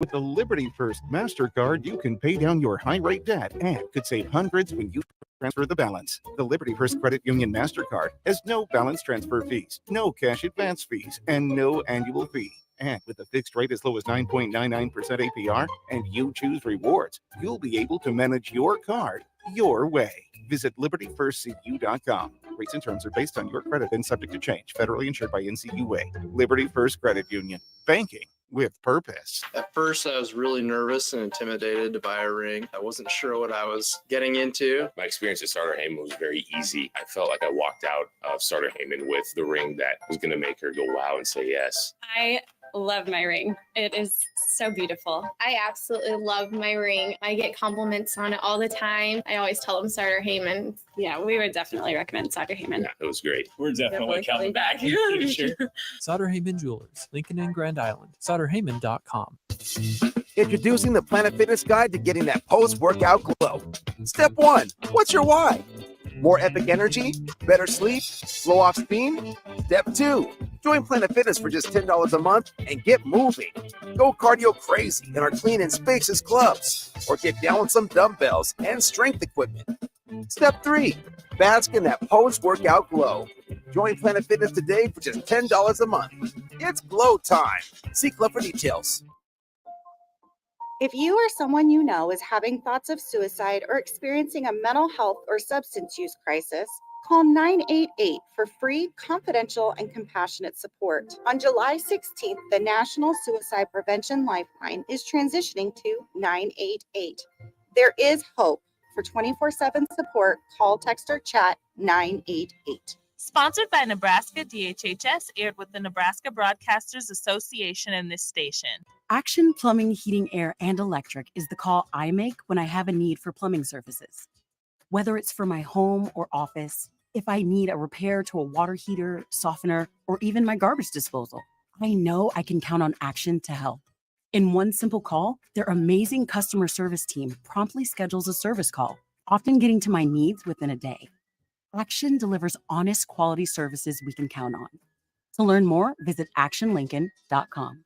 With the Liberty First MasterCard, you can pay down your high-rate debt and could save hundreds when you transfer the balance. The Liberty First Credit Union MasterCard has no balance transfer fees, no cash advance fees, and no annual fee. And with a fixed rate as low as 9.99% APR and you choose rewards, you'll be able to manage your card your way. Visit libertyfirstcu.com. Rates and terms are based on your credit and subject to change. Federally insured by NCUA. Liberty First Credit Union. Banking with purpose. At first, I was really nervous and intimidated to buy a ring. I wasn't sure what I was getting into. My experience at Starter Heyman was very easy. I felt like I walked out of Starter Heyman with the ring that was going to make her go wow and say yes. I love my ring. It is so beautiful. I absolutely love my ring. I get compliments on it all the time. I always tell them Starter Heyman. Yeah, we would definitely recommend Starter Heyman. Yeah, it was great. We're definitely coming back. Sure. Sauter Heyman Jewelers, Lincoln and Grand Island. SauterHeyman.com. Introducing the Planet Fitness Guide to getting that post-workout glow. Step 1, what's your why? More epic energy? Better sleep? Slow off steam? Step 2, join Planet Fitness for just $10 a month and get moving. Go cardio crazy in our clean and spacious clubs, or get down with some dumbbells and strength equipment. Step 3, bask in that post-workout glow. Join Planet Fitness today for just $10 a month. It's glow time. See Club for details. If you or someone you know is having thoughts of suicide or experiencing a mental health or substance use crisis, call 988 for free, confidential, and compassionate support. On July 16th, the National Suicide Prevention Lifeline is transitioning to 988. There is hope. For 24/7 support, call, text, or chat 988. Sponsored by Nebraska DHHS, aired with the Nebraska Broadcasters Association and this station. Action Plumbing, Heating, Air, and Electric is the call I make when I have a need for plumbing services. Whether it's for my home or office, if I need a repair to a water heater, softener, or even my garbage disposal, I know I can count on Action to help. In one simple call, their amazing customer service team promptly schedules a service call, often getting to my needs within a day. Action delivers honest, quality services we can count on. To learn more, visit actionlincoln.com.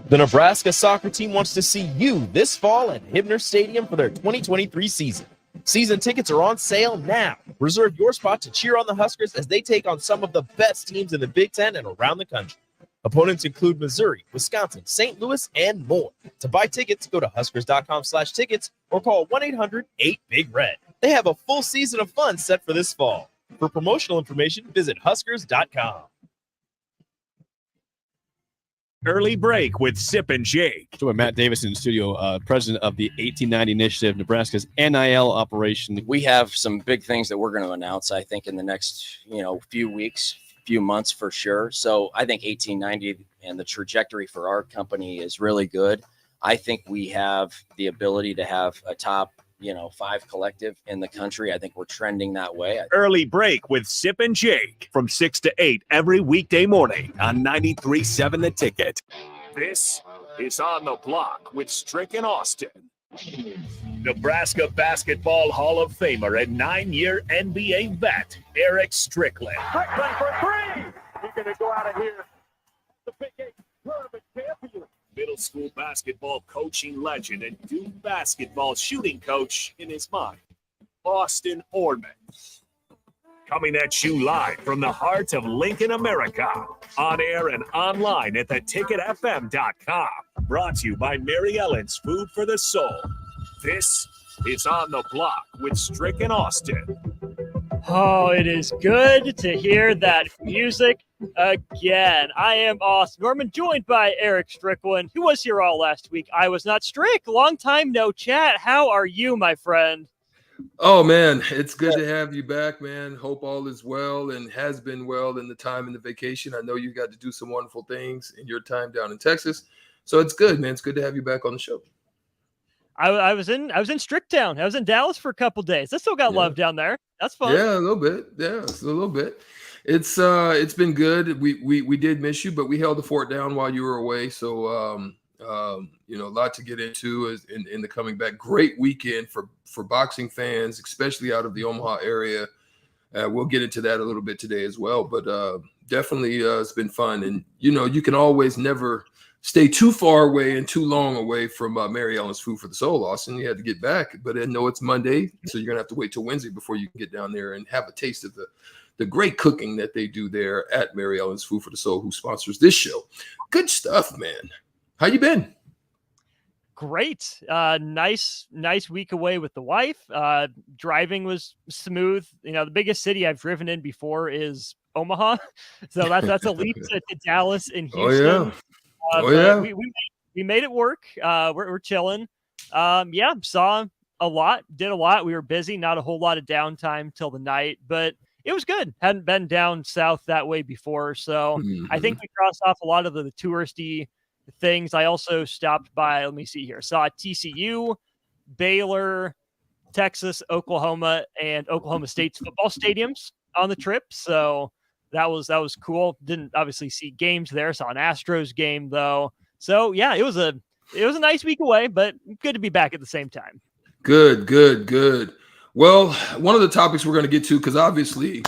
The Nebraska soccer team wants to see you this fall at Hibner Stadium for their 2023 season. Season tickets are on sale now. Reserve your spot to cheer on the Huskers as they take on some of the best teams in the Big Ten and around the country. Opponents include Missouri, Wisconsin, St. Louis, and more. To buy tickets, go to huskers.com/tickets or call 1-800-8-BIG-RED. They have a full season of fun set for this fall. For promotional information, visit huskers.com. Early break with Sip and Jake. Join Matt Davis in the studio, president of the 1890 Initiative, Nebraska's NIL operation. We have some big things that we're going to announce, I think, in the next, few weeks, few months for sure. So I think 1890 and the trajectory for our company is really good. I think we have the ability to have a top, 5 collective in the country. I think we're trending that way. Early break with Sip and Jake from 6 to 8 every weekday morning on 93.7 The Ticket. This is On the Block with Strick and Austin. Nebraska Basketball Hall of Famer and 9-year NBA vet, Eric Strickland. Strickland for 3. He's going to go out of here. The Big 8 tournament champion. Middle school basketball coaching legend and Duke basketball shooting coach in his mind, Austin Orman. Coming at you live from the heart of Lincoln, America. On air and online at theticketfm.com. Brought to you by Mary Ellen's Food for the Soul. This is On the Block with Strick and Austin. Oh, it is good to hear that music again. I am Austin Norman, joined by Eric Strickland, who was here all last week. I was not. Strick, long time no chat. How are you, my friend? Oh, man, it's good to have you back, man. Hope all is well and has been well in the time in the vacation. I know you got to do some wonderful things in your time down in Texas. So it's good, man. It's good to have you back on the show. I was in Stricktown. I was in Dallas for a couple days. I still got love down there. That's fun. Yeah, a little bit. Yeah, it's a little bit. It's been good. We did miss you, but we held the fort down while you were away. So a lot to get into in the coming back. Great weekend for boxing fans, especially out of the Omaha area. We'll get into that a little bit today as well. But definitely it's been fun. And you can always never stay too far away and too long away from Mary Ellen's Food for the Soul, Austin. You had to get back, but I know it's Monday, so you're gonna have to wait till Wednesday before you can get down there and have a taste of the great cooking that they do there at Mary Ellen's Food for the Soul, who sponsors this show. Good stuff, man. How you been? Great. Nice week away with the wife. Driving was smooth. The biggest city I've driven in before is Omaha. So that's a leap to Dallas and Houston. We made it work. We're chilling. Saw a lot, did a lot. We were busy, not a whole lot of downtime till the night, but it was good. Hadn't been down south that way before. So I think we crossed off a lot of the touristy things. I also stopped by, let me see here, saw TCU, Baylor, Texas, Oklahoma, and Oklahoma State's football stadiums on the trip. So that was cool. Didn't obviously see games there. Saw an Astros game though. So yeah, it was a nice week away, but good to be back at the same time. Good. Well, one of the topics we're going to get to, because obviously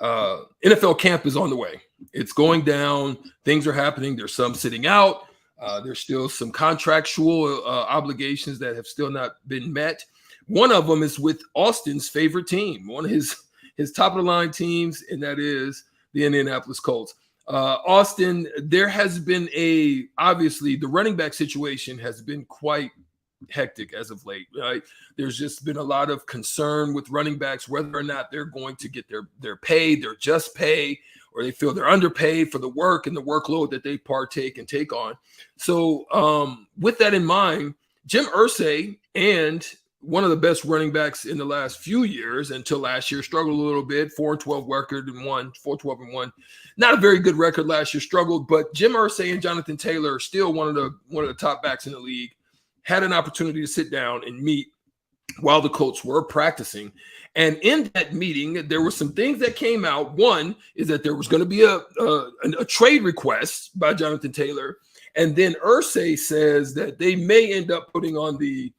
NFL camp is on the way. It's going down. Things are happening. There's some sitting out. There's still some contractual obligations that have still not been met. One of them is with Austin's favorite team, one of his top of the line teams, and that is the Indianapolis Colts. Austin, there has been obviously the running back situation has been quite hectic as of late, right? There's just been a lot of concern with running backs, whether or not they're going to get their pay, their just pay, or they feel they're underpaid for the work and the workload that they partake and take on. So with that in mind, Jim Irsay, and one of the best running backs in the last few years until last year, struggled a little bit, 4-12 record and 4-12-1. Not a very good record last year, struggled, but Jim Irsay and Jonathan Taylor are still one of the top backs in the league. Had an opportunity to sit down and meet while the Colts were practicing. And in that meeting, there were some things that came out. One is that there was going to be a trade request by Jonathan Taylor. And then Irsay says that they may end up putting on the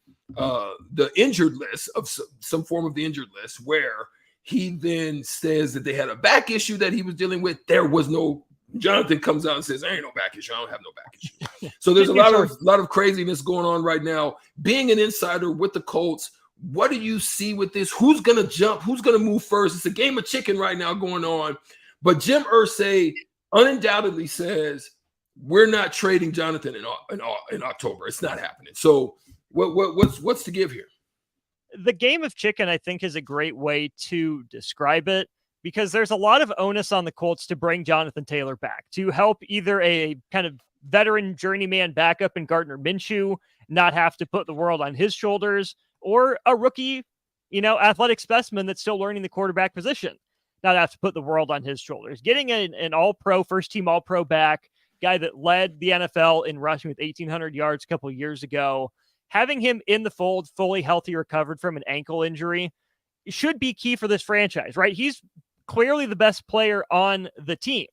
injured list, of some form of the injured list, where he then says that they had a back issue that he was dealing with. There was no, Jonathan comes out and says, there ain't no back issue. I don't have no back issue. So there's a lot of craziness going on right now. Being an insider with the Colts, what do you see with this? Who's going to jump? Who's going to move first? It's a game of chicken right now going on. But Jim Irsay undoubtedly says, we're not trading Jonathan in October. It's not happening. So what's to give here? The game of chicken, I think, is a great way to describe it, because there's a lot of onus on the Colts to bring Jonathan Taylor back, to help either a kind of veteran journeyman backup in Gardner Minshew not have to put the world on his shoulders, or a rookie, athletic specimen that's still learning the quarterback position not have to put the world on his shoulders. Getting an all-pro, first-team all-pro back, guy that led the NFL in rushing with 1,800 yards a couple of years ago, having him in the fold, fully healthy, recovered from an ankle injury, should be key for this franchise, right? He's clearly the best player on the team.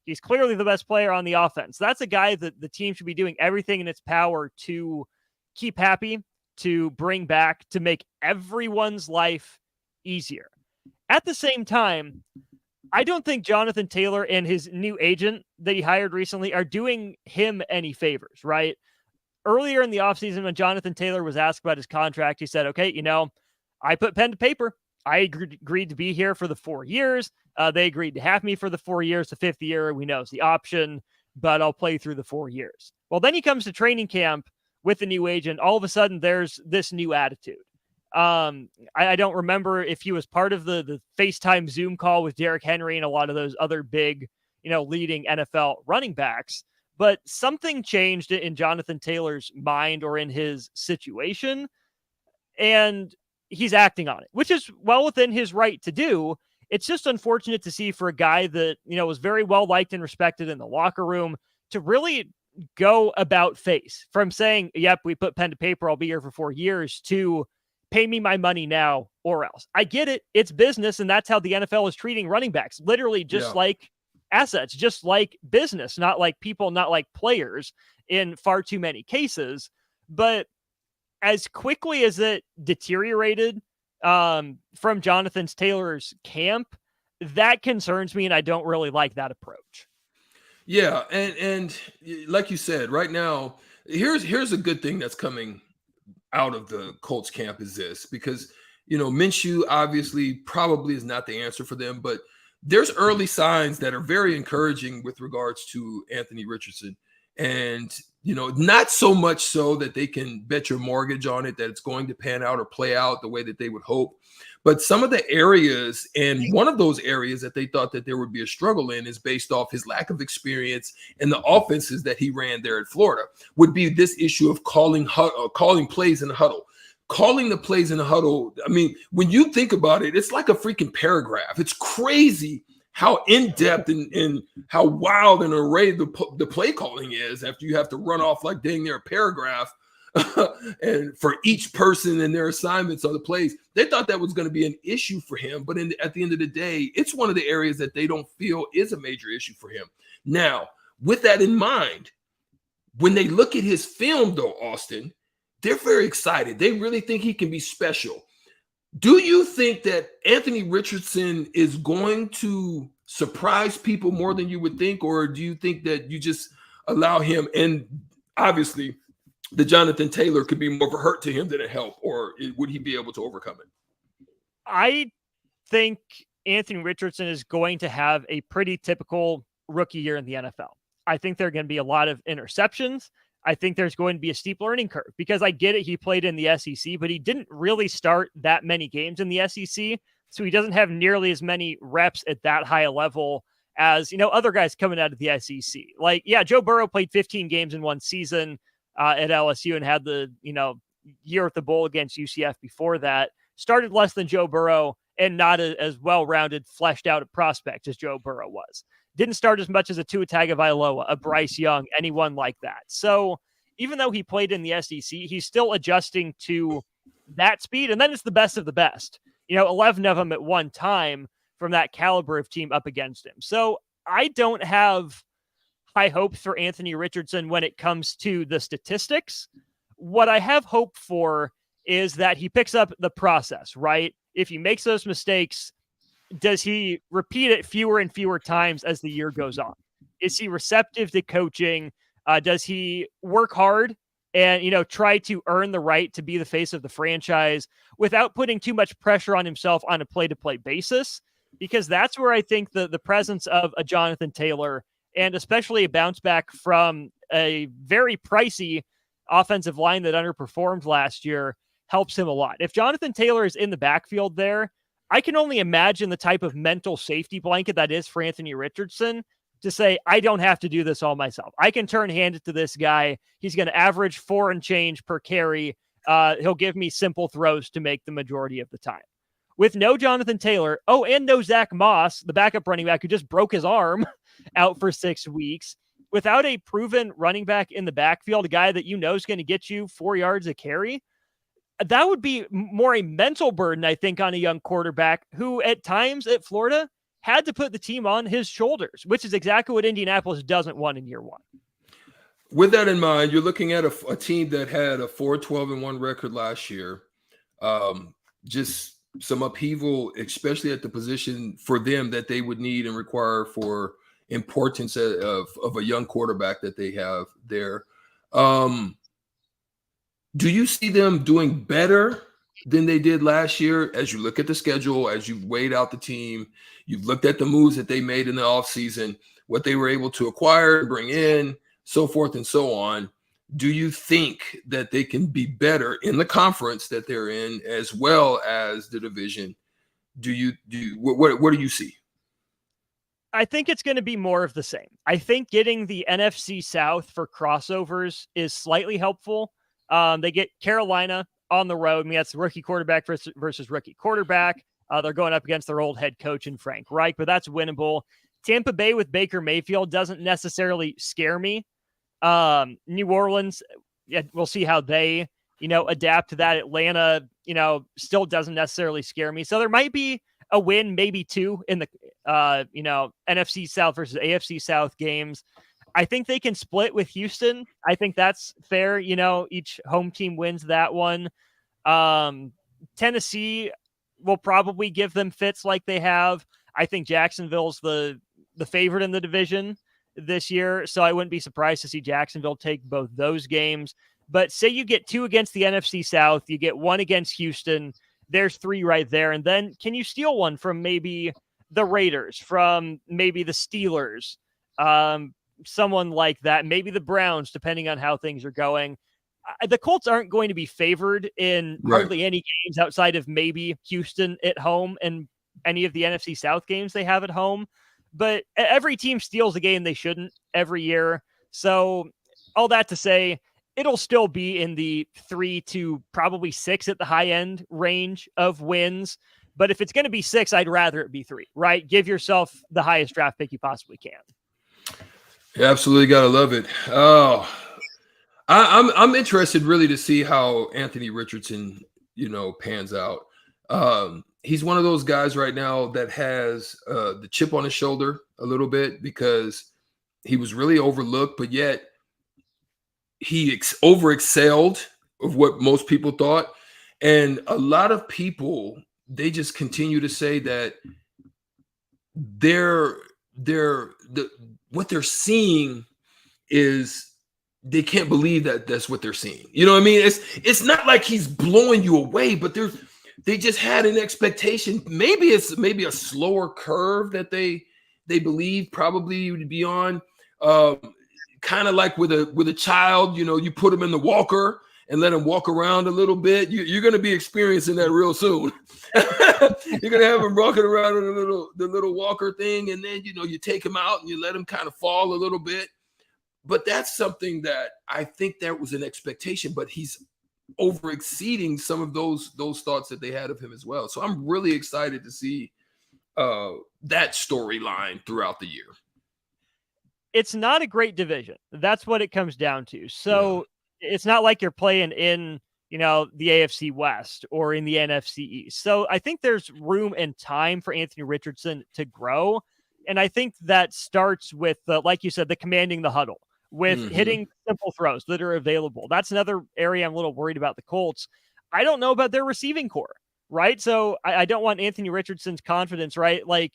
He's clearly the best player on the offense. That's a guy that the team should be doing everything in its power to keep happy, to bring back, to make everyone's life easier. At the same time, I don't think Jonathan Taylor and his new agent that he hired recently are doing him any favors, right? Earlier in the offseason, when Jonathan Taylor was asked about his contract, he said, okay, I put pen to paper. I agreed to be here for the 4 years. They agreed to have me for the 4 years. The fifth year, we know, is the option, but I'll play through the 4 years. Well, then he comes to training camp with the new agent. All of a sudden, there's this new attitude. I don't remember if he was part of the FaceTime Zoom call with Derrick Henry and a lot of those other big, leading NFL running backs, but something changed in Jonathan Taylor's mind or in his situation, and he's acting on it, which is well within his right to do. It's just unfortunate to see for a guy that, was very well liked and respected in the locker room to really go about face from saying, yep, we put pen to paper, I'll be here for 4 years, to pay me my money now or else. I get it. It's business. And that's how the NFL is treating running backs, literally just like assets, just like business, not like people, not like players in far too many cases. But as quickly as it deteriorated from Jonathan Taylor's camp, that concerns me, and I don't really like that approach. Yeah, and like you said, right now, here's a good thing that's coming out of the Colts camp is this, because Minshew obviously probably is not the answer for them, but there's early signs that are very encouraging with regards to Anthony Richardson. And not so much so that they can bet your mortgage on it that it's going to pan out or play out the way that they would hope. But some of the areas, and one of those areas that they thought that there would be a struggle in is based off his lack of experience in the offenses that he ran there at Florida, would be this issue of calling plays in the huddle. Calling the plays in the huddle, I mean, when you think about it, it's like a freaking paragraph. It's crazy how in-depth and how wild an array the play calling is after you have to run off like dang near a paragraph and for each person and their assignments on the plays. They thought that was going to be an issue for him, but at the end of the day, it's one of the areas that they don't feel is a major issue for him. Now, with that in mind, when they look at his film, though, Austin, they're very excited. They really think he can be special. Do you think that Anthony Richardson is going to surprise people more than you would think, or do you think that you just allow him, and obviously the Jonathan Taylor could be more of a hurt to him than a help, or would he be able to overcome it? I think Anthony Richardson is going to have a pretty typical rookie year in the NFL. I think there are going to be a lot of interceptions. I think there's going to be a steep learning curve because I get it. He played in the SEC, but he didn't really start that many games in the SEC. So he doesn't have nearly as many reps at that high a level as, other guys coming out of the SEC. Like, yeah, Joe Burrow played 15 games in one season at LSU and had the, year at the bowl against UCF before that. Started less than Joe Burrow and not as well-rounded, fleshed out a prospect as Joe Burrow was. Didn't start as much as a Tua Tagovailoa, a Bryce Young, anyone like that. So even though he played in the SEC, he's still adjusting to that speed. And then it's the best of the best. 11 of them at one time from that caliber of team up against him. So I don't have high hopes for Anthony Richardson when it comes to the statistics. What I have hope for is that he picks up the process, right? If he makes those mistakes, does he repeat it fewer and fewer times as the year goes on? Is he receptive to coaching? Does he work hard and, try to earn the right to be the face of the franchise without putting too much pressure on himself on a play-to-play basis? Because that's where I think the presence of a Jonathan Taylor and especially a bounce back from a very pricey offensive line that underperformed last year helps him a lot. If Jonathan Taylor is in the backfield there, I can only imagine the type of mental safety blanket that is for Anthony Richardson to say, I don't have to do this all myself. I can turn hand to this guy. He's going to average 4 and change per carry. He'll give me simple throws to make the majority of the time. With no Jonathan Taylor, and no Zach Moss, the backup running back who just broke his arm out for 6 weeks, without a proven running back in the backfield, a guy that is going to get you 4 yards a carry, that would be more a mental burden, I think, on a young quarterback who at times at Florida had to put the team on his shoulders, which is exactly what Indianapolis doesn't want in year one. With that in mind, you're looking at a team that had a 4-12-1 record last year. Just some upheaval, especially at the position for them that they would need and require for importance of a young quarterback that they have there. Do you see them doing better than they did last year as you look at the schedule, as you've weighed out the team, you've looked at the moves that they made in the offseason, what they were able to acquire, bring in, so forth and so on? Do you think that they can be better in the conference that they're in as well as the division? What do you see? I think it's going to be more of the same. I think getting the NFC South for crossovers is slightly helpful. They get Carolina on the road. I mean, that's rookie quarterback versus rookie quarterback. They're going up against their old head coach in Frank Reich, but that's winnable. Tampa Bay with Baker Mayfield doesn't necessarily scare me. New Orleans, yeah, we'll see how they, adapt to that. Atlanta, still doesn't necessarily scare me. So there might be a win, maybe two in the, NFC South versus AFC South games. I think they can split with Houston. I think that's fair. Each home team wins that one. Tennessee will probably give them fits like they have. I think Jacksonville's the favorite in the division. this year, so I wouldn't be surprised to see Jacksonville take both those games. But say you get 2 against the NFC South, you get 1 against Houston, there's 3 right there. And then can you steal one from maybe the Raiders, from maybe the Steelers, someone like that, maybe the Browns, depending on how things are going. The Colts aren't going to be favored in hardly any games outside of maybe Houston at home and any of the NFC South games they have at home. But every team steals a game they shouldn't every year. So all that to say, it'll still be in the 3 to probably 6 at the high end range of wins. But if it's going to be 6, I'd rather it be 3, right? Give yourself the highest draft pick you possibly can. You absolutely got to love it. Oh, I'm interested really to see how Anthony Richardson, pans out. He's one of those guys right now that has the chip on his shoulder a little bit because he was really overlooked, but yet he over-excelled of what most people thought. And a lot of people, they just continue to say that what they're seeing is they can't believe that that's what they're seeing. You know what I mean? It's not like he's blowing you away, but they just had an expectation. Maybe it's a slower curve that they believe probably would be on. Kind of like with a child, you put them in the walker and let them walk around a little bit. You're going to be experiencing that real soon. You're going to have them walking around in the little walker thing, and then you take them out and you let them kind of fall a little bit. But that's something that I think there was an expectation, but he's over exceeding some of those thoughts that they had of him as well. So I'm really excited to see that storyline throughout the year. It's not a great division. That's what it comes down to. So it's not like you're playing in, the AFC West or in the NFC East. So I think there's room and time for Anthony Richardson to grow. And I think that starts with, like you said, the commanding the huddle, with hitting simple throws that are available. That's another area I'm a little worried about the Colts. I don't know about their receiving core, right? So I don't want Anthony Richardson's confidence, right? Like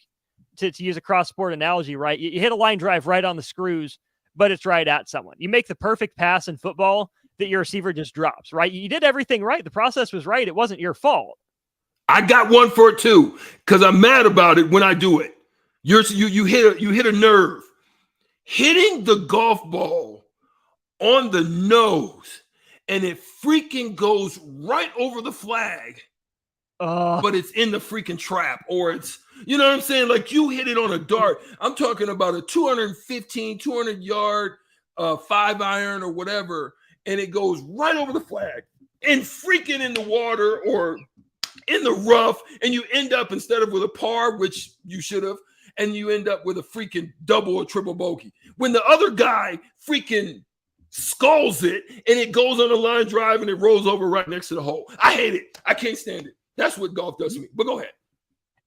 to use a cross-sport analogy, right? You hit a line drive right on the screws, but it's right at someone. You make the perfect pass in football that your receiver just drops, right? You did everything right. The process was right. It wasn't your fault. I got one for it too, because I'm mad about it when I do it. You hit a nerve. Hitting the golf ball on the nose and it freaking goes right over the flag, but it's in the freaking trap, or it's, you know what I'm saying? Like you hit it on a dart. I'm talking about a 200 yard 5-iron or whatever, and it goes right over the flag and freaking in the water or in the rough, and you end up, instead of with a par, which you should have, and you end up with a freaking double or triple bogey. When the other guy freaking skulls it and it goes on a line drive and it rolls over right next to the hole. I hate it. I can't stand it. That's what golf does to me. But go ahead.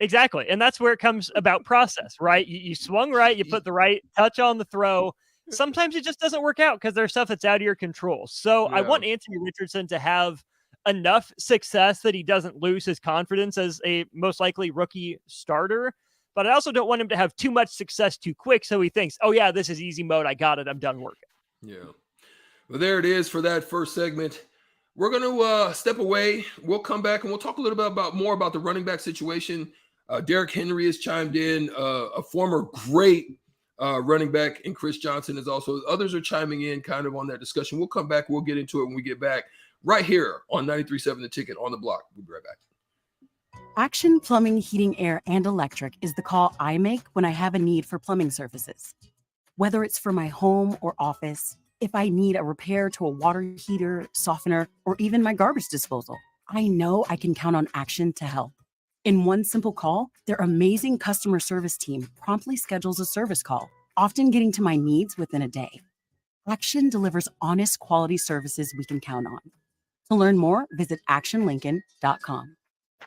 Exactly. And that's where it comes about process, right? You swung right, you put the right touch on the throw. Sometimes it just doesn't work out because there's stuff that's out of your control. So I want Anthony Richardson to have enough success that he doesn't lose his confidence as a most likely rookie starter. But I also don't want him to have too much success too quick, so he thinks, oh, yeah, this is easy mode. I got it. I'm done working. Yeah. Well, there it is for that first segment. We're going to step away. We'll come back, and we'll talk a little bit more about the running back situation. Derrick Henry has chimed in. A former great running back, and Chris Johnson is also. Others are chiming in kind of on that discussion. We'll come back. We'll get into it when we get back right here on 93.7 The Ticket on the Block. We'll be right back. Action Plumbing, Heating, Air, and Electric is the call I make when I have a need for plumbing services. Whether it's for my home or office, if I need a repair to a water heater, softener, or even my garbage disposal, I know I can count on Action to help. In one simple call, their amazing customer service team promptly schedules a service call, often getting to my needs within a day. Action delivers honest, quality services we can count on. To learn more, visit actionlincoln.com.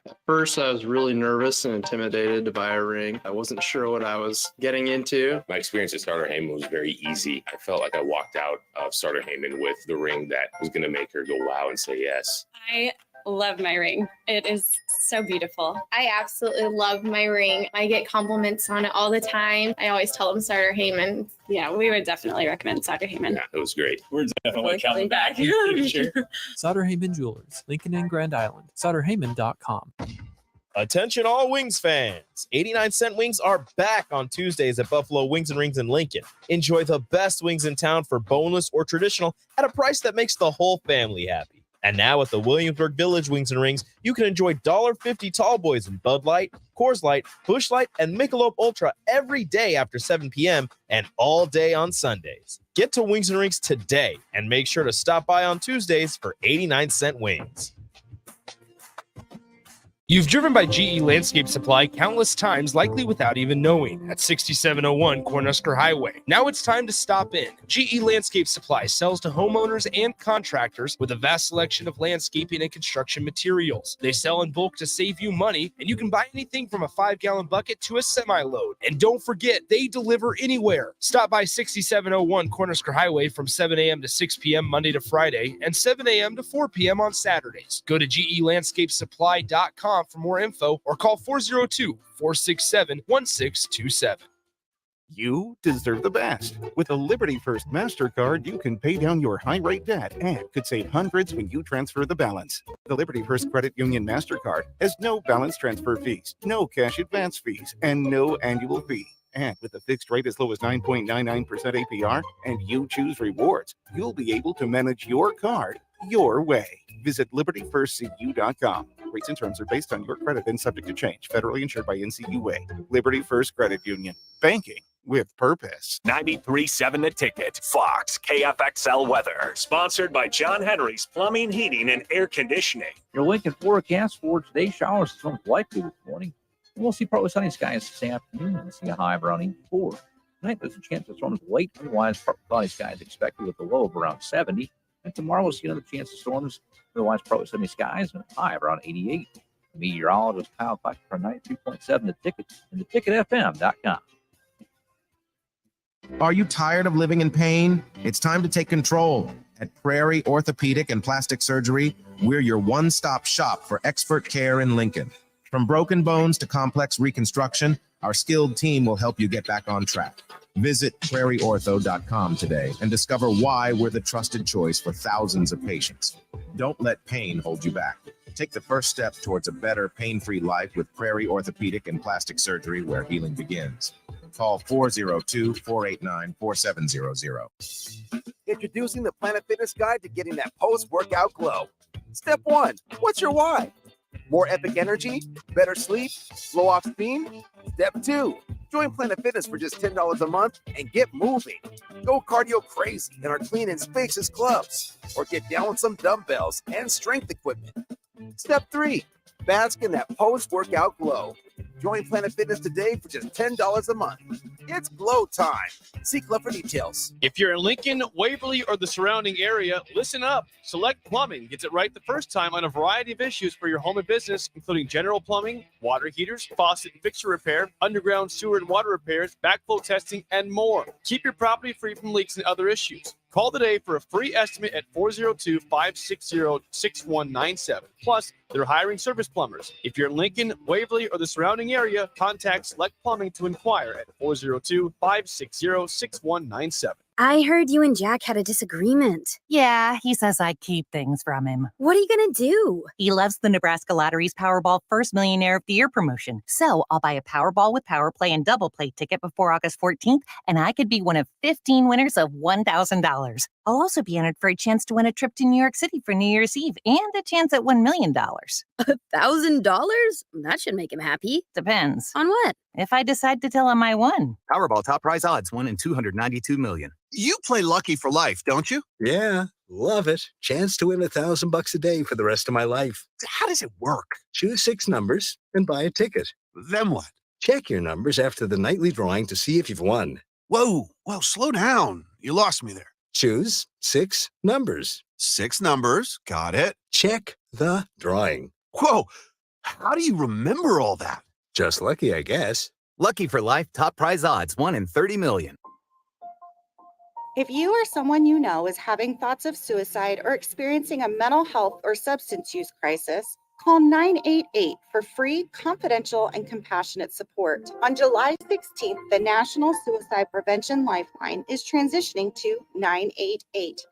At first, I was really nervous and intimidated to buy a ring. I wasn't sure what I was getting into. My experience at Starter Heyman was very easy. I felt like I walked out of Starter Heyman with the ring that was going to make her go wow and say yes. I love my ring. It is so beautiful. I absolutely love my ring. I get compliments on it all the time. I always tell them Starter Heyman. Yeah, we would definitely recommend Sauter Heyman. Yeah, it was great. We're definitely coming back. Sure. Sauter Heyman Jewelers, Lincoln and Grand Island. SauterHeyman.com. Attention all Wings fans. 89-cent wings are back on Tuesdays at Buffalo Wings and Rings in Lincoln. Enjoy the best wings in town for boneless or traditional at a price that makes the whole family happy. And now at the Williamsburg Village Wings and Rings, you can enjoy $1.50 tall boys in Bud Light, Coors Light, Busch Light, and Michelob Ultra every day after 7 p.m. and all day on Sundays. Get to Wings and Rings today and make sure to stop by on Tuesdays for 89-cent wings. You've driven by GE Landscape Supply countless times, likely without even knowing, at 6701 Cornhusker Highway. Now it's time to stop in. GE Landscape Supply sells to homeowners and contractors with a vast selection of landscaping and construction materials. They sell in bulk to save you money, and you can buy anything from a 5-gallon bucket to a semi-load. And don't forget, they deliver anywhere. Stop by 6701 Cornhusker Highway from 7 a.m. to 6 p.m. Monday to Friday and 7 a.m. to 4 p.m. on Saturdays. Go to GELandscapesupply.com for more info or call 402-467-1627. You deserve the best. With a Liberty First MasterCard, you can pay down your high-rate debt and could save hundreds when you transfer the balance. The Liberty First Credit Union MasterCard has no balance transfer fees, no cash advance fees, and no annual fee. And with a fixed rate as low as 9.99% APR and you choose rewards, you'll be able to manage your card your way. Visit libertyfirstcu.com. Rates and terms are based on your credit and subject to change. Federally insured by NCUA. Liberty First Credit Union. Banking with purpose. 93.7 The Ticket. Fox KFXL weather. Sponsored by John Henry's Plumbing, Heating, and Air Conditioning. Your Lincoln forecast for today: showers from likely this morning. We'll see partly sunny skies this afternoon and see a high of around 84. Tonight, there's a chance of storms late. Otherwise, partly cloudy skies expected with a low of around 70. And tomorrow, we'll see another chance of storms. Otherwise, partly sunny skies and a high of around 88. Meteorologist Kyle Clark for 93.7 The Ticket and theticketfm.com. Are you tired of living in pain? It's time to take control. At Prairie Orthopedic and Plastic Surgery, we're your one-stop shop for expert care in Lincoln. From broken bones to complex reconstruction, our skilled team will help you get back on track. Visit prairieortho.com today and discover why we're the trusted choice for thousands of patients. Don't let pain hold you back. Take the first step towards a better, pain-free life with Prairie Orthopedic and Plastic Surgery, where healing begins. Call 402-489-4700. Introducing the Planet Fitness Guide to getting that post-workout glow. Step 1, what's your why? More epic energy, better sleep, slow off steam? Step 2, join Planet Fitness for just $10 a month and get moving. Go cardio crazy in our clean and spacious clubs, or get down with some dumbbells and strength equipment. Step 3, bask in that post-workout glow. Join Planet Fitness today for just $10 a month. It's glow time. See Club for details. If you're in Lincoln, Waverly, or the surrounding area, listen up. Select Plumbing gets it right the first time on a variety of issues for your home and business, including general plumbing, water heaters, faucet and fixture repair, underground sewer and water repairs, backflow testing, and more. Keep your property free from leaks and other issues. Call today for a free estimate at 402-560-6197. Plus, they're hiring service plumbers. If you're in Lincoln, Waverly, or the surrounding area, contact Select Plumbing to inquire at 402-560-6197. I heard you and Jack had a disagreement. Yeah, he says I keep things from him. What are you going to do? He loves the Nebraska Lottery's Powerball First Millionaire of the Year promotion. So I'll buy a Powerball with Power Play and Double Play ticket before August 14th, and I could be one of 15 winners of $1,000. I'll also be entered for a chance to win a trip to New York City for New Year's Eve and a chance at $1 million. $1,000? That should make him happy. Depends. On what? If I decide to tell him I won. Powerball top prize odds, 1 in 292 million. You play Lucky for life, don't you? Yeah, love it. Chance to win $1,000 a day for the rest of my life. How does it work? Choose 6 numbers and buy a ticket. Then what? Check your numbers after the nightly drawing to see if you've won. Whoa, slow down. You lost me there. Choose 6 numbers. 6 numbers, got it. Check the drawing. Whoa, how do you remember all that? Just lucky, I guess. Lucky for life top prize odds, 1 in 30 million. If you or someone you know is having thoughts of suicide or experiencing a mental health or substance use crisis, call 988 for free, confidential, and compassionate support. On July 16th, the National Suicide Prevention Lifeline is transitioning to 988.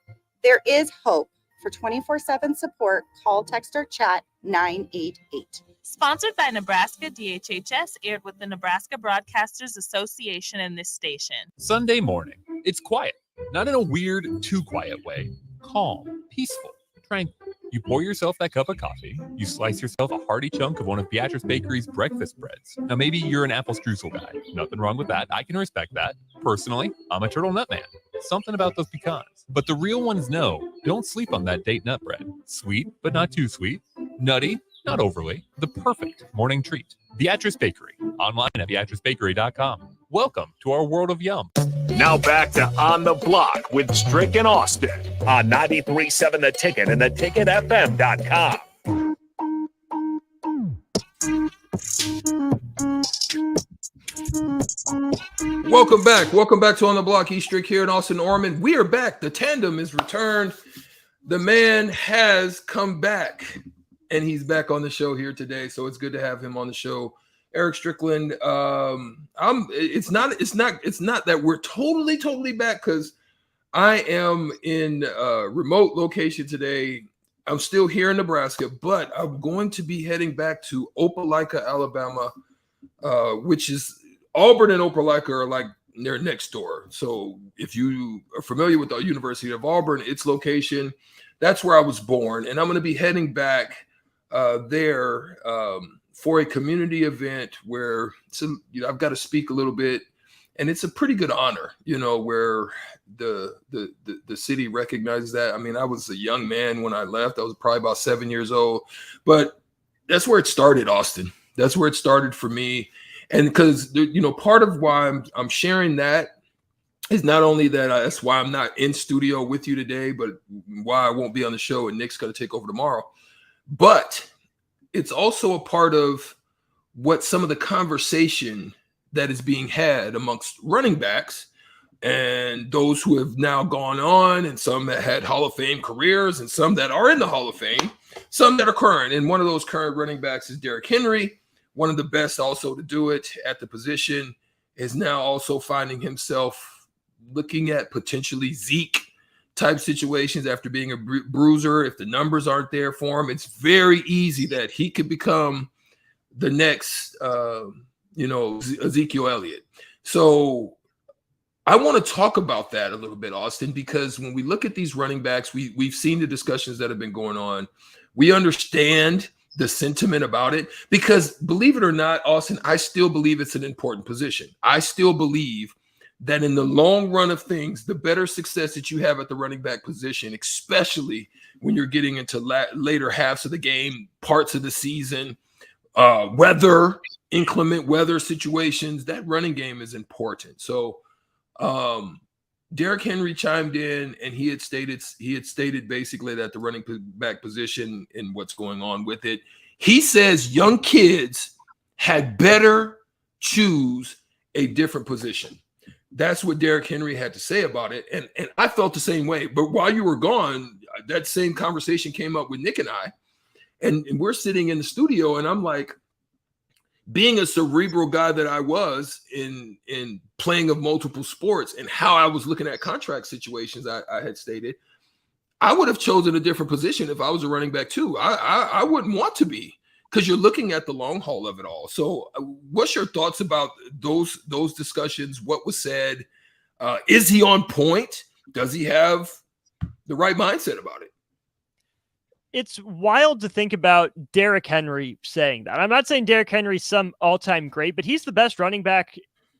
There is hope. For 24/7 support, call, text, or chat 988. Sponsored by Nebraska DHHS, aired with the Nebraska Broadcasters Association and this station. Sunday morning. It's quiet. Not in a weird, too quiet way. Calm, peaceful, tranquil. You pour yourself that cup of coffee. You slice yourself a hearty chunk of one of Beatrice Bakery's breakfast breads. Now, maybe you're an apple streusel guy. Nothing wrong with that. I can respect that. Personally, I'm a turtle nut man. Something about those pecans. But the real ones know, don't sleep on that date nut bread. Sweet, but not too sweet. Nutty, not overly. The perfect morning treat. Beatrice Bakery. Online at beatricebakery.com. Welcome to our world of yum. Now back to On the Block with Strick and Austin on 93.7 The Ticket and theticketfm.com. Welcome back. Welcome back to On the Block. Strick here and Austin Orman. We are back. The tandem is returned. The man has come back, and he's back on the show here today. So it's good to have him on the show. Eric Strickland. It's not that we're totally back, because I am in a remote location today. I'm still here in Nebraska, but I'm going to be heading back to Opelika, Alabama, which is Auburn and Opelika are like they're next door. So if you are familiar with the University of Auburn, its location, that's where I was born, and I'm going to be heading back there for a community event where I've got to speak a little bit, and it's a pretty good honor, where the city recognizes that. I mean, I was a young man when I left. I was probably about 7 years old, but that's where it started, Austin. That's where it started for me. And because, part of why I'm sharing that is not only that that's why I'm not in studio with you today, but why I won't be on the show and Nick's going to take over tomorrow. But it's also a part of what some of the conversation that is being had amongst running backs and those who have now gone on, and some that had Hall of Fame careers, and some that are in the Hall of Fame, some that are current. And one of those current running backs is Derrick Henry, one of the best also to do it at the position, is now also finding himself looking at potentially Zeke type situations after being a bruiser. If the numbers aren't there for him, it's very easy that he could become the next, Ezekiel Elliott. So I want to talk about that a little bit, Austin, because when we look at these running backs, we've seen the discussions that have been going on. We understand the sentiment about it because, believe it or not, Austin, I still believe it's an important position. I still believe that in the long run of things, the better success that you have at the running back position, especially when you're getting into later halves of the game, parts of the season, inclement weather situations, that running game is important. So Derrick Henry chimed in, and he had stated basically that the running back position and what's going on with it, he says young kids had better choose a different position. That's what Derrick Henry had to say about it. And I felt the same way. But while you were gone, that same conversation came up with Nick and I. And we're sitting in the studio, and I'm like, being a cerebral guy that I was in playing of multiple sports and how I was looking at contract situations, I had stated, I would have chosen a different position if I was a running back too. I wouldn't want to be, because you're looking at the long haul of it all. So what's your thoughts about those discussions? What was said? Is he on point? Does he have the right mindset about it? It's wild to think about Derrick Henry saying that. I'm not saying Derrick Henry's some all-time great, but he's the best running back,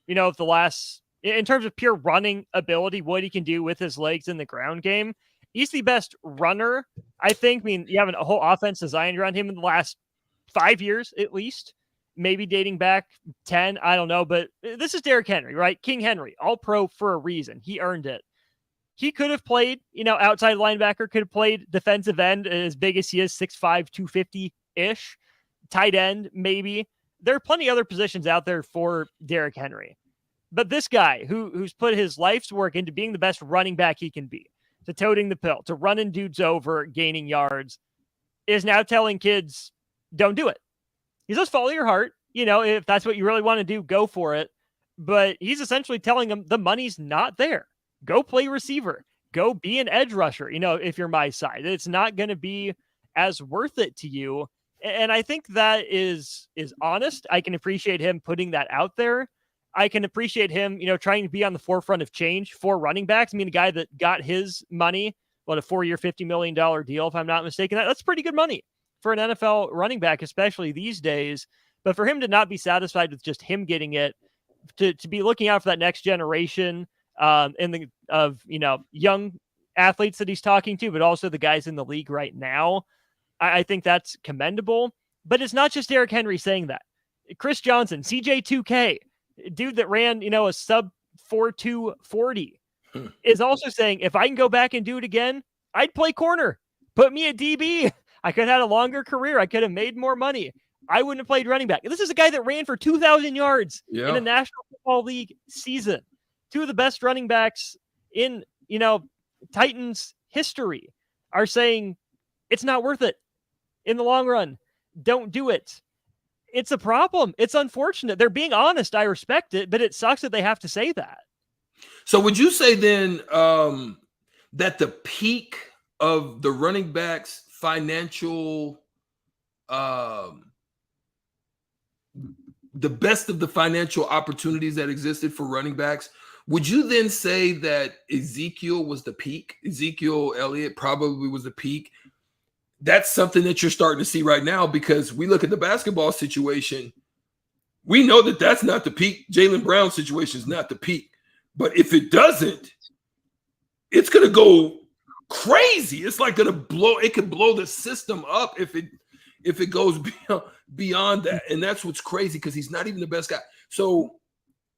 of the last, in terms of pure running ability, what he can do with his legs in the ground game. He's the best runner, I think. I mean, you have a whole offense designed around him in the last 5 years, at least, maybe dating back 10. I don't know, but this is Derrick Henry, right? King Henry, all pro for a reason. He earned it. He could have played, outside linebacker, could have played defensive end as big as he is, 6'5", 250-ish. Tight end, maybe. There are plenty of other positions out there for Derrick Henry. But this guy who's put his life's work into being the best running back he can be, to toting the pill, to running dudes over, gaining yards, is now telling kids, don't do it. He says, follow your heart. If that's what you really want to do, go for it. But he's essentially telling them the money's not there. Go play receiver. Go be an edge rusher, if you're my side. It's not going to be as worth it to you. And I think that is honest. I can appreciate him putting that out there. I can appreciate him, trying to be on the forefront of change for running backs. I mean, a guy that got his money, a 4-year, $50 million deal, if I'm not mistaken. That's pretty good money for an NFL running back, especially these days. But for him to not be satisfied with just him getting it, to be looking out for that next generation of young athletes that he's talking to, but also the guys in the league right now, I think that's commendable. But it's not just Derrick Henry saying that. Chris Johnson, CJ2K, dude that ran, a sub 4.2 40, is also saying, if I can go back and do it again, I'd play corner. Put me at DB. I could have had a longer career. I could have made more money. I wouldn't have played running back. This is a guy that ran for 2,000 yards in a National Football League season. Two of the best running backs in, Titans history are saying it's not worth it in the long run. Don't do it. It's a problem. It's unfortunate. They're being honest. I respect it, but it sucks that they have to say that. So would you say then that the peak of the running backs financial, the best of the financial opportunities that existed for running backs, would you then say that Ezekiel was the peak? Ezekiel Elliott probably was the peak. That's something that you're starting to see right now, because we look at the basketball situation. We know that that's not the peak. Jaylen Brown's situation is not the peak. But if it doesn't, it's going to go crazy. It's like going to blow. It could blow the system up if it goes beyond that. And that's what's crazy, because he's not even the best guy. So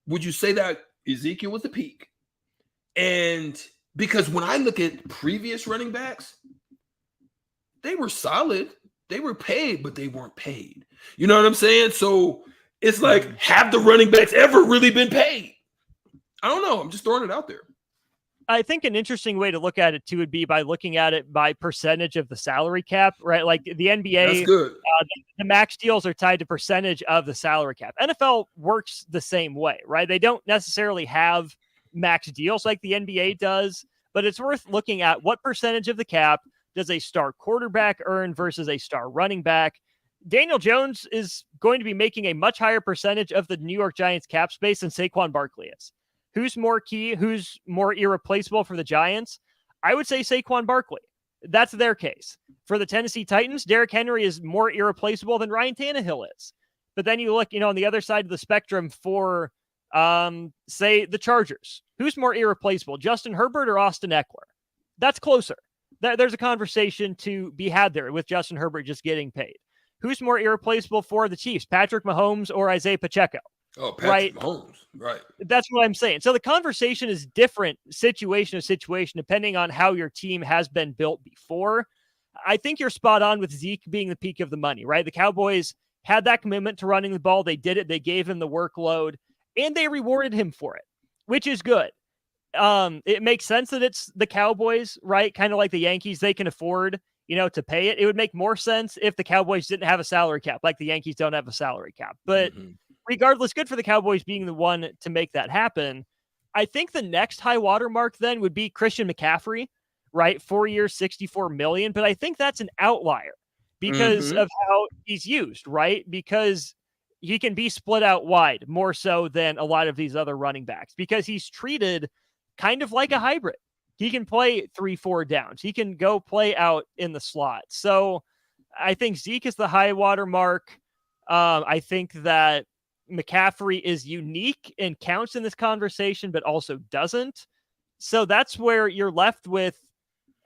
would you say that Ezekiel was the peak? And because when I look at previous running backs, they were solid. They were paid, but they weren't paid. You know what I'm saying? So it's like, have the running backs ever really been paid? I don't know. I'm just throwing it out there. I think an interesting way to look at it, too, would be by looking at it by percentage of the salary cap, right? Like the NBA, that's good. The max deals are tied to percentage of the salary cap. NFL works the same way, right? They don't necessarily have max deals like the NBA does, but it's worth looking at what percentage of the cap does a star quarterback earn versus a star running back. Daniel Jones is going to be making a much higher percentage of the New York Giants cap space than Saquon Barkley is. Who's more key? Who's more irreplaceable for the Giants? I would say Saquon Barkley. That's their case. For the Tennessee Titans, Derrick Henry is more irreplaceable than Ryan Tannehill is. But then you look, on the other side of the spectrum for, say, the Chargers. Who's more irreplaceable, Justin Herbert or Austin Eckler? That's closer. There's a conversation to be had there with Justin Herbert just getting paid. Who's more irreplaceable for the Chiefs, Patrick Mahomes or Isaiah Pacheco? Oh, Patrick Mahomes, right. That's what I'm saying. So the conversation is different situation to situation, depending on how your team has been built before. I think you're spot on with Zeke being the peak of the money, right? The Cowboys had that commitment to running the ball. They did it. They gave him the workload, and they rewarded him for it, which is good. It makes sense that it's the Cowboys, right? Kind of like the Yankees. They can afford, to pay it. It would make more sense if the Cowboys didn't have a salary cap, like the Yankees don't have a salary cap. But regardless, good for the Cowboys being the one to make that happen. I think the next high water mark then would be Christian McCaffrey, right? 4 years, $64 million. But I think that's an outlier because of how he's used, right? Because he can be split out wide more so than a lot of these other running backs, because he's treated kind of like a hybrid. He can play 3-4 downs. He can go play out in the slot. So I think Zeke is the high water mark. I think that McCaffrey is unique and counts in this conversation, but also doesn't. So that's where you're left with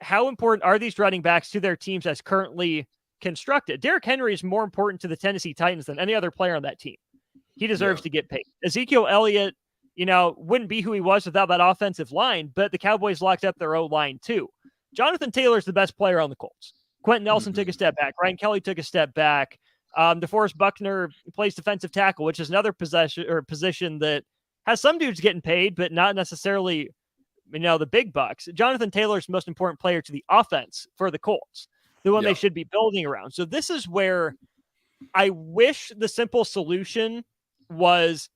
how important are these running backs to their teams as currently constructed. Derrick Henry is more important to the Tennessee Titans than any other player on that team. He deserves to get paid. Ezekiel Elliott, wouldn't be who he was without that offensive line, but the Cowboys locked up their O-line too. Jonathan Taylor's the best player on the Colts. Quentin Nelson took a step back. Ryan Kelly took a step back. DeForest Buckner plays defensive tackle, which is another position that has some dudes getting paid, but not necessarily, the big bucks. Jonathan Taylor's the most important player to the offense for the Colts, the one they should be building around. So this is where I wish the simple solution was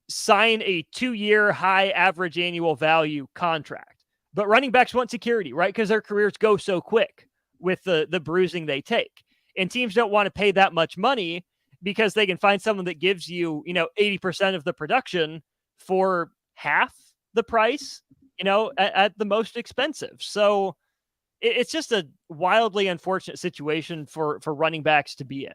sign a 2-year high average annual value contract. But running backs want security, right? Because their careers go so quick with the bruising they take. And teams don't want to pay that much money because they can find someone that gives you, 80% of the production for half the price, at the most expensive. So it's just a wildly unfortunate situation for running backs to be in.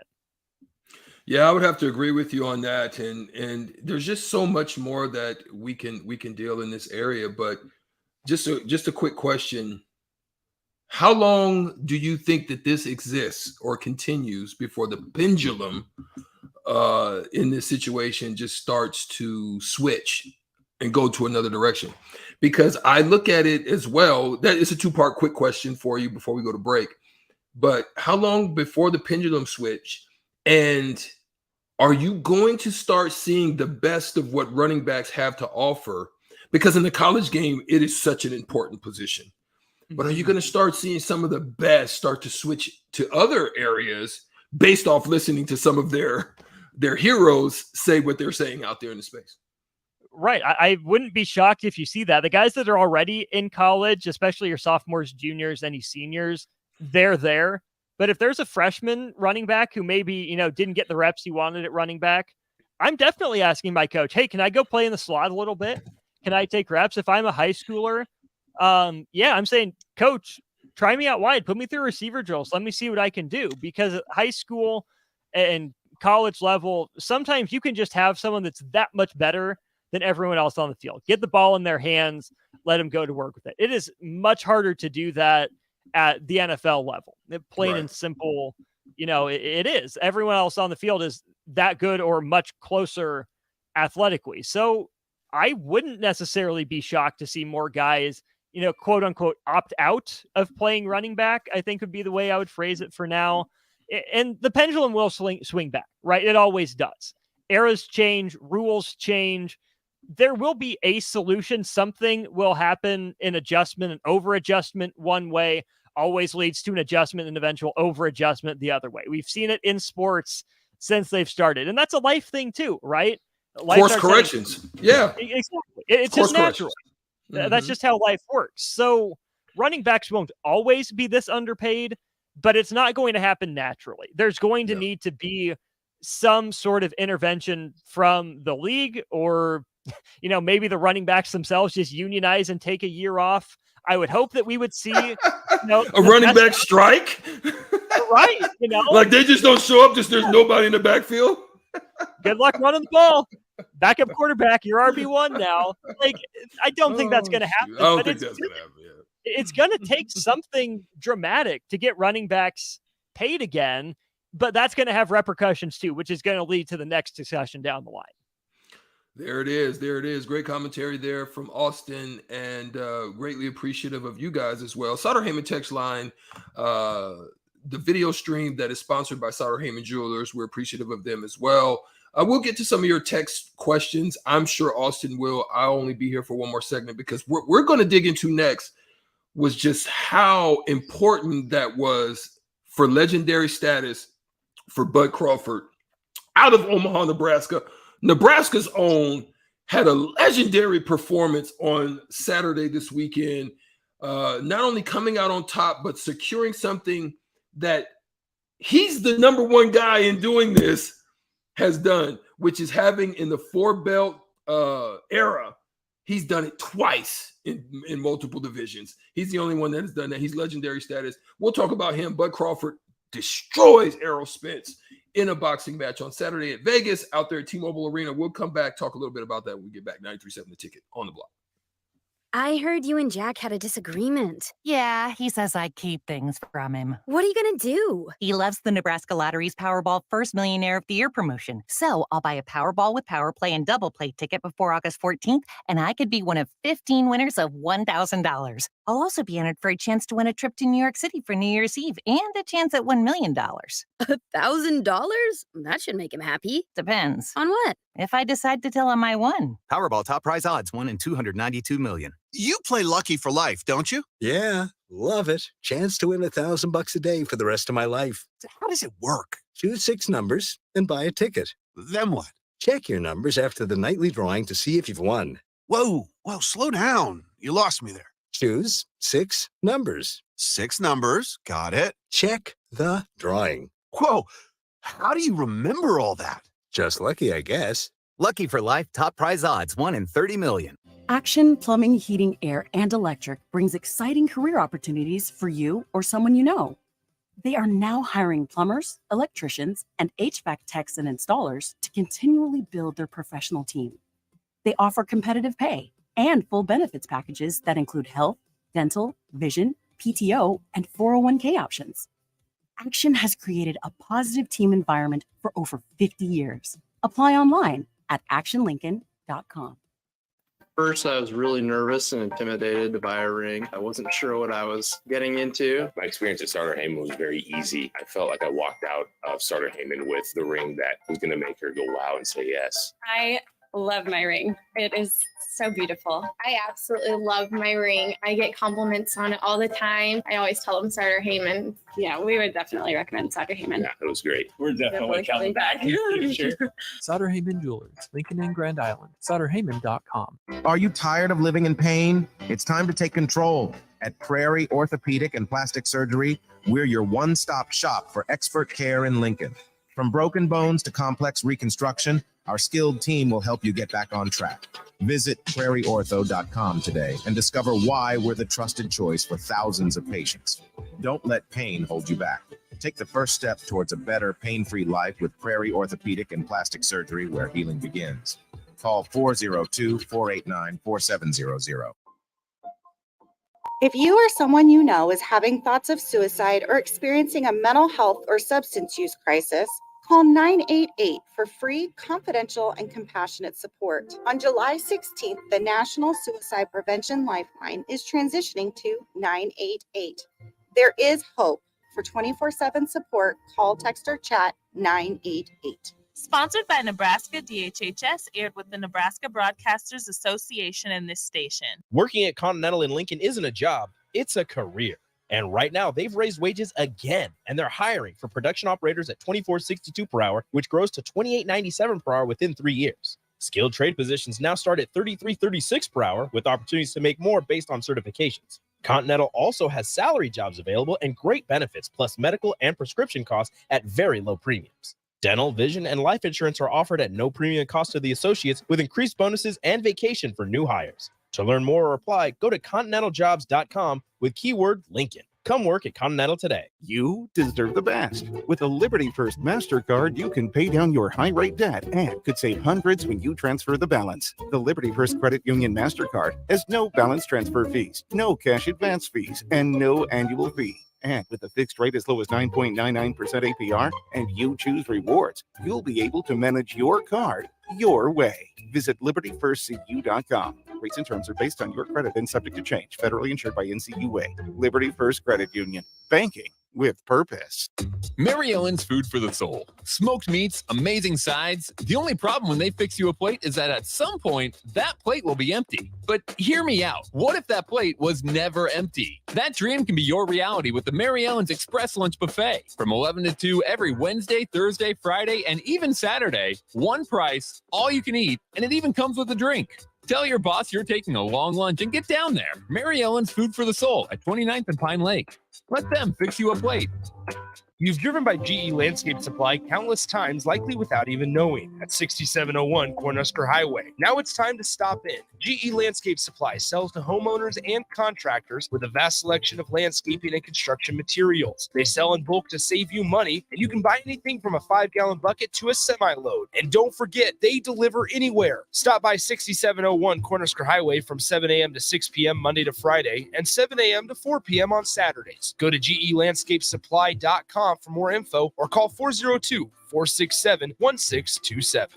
Yeah, I would have to agree with you on that. And there's just so much more that we can deal in this area. But just a quick question. How long do you think that this exists or continues before the pendulum in this situation just starts to switch and go to another direction? Because I look at it as well. That is a 2-part quick question for you before we go to break. But how long before the pendulum switch? And are you going to start seeing the best of what running backs have to offer? Because in the college game, it is such an important position. But are you going to start seeing some of the best start to switch to other areas based off listening to some of their heroes say what they're saying out there in the space? Right. I wouldn't be shocked if you see that. The guys that are already in college, especially your sophomores, juniors, any seniors, they're there. But if there's a freshman running back who maybe, didn't get the reps he wanted at running back, I'm definitely asking my coach, hey, can I go play in the slot a little bit? Can I take reps? If I'm a high schooler, I'm saying, coach, try me out wide, put me through receiver drills. Let me see what I can do, because at high school and college level, sometimes you can just have someone that's that much better than everyone else on the field. Get the ball in their hands, let them go to work with it. It is much harder to do that at the NFL level. Plain and simple, it is. Everyone else on the field is that good or much closer athletically. So I wouldn't necessarily be shocked to see more guys, quote unquote, opt out of playing running back, I think would be the way I would phrase it for now. And the pendulum will swing back, right? It always does. Eras change, rules change. There will be a solution. Something will happen, an adjustment, an over adjustment one way always leads to an adjustment and eventual over adjustment the other way. We've seen it in sports since they've started. And that's a life thing too, right? Course corrections. Yeah. Exactly. It's just natural. That's just how life works. So running backs won't always be this underpaid, but it's not going to happen naturally. There's going to need to be some sort of intervention from the league, or, maybe the running backs themselves just unionize and take a year off. I would hope that we would see a running back strike. Right. Like they just don't show up, just there's nobody in the backfield. Good luck running the ball. Backup quarterback, you're RB1 now. Like, I don't think that's going to happen. I don't think that's going to happen. Yeah. It's going to take something dramatic to get running backs paid again, but that's going to have repercussions too, which is going to lead to the next discussion down the line. There it is. There it is. Great commentary there from Austin, and greatly appreciative of you guys as well. Sutter Heyman text line, the video stream that is sponsored by Sutter Heyman Jewelers. We're appreciative of them as well. We'll get to some of your text questions. I'm sure Austin will. I'll only be here for one more segment, because we're going to dig into next was just how important that was for legendary status for Bud Crawford out of Omaha, Nebraska. Nebraska's own had a legendary performance on Saturday this weekend, not only coming out on top, but securing something that he's the number one guy in doing this has done, which is having in the 4-belt era, he's done it twice in multiple divisions. He's the only one that has done that. He's legendary status. We'll talk about him. Bud Crawford destroys Errol Spence in a boxing match on Saturday at Vegas out there at T-Mobile Arena. We'll come back, talk a little bit about that when we get back. 93.7 The Ticket on the block. I heard you and Jack had a disagreement. Yeah, he says I keep things from him. What are you gonna do? He loves the Nebraska Lottery's Powerball First Millionaire of the Year promotion. So I'll buy a Powerball with Power Play and Double Play ticket before August 14th, and I could be one of 15 winners of $1,000. I'll also be entered for a chance to win a trip to New York City for New Year's Eve and a chance at $1 million. $1,000? That should make him happy. Depends. On what? If I decide to tell him I won. Powerball top prize odds 1 in 292 million. You play Lucky for life, don't you? Yeah, love it. Chance to win $1,000 a day for the rest of my life. How does it work? Choose 6 numbers and buy a ticket. Then what? Check your numbers after the nightly drawing to see if you've won. Whoa, slow down. You lost me there. Choose 6 numbers. 6 numbers. Got it. Check the drawing. Whoa, how do you remember all that? Just lucky, I guess. Lucky for life top prize odds 1 in 30 million. Action Plumbing, Heating, Air, and Electric brings exciting career opportunities for you or someone you know. They are now hiring plumbers, electricians, and HVAC techs and installers to continually build their professional team. They offer competitive pay and full benefits packages that include health, dental, vision, PTO, and 401k options. Action has created a positive team environment for over 50 years. Apply online at actionlincoln.com. First, I was really nervous and intimidated to buy a ring. I wasn't sure what I was getting into. My experience at Starter Heyman was very easy. I felt like I walked out of Starter Heyman with the ring that was going to make her go wow and say yes. I love my ring. It is so beautiful. I absolutely love my ring. I get compliments on it all the time. I always tell them Starter Heyman. Yeah, we would definitely recommend Starter Heyman. Yeah, it was great. We're definitely coming back. Sure. Sutter Heyman Jewelers, Lincoln and Grand Island. SutterHeyman.com. Are you tired of living in pain? It's time to take control. At Prairie Orthopedic and Plastic Surgery, we're your one-stop shop for expert care in Lincoln. From broken bones to complex reconstruction, our skilled team will help you get back on track. Visit prairieortho.com today and discover why we're the trusted choice for thousands of patients. Don't let pain hold you back. Take the first step towards a better, pain-free life with Prairie Orthopedic and Plastic Surgery, where healing begins. Call 402-489-4700. If you or someone you know is having thoughts of suicide or experiencing a mental health or substance use crisis, call 988 for free, confidential, and compassionate support. On July 16th, the National Suicide Prevention Lifeline is transitioning to 988. There is hope. For 24/7 support, call, text, or chat 988. Sponsored by Nebraska DHHS, aired with the Nebraska Broadcasters Association and this station. Working at Continental in Lincoln isn't a job, it's a career. And right now, they've raised wages again, and they're hiring for production operators at $24.62 per hour, which grows to $28.97 per hour within 3 years. Skilled trade positions now start at $33.36 per hour, with opportunities to make more based on certifications. Continental also has salary jobs available and great benefits, plus medical and prescription costs at very low premiums. Dental, vision, and life insurance are offered at no premium cost to the associates, with increased bonuses and vacation for new hires. To learn more or apply, go to continentaljobs.com with keyword Lincoln. Come work at Continental today. You deserve the best. With a Liberty First MasterCard, you can pay down your high-rate debt and could save hundreds when you transfer the balance. The Liberty First Credit Union MasterCard has no balance transfer fees, no cash advance fees, and no annual fee. And with a fixed rate as low as 9.99% APR and you choose rewards, you'll be able to manage your card your way. Visit libertyfirstcu.com. Rates and terms are based on your credit and subject to change. Federally insured by NCUA. Liberty First Credit Union. Banking with purpose. Mary Ellen's Food for the Soul. Smoked meats, amazing sides. The only problem when they fix you a plate is that at some point, that plate will be empty. But hear me out. What if that plate was never empty? That dream can be your reality with the Mary Ellen's Express Lunch Buffet. From 11 to 2 every Wednesday, Thursday, Friday, and even Saturday. One price, all you can eat, and it even comes with a drink. Tell your boss you're taking a long lunch and get down there. Mary Ellen's Food for the Soul at 29th and Pine Lake. Let them fix you a plate. You've driven by GE Landscape Supply countless times, likely without even knowing, at 6701 Cornhusker Highway. Now it's time to stop in. GE Landscape Supply sells to homeowners and contractors with a vast selection of landscaping and construction materials. They sell in bulk to save you money, and you can buy anything from a 5-gallon bucket to a semi-load. And don't forget, they deliver anywhere. Stop by 6701 Cornhusker Highway from 7 a.m. to 6 p.m. Monday to Friday and 7 a.m. to 4 p.m. on Saturdays. Go to GELandscapesupply.com for more info or call 402-467-1627.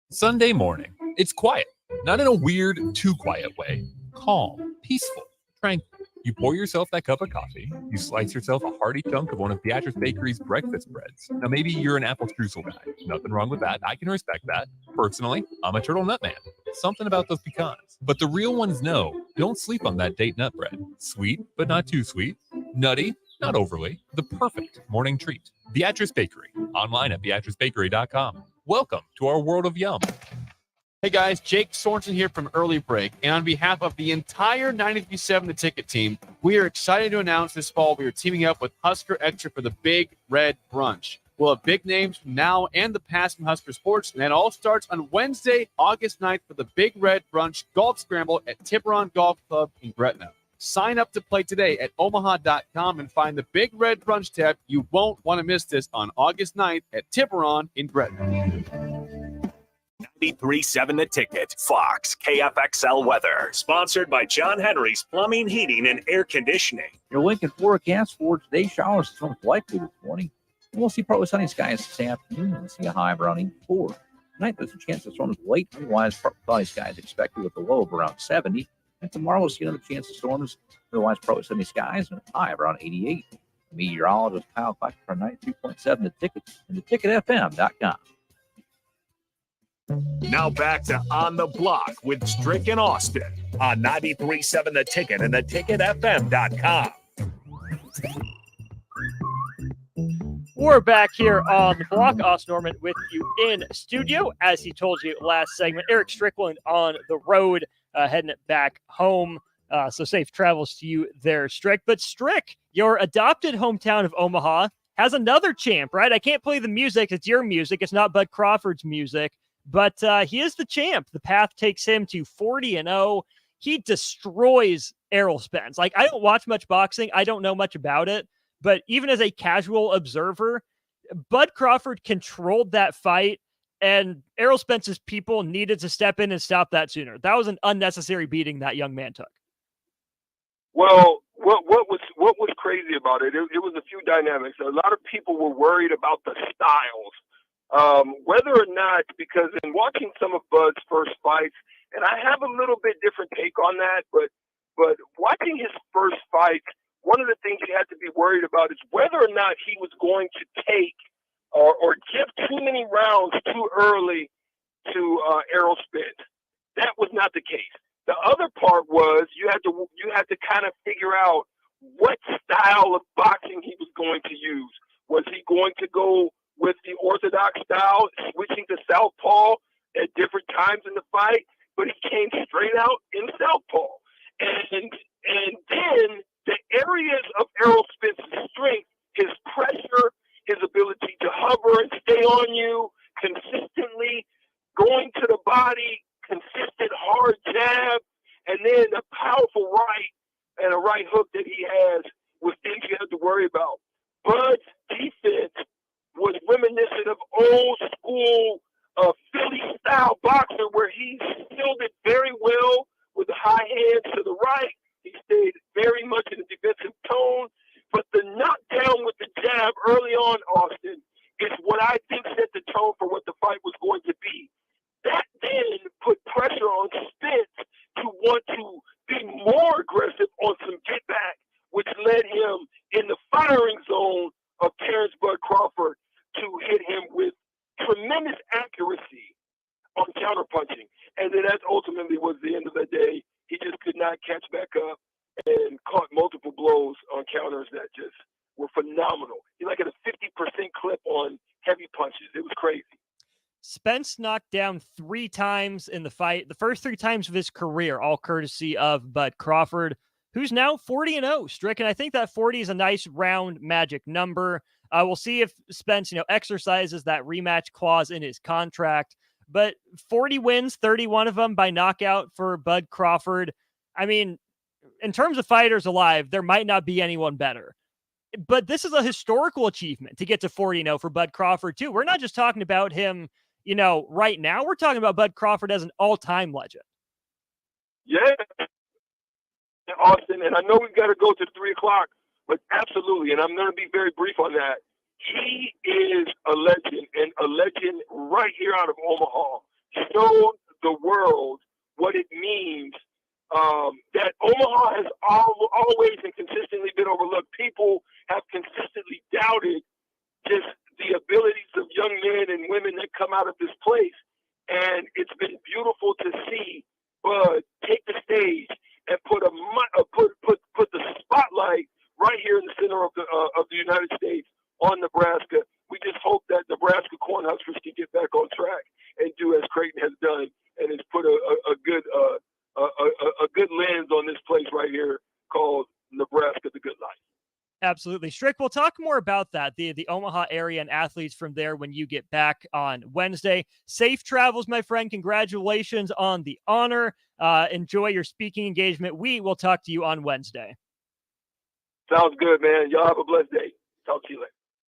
Sunday morning. It's quiet, not in a weird, too quiet way. Calm, peaceful, tranquil. You pour yourself that cup of coffee. You slice yourself a hearty chunk of one of Beatrice Bakery's breakfast breads. Now, maybe you're an apple streusel guy. Nothing wrong with that. I can respect that. Personally, I'm a turtle nut man. Something about those pecans. But the real ones know, don't sleep on that date nut bread. Sweet, but not too sweet. Nutty, not overly. The perfect morning treat. Beatrice Bakery. Online at beatricebakery.com. Welcome to our world of yum. Hey guys, Jake Sorensen here from Early Break, and on behalf of the entire 93.7 The Ticket team, we are excited to announce this fall we are teaming up with Husker Extra for the Big Red Brunch. We'll have big names from now and the past from Husker sports, and that all starts on Wednesday, August 9th for the Big Red Brunch Golf Scramble at Tiburon Golf Club in Gretna. Sign up to play today at omaha.com and find the Big Red Brunch tab. You won't want to miss this on August 9th at Tiburon in Gretna. 93.7 The Ticket. Fox KFXL weather. Sponsored by John Henry's Plumbing, Heating, and Air Conditioning. Your Lincoln forecast for today, showers is most likely this morning. We'll see partly sunny skies this afternoon. We'll see a high of around 84. Tonight, there's a chance of storms late. Otherwise, partly sunny skies expected with a low of around 70. And tomorrow, we'll see another chance of storms. Otherwise, partly sunny skies and a high of around 88. Meteorologist Kyle Clark for 93.7 The Ticket and theticketfm.com. Now back to On the Block with Strick and Austin on 93.7 The Ticket and theticketfm.com. We're back here on the block. Austin Norman with you in studio. As he told you last segment, Eric Strickland on the road, heading it back home. So safe travels to you there, Strick. But Strick, your adopted hometown of Omaha has another champ, right? I can't play the music. It's your music. It's not Bud Crawford's music. But he is the champ. The path takes him to 40-0. He destroys Errol Spence. Like, I don't watch much boxing. I don't know much about it. But even as a casual observer, Bud Crawford controlled that fight, and Errol Spence's people needed to step in and stop that sooner. That was an unnecessary beating that young man took. Well, what was crazy about it? It was a few dynamics. A lot of people were worried about the styles. Whether or not, because in watching some of Bud's first fights, and I have a little bit different take on that, but watching his first fight, one of the things you had to be worried about is whether or not he was going to take or give too many rounds too early to Errol Spence. That was not the case. The other part was you had to kind of figure out what style of boxing he was going to use. Was he going to go with the orthodox style, switching to southpaw at different times in the fight, but he came straight out in southpaw. And then the areas of Errol Spence's strength, his pressure, his ability to hover and stay on you consistently, going to the body, consistent hard jab, and then a powerful right and a right hook that he has was things you had to worry about. Bud's defense was reminiscent of old school Philly style boxer where he fielded very well with the high hands to the right. He stayed very much in a defensive tone, but the knockdown with the jab early on, Austin, is what I think set the tone for what the fight was going to be. That then put pressure on Spence to want to be more aggressive on some get back, which led him in the firing zone of Terrence Bud Crawford to hit him with tremendous accuracy on counterpunching. And then that ultimately was the end of the day. He just could not catch back up and caught multiple blows on counters that just were phenomenal. He's like at a 50% clip on heavy punches. It was crazy. Spence knocked down 3 times in the fight, the first 3 times of his career, all courtesy of Bud Crawford, who's now 40-0. Stricken, I think that 40 is a nice round magic number. We'll see if Spence, exercises that rematch clause in his contract. But 40 wins, 31 of them by knockout for Bud Crawford. I mean, in terms of fighters alive, there might not be anyone better. But this is a historical achievement to get to 40-0 for Bud Crawford, too. We're not just talking about him, right now. We're talking about Bud Crawford as an all-time legend. Yeah, Austin, and I know we've got to go to 3 o'clock, but absolutely, and I'm going to be very brief on that. He is a legend, and a legend right here out of Omaha. Showed the world what it means that Omaha has always and consistently been overlooked. People have consistently doubted just the abilities of young men and women that come out of this place, and it's been beautiful to see Bud take the stage and put the spotlight right here in the center of the United States on Nebraska. We just hope that Nebraska Cornhuskers can get back on track and do as Creighton has done, and has put a good lens on this place right here called Nebraska, the Good Life. Absolutely. Strick, we'll talk more about that, the Omaha area and athletes from there when you get back on Wednesday. Safe travels, my friend. Congratulations on the honor. Enjoy your speaking engagement. We will talk to you on Wednesday. Sounds good, man. Y'all have a blessed day. Talk to you later.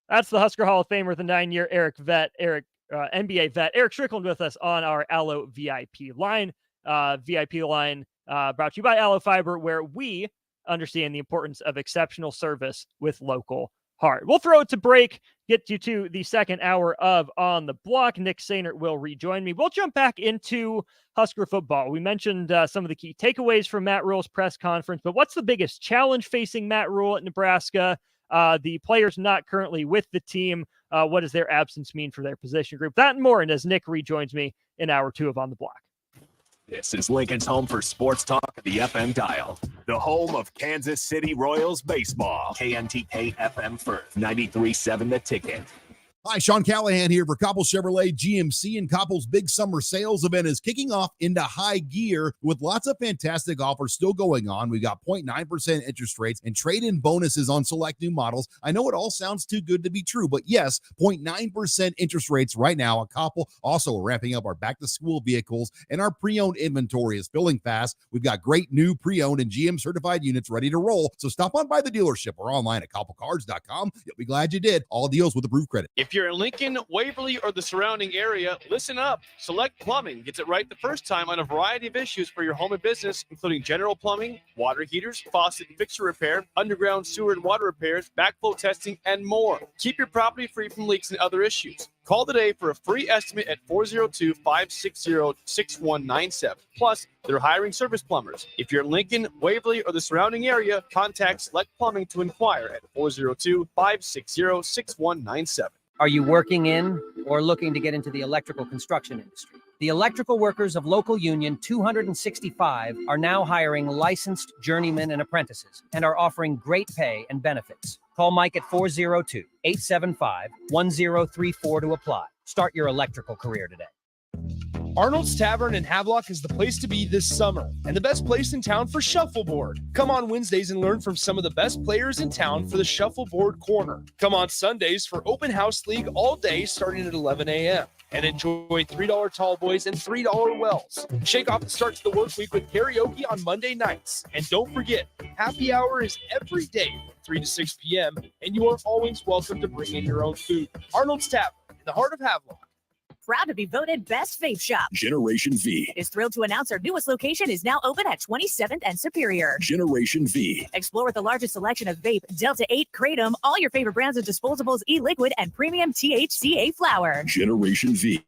That's the Husker Hall of Famer, the 9-year NBA vet, Eric Strickland, with us on our Allo VIP line. VIP line brought to you by Allo Fiber, where we understand the importance of exceptional service with local heart. We'll throw it to break, get you to the second hour of On the Block. Nick Sainert will rejoin me. We'll jump back into Husker football. We mentioned some of the key takeaways from Matt Rule's press conference, but what's the biggest challenge facing Matt Rule at Nebraska? The players not currently with the team. What does their absence mean for their position group? That and more, and as Nick rejoins me in hour 2 of On the Block. This is Lincoln's home for sports talk, the FM dial. The home of Kansas City Royals baseball. KNTK FM First, 93.7 The Ticket. Hi, Sean Callahan here for Koppel Chevrolet GMC, and Koppel's big summer sales event is kicking off into high gear with lots of fantastic offers still going on. We've got 0.9% interest rates and trade-in bonuses on select new models. I know it all sounds too good to be true, but yes, 0.9% interest rates right now at Koppel. Also ramping up our back-to-school vehicles, and our pre-owned inventory is filling fast. We've got great new pre-owned and GM-certified units ready to roll, so stop on by the dealership or online at koppelcars.com. You'll be glad you did. All deals with approved credit. If you're in Lincoln, Waverly, or the surrounding area, listen up. Select Plumbing gets it right the first time on a variety of issues for your home and business, including general plumbing, water heaters, faucet and fixture repair, underground sewer and water repairs, backflow testing, and more. Keep your property free from leaks and other issues. Call today for a free estimate at 402-560-6197. Plus, they're hiring service plumbers. If you're in Lincoln, Waverly, or the surrounding area, contact Select Plumbing to inquire at 402-560-6197. Are you working in or looking to get into the electrical construction industry? The electrical workers of Local Union 265 are now hiring licensed journeymen and apprentices and are offering great pay and benefits. Call Mike at 402-875-1034 to apply. Start your electrical career today. Arnold's Tavern in Havelock is the place to be this summer, and the best place in town for shuffleboard. Come on Wednesdays and learn from some of the best players in town for the Shuffleboard Corner. Come on Sundays for Open House League all day starting at 11 a.m. and enjoy $3 tall boys and $3 wells. Shake off the start to the work week with karaoke on Monday nights. And don't forget, happy hour is every day from 3 to 6 p.m., and you are always welcome to bring in your own food. Arnold's Tavern in the heart of Havelock. Proud to be voted Best Vape Shop. Generation V. Is thrilled to announce our newest location is now open at 27th and Superior. Generation V. Explore with the largest selection of vape, Delta 8, Kratom, all your favorite brands of disposables, e-liquid, and premium THCA flower. Generation V.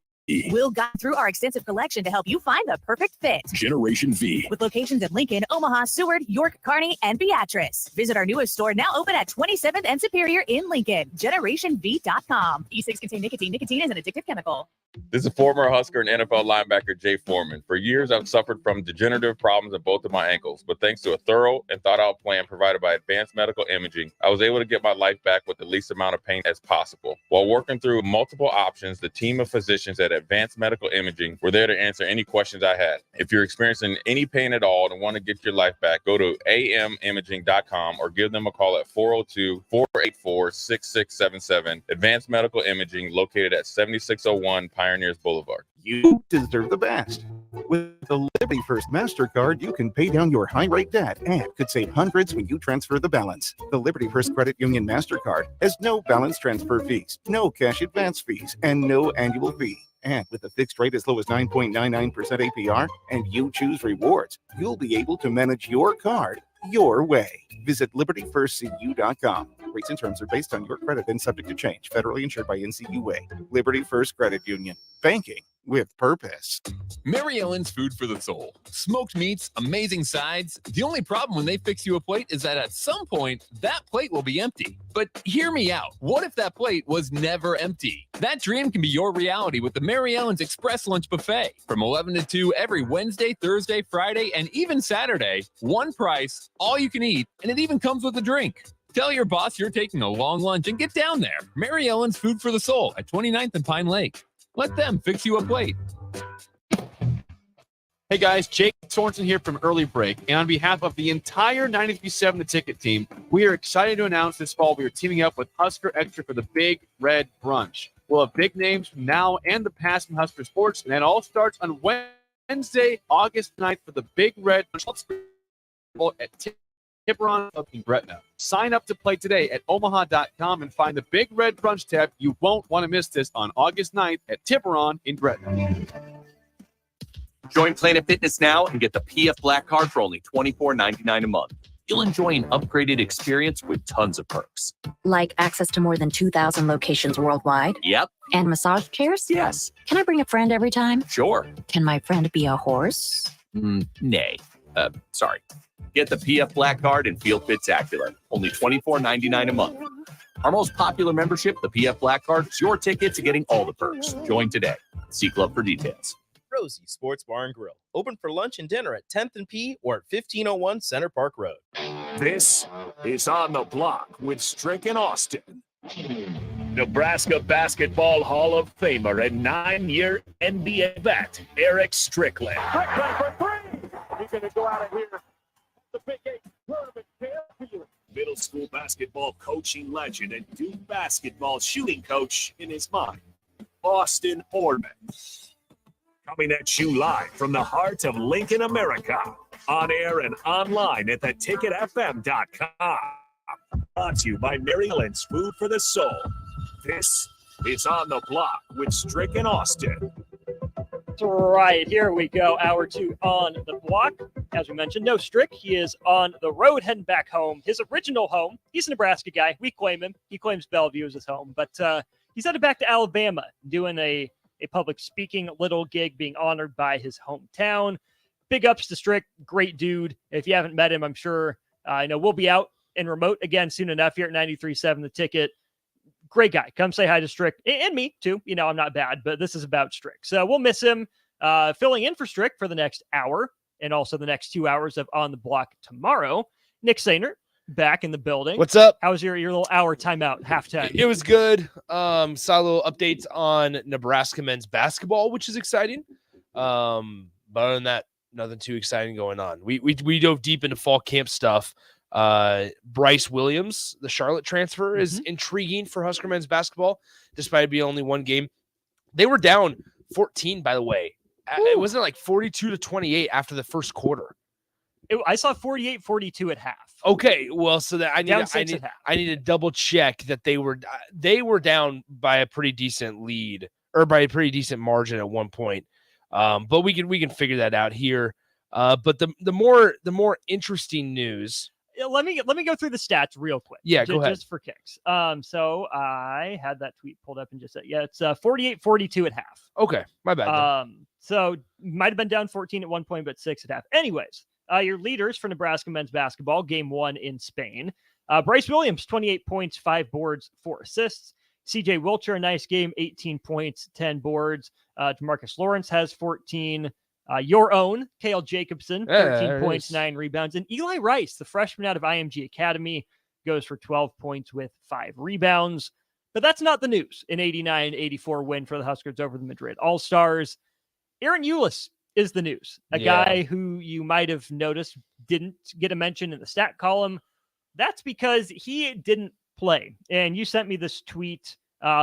We'll guide through our extensive collection to help you find the perfect fit. Generation V. With locations in Lincoln, Omaha, Seward, York, Kearney, and Beatrice. Visit our newest store now open at 27th and Superior in Lincoln. GenerationV.com. E6 contain nicotine. Nicotine is an addictive chemical. This is former Husker and NFL linebacker Jay Foreman. For years, I've suffered from degenerative problems in both of my ankles, but thanks to a thorough and thought-out plan provided by Advanced Medical Imaging, I was able to get my life back with the least amount of pain as possible. While working through multiple options, the team of physicians at Advanced Medical Imaging were there to answer any questions I had. If you're experiencing any pain at all and want to get your life back, go to amimaging.com or give them a call at 402-484-6677. Advanced Medical Imaging, located at 7601 Pioneers Boulevard. You deserve the best. With the Liberty First MasterCard, you can pay down your high-rate debt and could save hundreds when you transfer the balance. The Liberty First Credit Union MasterCard has no balance transfer fees, no cash advance fees, and no annual fee. And with a fixed rate as low as 9.99% APR and you choose rewards, you'll be able to manage your card your way. Visit libertyfirstcu.com. Rates and terms are based on your credit and subject to change. Federally insured by NCUA. Liberty First Credit Union. Banking with purpose. Mary Ellen's Food for the Soul. Smoked meats, amazing sides. The only problem when they fix you a plate is that at some point, that plate will be empty. But hear me out. What if that plate was never empty? That dream can be your reality with the Mary Ellen's Express Lunch Buffet. From 11 to 2 every Wednesday, Thursday, Friday, and even Saturday. One price, all you can eat, and it even comes with a drink. Tell your boss you're taking a long lunch and get down there. Mary Ellen's Food for the Soul at 29th and Pine Lake. Let them fix you a plate. Hey guys, Jake Sorensen here from Early Break. And on behalf of the entire 93.7 The Ticket team, we are excited to announce this fall we are teaming up with Husker Extra for the Big Red Brunch. We'll have big names from now and the past in Husker sports, and that all starts on Wednesday, August 9th for the Big Red Brunch at Tiburon up in Gretna. Sign up to play today at omaha.com and find the Big Red Brunch tab. You won't want to miss this on August 9th at Tiburon in Gretna. Join Planet Fitness now and get the PF Black Card for only $24.99 a month. You'll enjoy an upgraded experience with tons of perks. Like access to more than 2,000 locations worldwide? Yep. And massage chairs? Yes. Can I bring a friend every time? Sure. Can my friend be a horse? Nay. Sorry. Get the PF Black Card and feel fit-tacular. Only $24.99 a month. Our most popular membership, the PF Black Card, is your ticket to getting all the perks. Join today. See Club for details. Rosie Sports Bar and Grill. Open for lunch and dinner at 10th and P or at 1501 Center Park Road. This is On the Block with Strick and Austin. Nebraska Basketball Hall of Famer and 9-year NBA vet, Eric Strickland. Strickland for three. He's going to go out of here. The Big 8 tournament champion. Middle school basketball coaching legend and Duke basketball shooting coach in his mind, Austin Orman. Coming at you live from the heart of Lincoln, America. On air and online at theticketfm.com. Brought to you by Mary Ellen's Food for the Soul. This is On the Block with Strick and Austin. That's right. Here we go. Hour 2 on the block. As we mentioned, no Strick. He is on the road heading back home. His original home. He's a Nebraska guy. We claim him. He claims Bellevue as his home. But he's headed back to Alabama doing a public speaking little gig, being honored by his hometown. Big ups to Strick. Great dude. If you haven't met him, I'm sure we'll be out in remote again soon enough here at 93.7 The Ticket. Great guy. Come say hi to Strick and me too. I'm not bad, but this is about Strick. So we'll miss him filling in for Strick for the next hour and also the next 2 hours of On the Block tomorrow. Nick Sainer back in the building. What's up? How was your little hour timeout, halftime? It was good. Saw little updates on Nebraska men's basketball, which is exciting. But other than that, nothing too exciting going on. We dove deep into fall camp stuff. Bryce Williams, the Charlotte transfer, is intriguing for Husker men's basketball, despite it being only one game. They were down 14, by the way. It wasn't like 42-28 after the first quarter. I saw 48-42 at half. Okay, well, so that I need to double check that they were down by a pretty decent lead or by a pretty decent margin at one point. But we can figure that out here. But the more interesting news. Let me go through the stats real quick. Yeah, go ahead. Just for kicks. So I had that tweet pulled up and just said, it's 48-42 at half. Okay, my bad. So might have been down 14 at one point, but 6 at half. Anyways, your leaders for Nebraska men's basketball, game 1 in Spain. Bryce Williams, 28 points, 5 boards, 4 assists. CJ Wilcher, a nice game, 18 points, 10 boards. DeMarcus Lawrence has 14. Your own, Cale Jacobson, 13 points, 9 rebounds. And Eli Rice, the freshman out of IMG Academy, goes for 12 points with 5 rebounds. But that's not the news. An 89-84 win for the Huskers over the Madrid All-Stars. Aaron Eulis is the news. A guy who you might have noticed didn't get a mention in the stat column. That's because he didn't play. And you sent me this tweet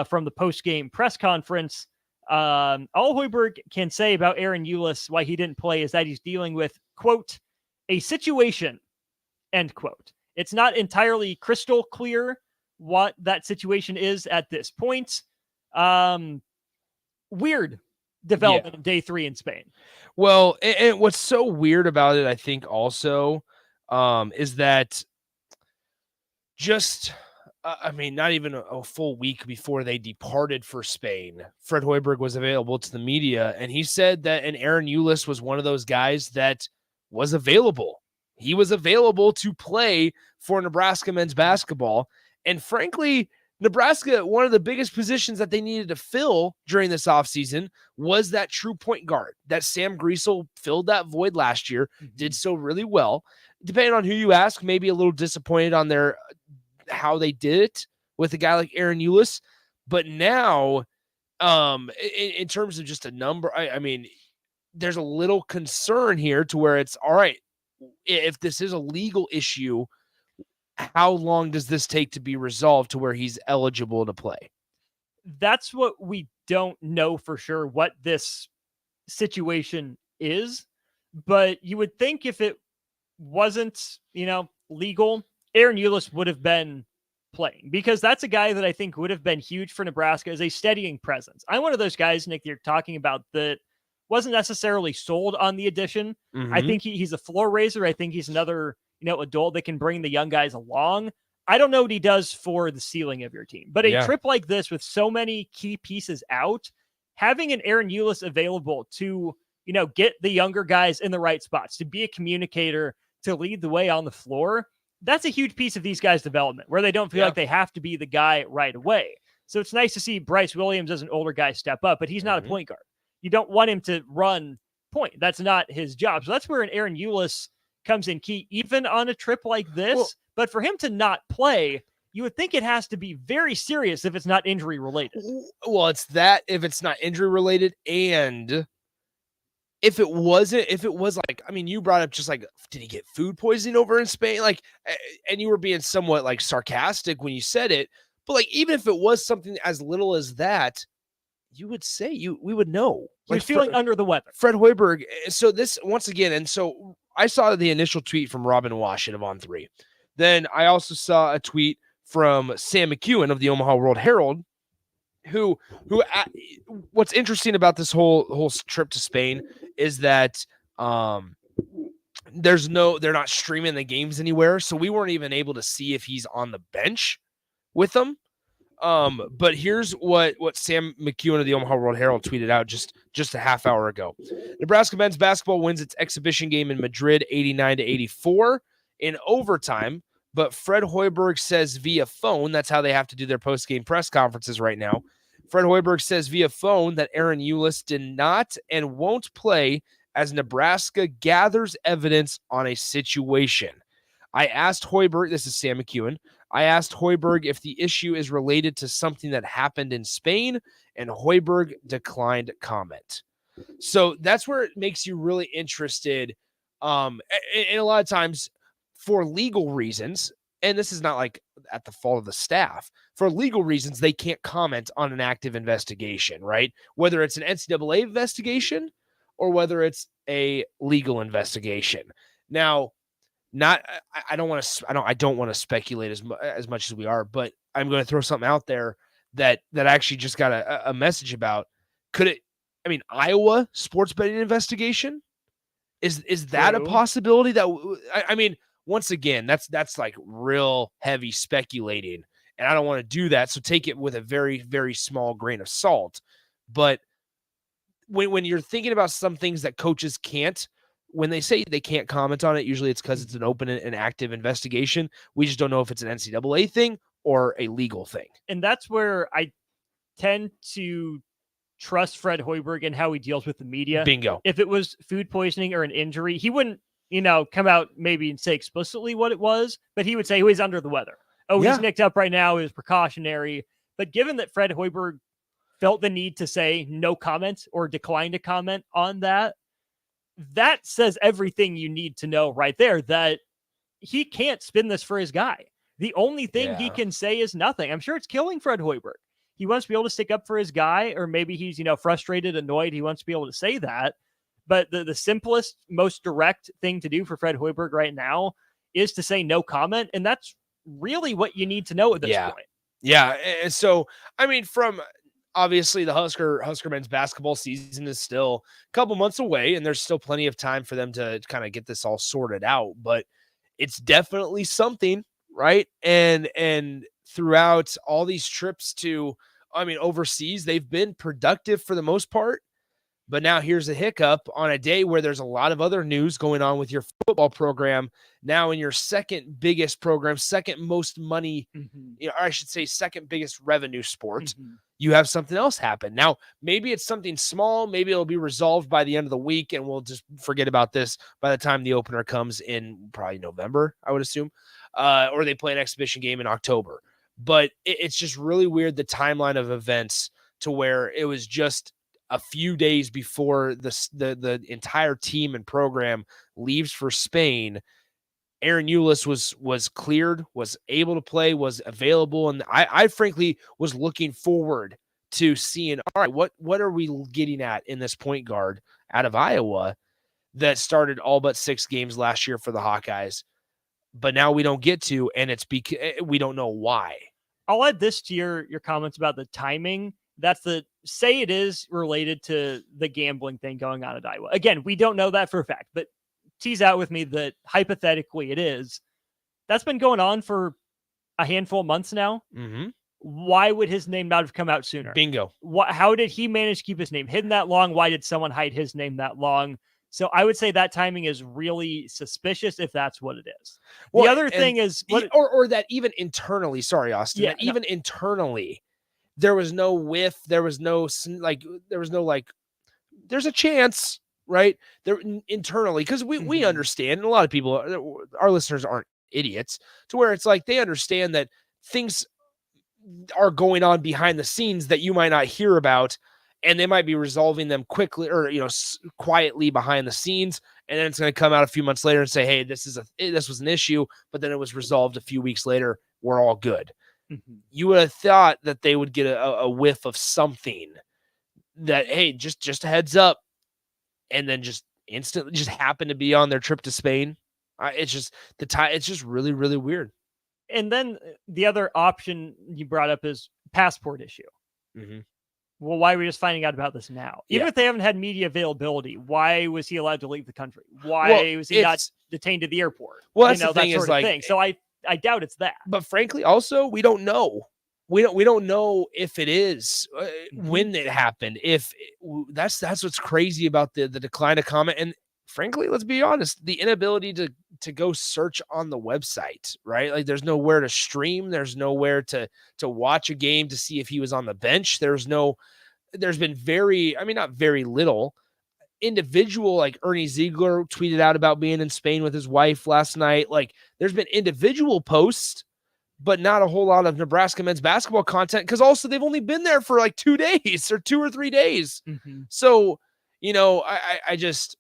from the post-game press conference. All Hoiberg can say about Aaron Eulis, why he didn't play, is that he's dealing with, quote, a situation, end quote. It's not entirely crystal clear what that situation is at this point. Weird development in day 3 in Spain. Well, and what's so weird about it, I think also, is that just, not even a full week before they departed for Spain, Fred Hoiberg was available to the media, and he said that an Aaron Eulis was one of those guys that was available. He was available to play for Nebraska men's basketball. And frankly, Nebraska, one of the biggest positions that they needed to fill during this offseason was that true point guard. That Sam Griesel filled that void last year, did so really well. Depending on who you ask, maybe a little disappointed on their how they did it with a guy like Aaron Eulis. But now, in terms of just a number, there's a little concern here to where it's, all right, if this is a legal issue, how long does this take to be resolved to where he's eligible to play? That's what we don't know for sure, what this situation is. But you would think if it wasn't, legal, Aaron Eulis would have been playing, because that's a guy that I think would have been huge for Nebraska as a steadying presence. I'm one of those guys, Nick, you're talking about that wasn't necessarily sold on the addition. I think he's a floor raiser. I think he's another adult that can bring the young guys along. I don't know what he does for the ceiling of your team, but a trip like this with so many key pieces out, having an Aaron Eulis available to, get the younger guys in the right spots, to be a communicator, to lead the way on the floor, that's a huge piece of these guys' development where they don't feel like they have to be the guy right away. So it's nice to see Bryce Williams as an older guy step up, but he's not a point guard. You don't want him to run point. That's not his job. So that's where an Aaron Eulis comes in key, even on a trip like this. But for him to not play, you would think it has to be very serious if it's not injury related. Well, it's that if it's not injury related, and if it was like, you brought up just like, did he get food poisoning over in Spain? Like, and you were being somewhat like sarcastic when you said it, but like, even if it was something as little as that, you would say we would know. Like feeling under the weather. Fred Hoiberg. So this once again, and so I saw the initial tweet from Robin Washington of On 3. Then I also saw a tweet from Sam McEwen of the Omaha World Herald, who what's interesting about this whole trip to Spain is that they're not streaming the games anywhere, so we weren't even able to see if he's on the bench with them. But here's what Sam McEwen of the Omaha World Herald tweeted out just a half hour ago. Nebraska men's basketball wins its exhibition game in Madrid 89-84 in overtime, but Fred Hoiberg says via phone, that's how they have to do their post-game press conferences right now. Fred Hoiberg says via phone that Aaron Eulis did not and won't play as Nebraska gathers evidence on a situation. I asked Hoiberg, this is Sam McEwen, I asked Hoiberg if the issue is related to something that happened in Spain, and Hoiberg declined comment. So that's where it makes you really interested. And a lot of times for legal reasons, and this is not like at the fault of the staff, for legal reasons, they can't comment on an active investigation, right? Whether it's an NCAA investigation or whether it's a legal investigation. Now, I don't want to speculate as much as we are, but I'm going to throw something out there that I actually just got a message about. Could it? Iowa sports betting investigation is that a possibility? That once again, that's like real heavy speculating, and I don't want to do that. So take it with a very, very small grain of salt. But when you're thinking about some things that coaches can't. When they say they can't comment on it, usually it's because it's an open and active investigation. We just don't know if it's an NCAA thing or a legal thing. And that's where I tend to trust Fred Hoiberg and how he deals with the media. Bingo. If it was food poisoning or an injury, he wouldn't, come out maybe and say explicitly what it was, but he would say, he's under the weather. Oh, he's nicked up right now. It was precautionary. But given that Fred Hoiberg felt the need to say no comment or decline to comment on that, that says everything you need to know right there, that he can't spin this for his guy. The only thing he can say is nothing. I'm sure it's killing Fred Hoiberg. He wants to be able to stick up for his guy, or maybe he's, frustrated, annoyed. He wants to be able to say that. But the simplest, most direct thing to do for Fred Hoiberg right now is to say no comment. And that's really what you need to know at this point. Yeah. And so, I mean, from obviously the Husker men's basketball season is still a couple months away, and there's still plenty of time for them to kind of get this all sorted out. But it's definitely something, right? And throughout all these trips to, overseas, they've been productive for the most part. But now here's a hiccup on a day where there's a lot of other news going on with your football program. Now in your second biggest program, second most money, or I should say second biggest revenue sport, you have something else happen. Now, maybe it's something small. Maybe it'll be resolved by the end of the week, and we'll just forget about this by the time the opener comes in probably November, I would assume, or they play an exhibition game in October. But it's just really weird, the timeline of events, to where it was just a few days before the entire team and program leaves for Spain. Aaron Eulis was cleared, was able to play, was available. And I frankly was looking forward to seeing, all right, what are we getting at in this point guard out of Iowa that started all but 6 games last year for the Hawkeyes? But now we don't get to, and it's because we don't know why. I'll add this to your comments about the timing. That's say it is related to the gambling thing going on at Iowa. Again, we don't know that for a fact, but tease out with me that hypothetically it is. That's been going on for a handful of months now. Why would his name not have come out sooner? Bingo. How did he manage to keep his name hidden that long? Why did someone hide his name that long? So I would say that timing is really suspicious if that's what it is. The other thing is, or that even internally, sorry, Austin, even internally, there was no whiff. There was no there's a chance, right? There internally, because we understand, and a lot of people, our listeners aren't idiots, to where it's like they understand that things are going on behind the scenes that you might not hear about, and they might be resolving them quickly or quietly behind the scenes, and then it's going to come out a few months later and say, hey, this was an issue, but then it was resolved a few weeks later. We're all good. You would have thought that they would get a whiff of something that, hey, just a heads up, and then just instantly just happen to be on their trip to Spain. It's just it's just really, really weird. And then the other option you brought up is passport issue. Well, why are we just finding out about this now? Even if they haven't had media availability, why was he allowed to leave the country? Why was he not detained at the airport? Well, that's the thing, is like, thing. So I doubt it's that. But frankly, also, we don't know. We don't know if it is when it happened. If that's what's crazy about the decline of comment. And frankly, let's be honest, the inability to go search on the website, right? Like there's nowhere to stream. There's nowhere to watch a game to see if he was on the bench. There's been not very little individual, like Ernie Ziegler tweeted out about being in Spain with his wife last night. Like there's been individual posts, but not a whole lot of Nebraska men's basketball content. Cause also they've only been there for like 2 days or 2 or 3 days. So, I just,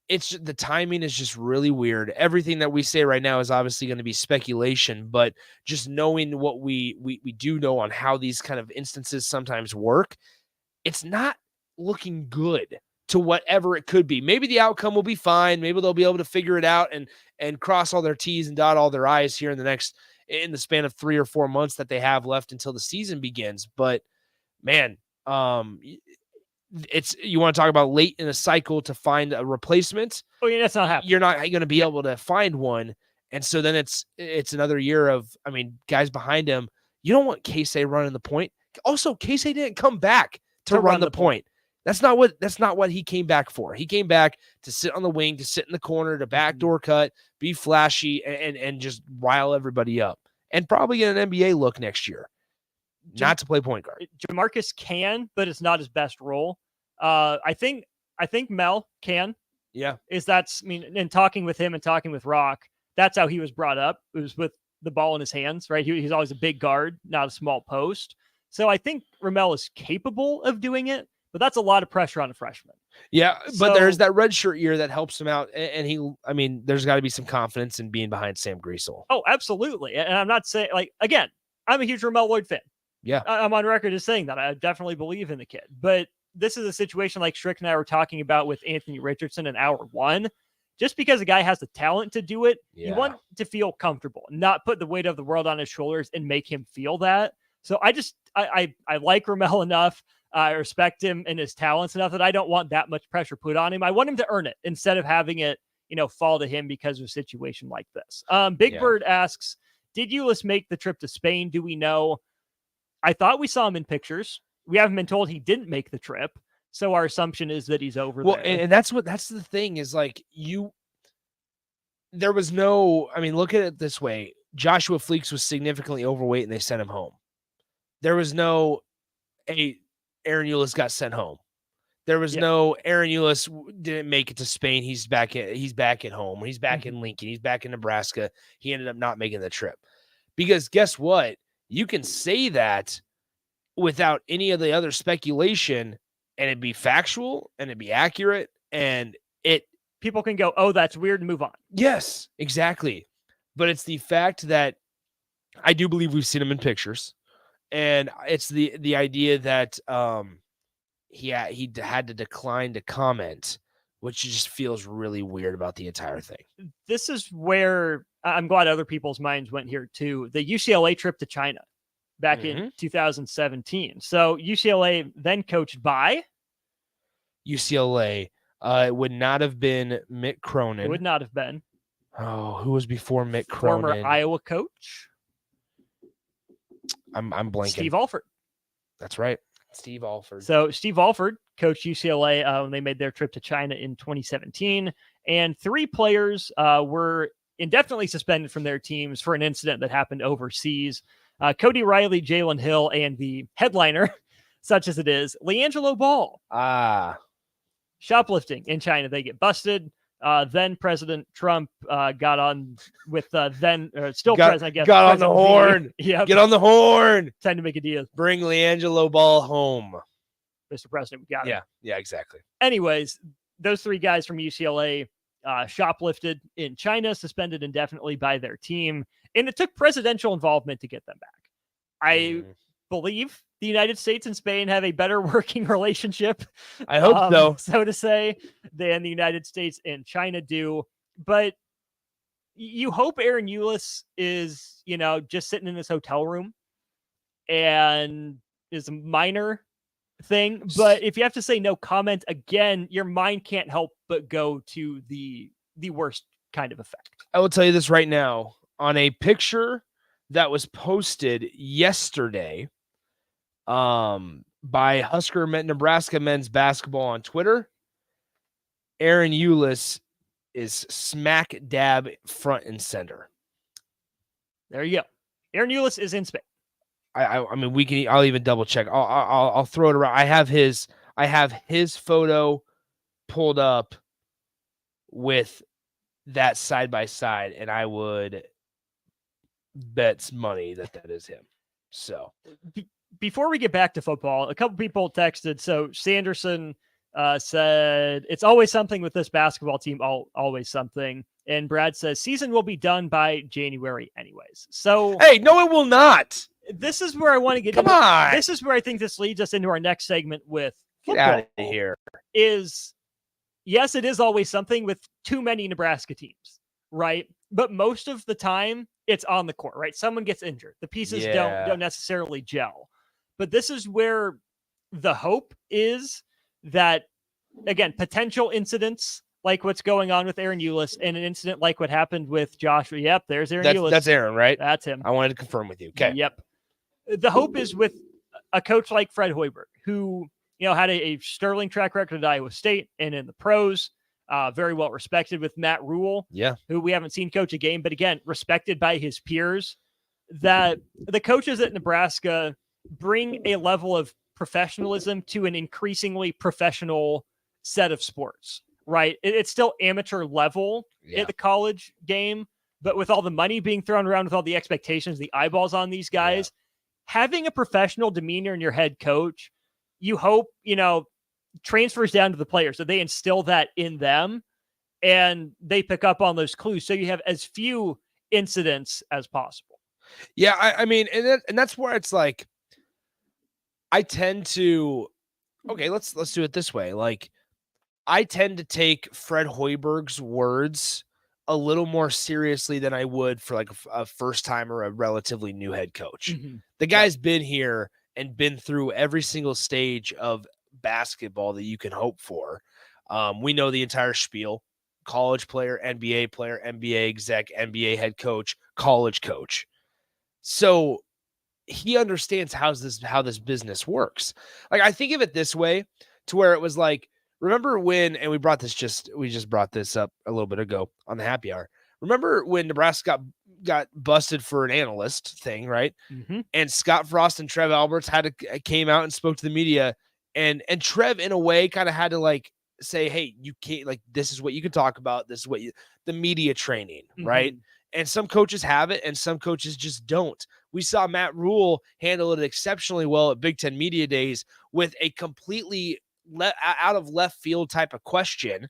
the timing is just really weird. Everything that we say right now is obviously going to be speculation, but just knowing what we do know on how these kind of instances sometimes work, it's not looking good to whatever it could be. Maybe the outcome will be fine. Maybe they'll be able to figure it out and cross all their T's and dot all their I's here in the span of 3 or 4 months that they have left until the season begins. But man, you want to talk about late in a cycle to find a replacement. Oh yeah, that's not happening. You're not going to be able to find one. And so then it's another year of, guys behind him. You don't want Keisei running the point. Also, Keisei didn't come back to run the point. That's not what he came back for. He came back to sit on the wing, to sit in the corner, to backdoor cut, be flashy, and just rile everybody up, and probably get an NBA look next year. Not to play point guard. Jamarcus can, but it's not his best role. I think Mel can. Yeah. In talking with him and talking with Rock, that's how he was brought up. It was with the ball in his hands, right? He's always a big guard, not a small post. So I think Ramel is capable of doing it, but that's a lot of pressure on a freshman. Yeah, but So- there's that red shirt year that helps him out. And there's got to be some confidence in being behind Sam Greasel. Oh, absolutely. And I'm not saying, again, I'm a huge Ramel Lloyd fan. Yeah. I'm on record as saying that. I definitely believe in the kid. But this is a situation like Strick and I were talking about with Anthony Richardson in hour one. Just because a guy has the talent to do it, you want to feel comfortable, not put the weight of the world on his shoulders and make him feel that. So I like Ramel enough. I respect him and his talents enough that I don't want that much pressure put on him. I want him to earn it instead of having it, fall to him because of a situation like this. Big Bird asks, did Ulis make the trip to Spain? Do we know? I thought we saw him in pictures. We haven't been told he didn't make the trip. So our assumption is that he's over there. And that's the thing is like there was no, look at it this way. Joshua Fleeks was significantly overweight and they sent him home. There was no, Aaron Ulis got sent home. There was no Aaron Ulis didn't make it to Spain. He's back at home. He's back in Lincoln. He's back in Nebraska. He ended up not making the trip. Because guess what? You can say that without any of the other speculation and it'd be factual and it'd be accurate and people can go, oh, that's weird, and move on. Yes, exactly. But it's the fact that I do believe we've seen him in pictures. And it's the idea that he had to decline to comment, which just feels really weird about the entire thing. This is where I'm glad other people's minds went here too. The UCLA trip to China back in 2017. So UCLA then coached by UCLA. It would not have been Mick Cronin. It would not have been. Oh, who was before Mick Cronin? Former Iowa coach. I'm blanking. Steve Alford. That's right. Steve Alford. So Steve Alford coached UCLA when they made their trip to China in 2017. And 3 players were indefinitely suspended from their teams for an incident that happened overseas. Cody Riley, Jalen Hill, and the headliner, such as it is, LiAngelo Ball. Shoplifting in China. They get busted. Then President Trump got on with president, I guess. Got on the horn. Yeah. Get on the horn. Time to make a deal. Bring LiAngelo Ball home. Mr. President, we got it. Yeah, exactly. Anyways, those 3 guys from UCLA shoplifted in China, suspended indefinitely by their team. And it took presidential involvement to get them back. I believe the United States and Spain have a better working relationship. I hope so to say, than the United States and China do. But you hope Aaron Ulis is, just sitting in his hotel room and is a minor thing. But if you have to say no comment again, your mind can't help but go to the worst kind of effect. I will tell you this right now. On a picture that was posted yesterday by Nebraska men's basketball on Twitter, Aaron Ulis is smack dab front and center. There you go. Aaron Ulis is in Spain. I'll even double check. I'll throw it around. I have his photo pulled up with that side by side, and I would bet money that is him. So before we get back to football, a couple people texted. So Sanderson said, it's always something with this basketball team, always something. And Brad says, season will be done by January anyways. So, hey, no, it will not. This is where I want to get Come on. This is where I think this leads us into our next segment with Get football. out of here. Yes, it is always something with too many Nebraska teams, right? But most of the time, it's on the court, right? Someone gets injured. The pieces don't necessarily gel. But this is where the hope is that, again, potential incidents like what's going on with Aaron Ulis and an incident like what happened with Joshua. Yep, there's Aaron Ulis. That's Aaron, right? That's him. I wanted to confirm with you. Okay. Yep. The hope is with a coach like Fred Hoiberg, who had a sterling track record at Iowa State and in the pros. Very well respected with Matt Rule, who we haven't seen coach a game, but again, respected by his peers, that the coaches at Nebraska bring a level of professionalism to an increasingly professional set of sports, right? It's still amateur level at the college game, but with all the money being thrown around, with all the expectations, the eyeballs on these guys, having a professional demeanor in your head coach, you hope, transfers down to the players, so they instill that in them and they pick up on those clues. So you have as few incidents as possible. Yeah. I mean, and that's where it's like, I tend to, okay, let's do it this way. Like, I tend to take Fred Hoiberg's words a little more seriously than I would for like a first time or a relatively new head coach. Mm-hmm. The guy's been here and been through every single stage of basketball that you can hope for. We know the entire spiel: college player, NBA exec, NBA head coach, college coach. So he understands how this business works. Like, I think of it this way, to where it was like, remember when, and we just brought this up a little bit ago on the happy hour. Remember when Nebraska got busted for an analyst thing, right? Mm-hmm. And Scott Frost and Trev Alberts came out and spoke to the media, and Trev in a way kind of had to like say, hey, you can't, like, this is what you can talk about. This is what the media training, right? And some coaches have it and some coaches just don't. We saw Matt Rule handle it exceptionally well at Big Ten Media Days with a completely out of left field type of question.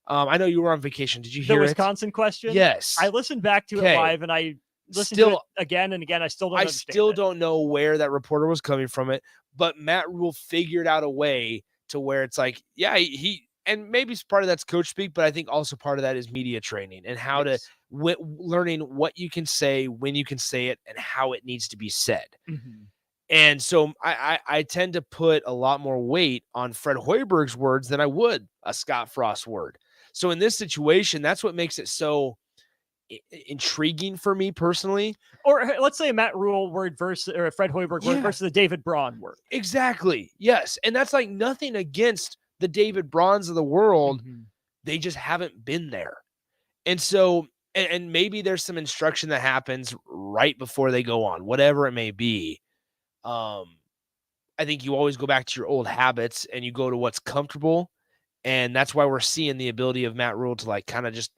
I know you were on vacation. Did you hear the Wisconsin question? Yes. I listened back to it live and I listened to it again and again. I still don't know where that reporter was coming from it, but Matt Rule figured out a way to where it's like, yeah, and maybe part of that's coach speak, but I think also part of that is media training and how to learning what you can say, when you can say it, and how it needs to be said. Mm-hmm. And so I tend to put a lot more weight on Fred Hoiberg's words than I would a Scott Frost word. So in this situation, that's what makes it so intriguing for me personally. Or let's say a Matt Rule word versus, or a Fred Hoiberg word versus a David Braun word. Exactly. Yes. And that's like nothing against the David Brauns of the world. Mm-hmm. They just haven't been there. And so, and maybe there's some instruction that happens right before they go on, whatever it may be. I think you always go back to your old habits and you go to what's comfortable. And that's why we're seeing the ability of Matt Rule to like kind of just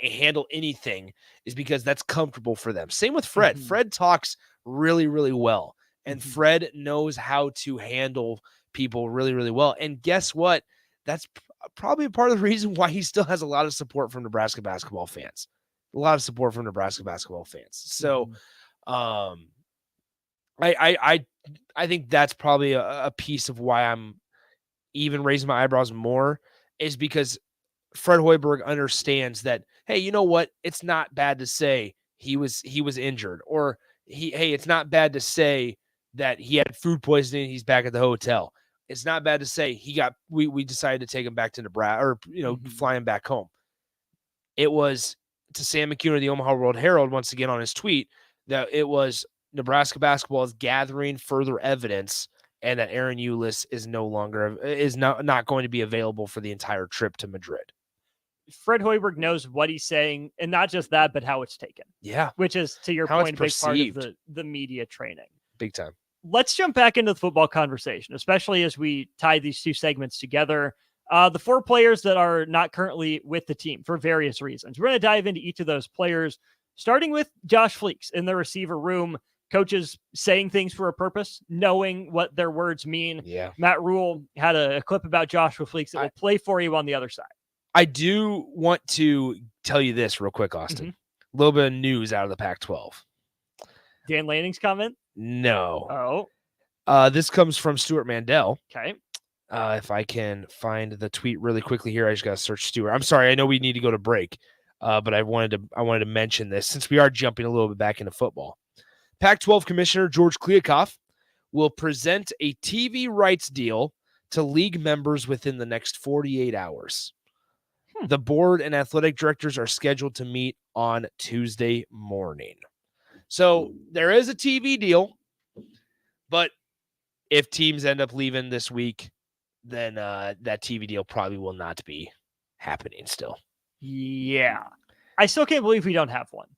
handle anything, is because that's comfortable for them. Same with Fred. Mm-hmm. Fred talks really, really well. And Fred knows how to handle people really, really well. And guess what? That's probably part of the reason why he still has a lot of support from Nebraska basketball fans. So, I think that's probably a piece of why I'm even raising my eyebrows more, is because Fred Hoiberg understands that, hey, you know what? It's not bad to say he was injured, or it's not bad to say that he had food poisoning. He's back at the hotel. It's not bad to say we decided to take him back to Nebraska, or, fly him back home. It was to Sam McCune of the Omaha World Herald, once again on his tweet, that it was Nebraska basketball is gathering further evidence, and that Aaron Eulis is not going to be available for the entire trip to Madrid. Fred Hoiberg knows what he's saying, and not just that, but how it's taken. Yeah. Which is, to your How point, a big part of the media training. Big time. Let's jump back into the football conversation, especially as we tie these two segments together. The 4 players that are not currently with the team for various reasons. We're going to dive into each of those players, starting with Josh Fleeks in the receiver room. Coaches saying things for a purpose, knowing what their words mean. Yeah. Matt Rule had a clip about Joshua Fleeks that will play for you on the other side. I do want to tell you this real quick, Austin. A little bit of news out of the Pac-12. Dan Lanning's comment? No. Oh. This comes from Stuart Mandel. Okay. If I can find the tweet really quickly here, I just got to search Stuart. I'm sorry. I know we need to go to break, but I wanted to mention this since we are jumping a little bit back into football. Pac-12 Commissioner George Kliavkoff will present a TV rights deal to league members within the next 48 hours. The board and athletic directors are scheduled to meet on Tuesday morning. So there is a TV deal, but if teams end up leaving this week, then that TV deal probably will not be happening still. Yeah. I still can't believe we don't have one.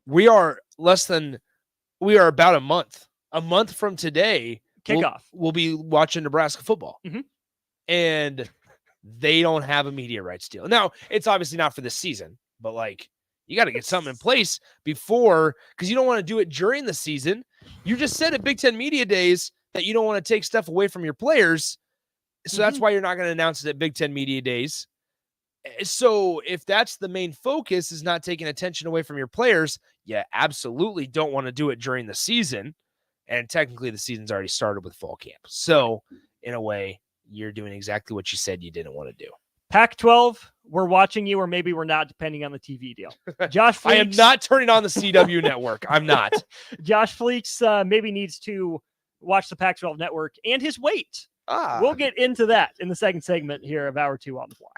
We are about a month from today. Kickoff. We'll be watching Nebraska football. Mm-hmm. And they don't have a media rights deal. Now, it's obviously not for this season, but like, you got to get something in place before, because you don't want to do it during the season You just said at Big Ten Media Days that you don't want to take stuff away from your players. So that's why you're not going to announce it at Big Ten Media Days. So if that's the main focus, is not taking attention away from your players, you absolutely don't want to do it during the season. And technically the season's already started with fall camp. So in a way, you're doing exactly what you said you didn't want to do. Pac-12, we're watching you, or maybe we're not, depending on the TV deal. Josh Fleeks, I am not turning on the CW network. I'm not. Josh Fleeks maybe needs to watch the Pac-12 network and his weight. We'll get into that in the second segment here of Hour 2 on the Block.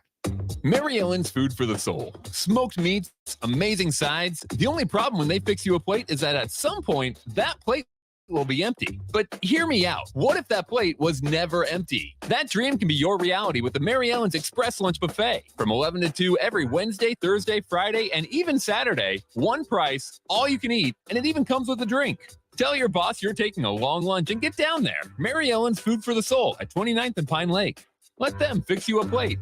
Mary Ellen's Food for the Soul. Smoked meats, amazing sides. The only problem when they fix you a plate is that at some point, that plate will be empty. But hear me out. What if that plate was never empty? That dream can be your reality with the Mary Ellen's Express Lunch Buffet. From 11 to 2 every Wednesday, Thursday, Friday, and even Saturday. One price, all you can eat, and it even comes with a drink. Tell your boss you're taking a long lunch and get down there. Mary Ellen's Food for the Soul at 29th and Pine Lake. Let them fix you a plate.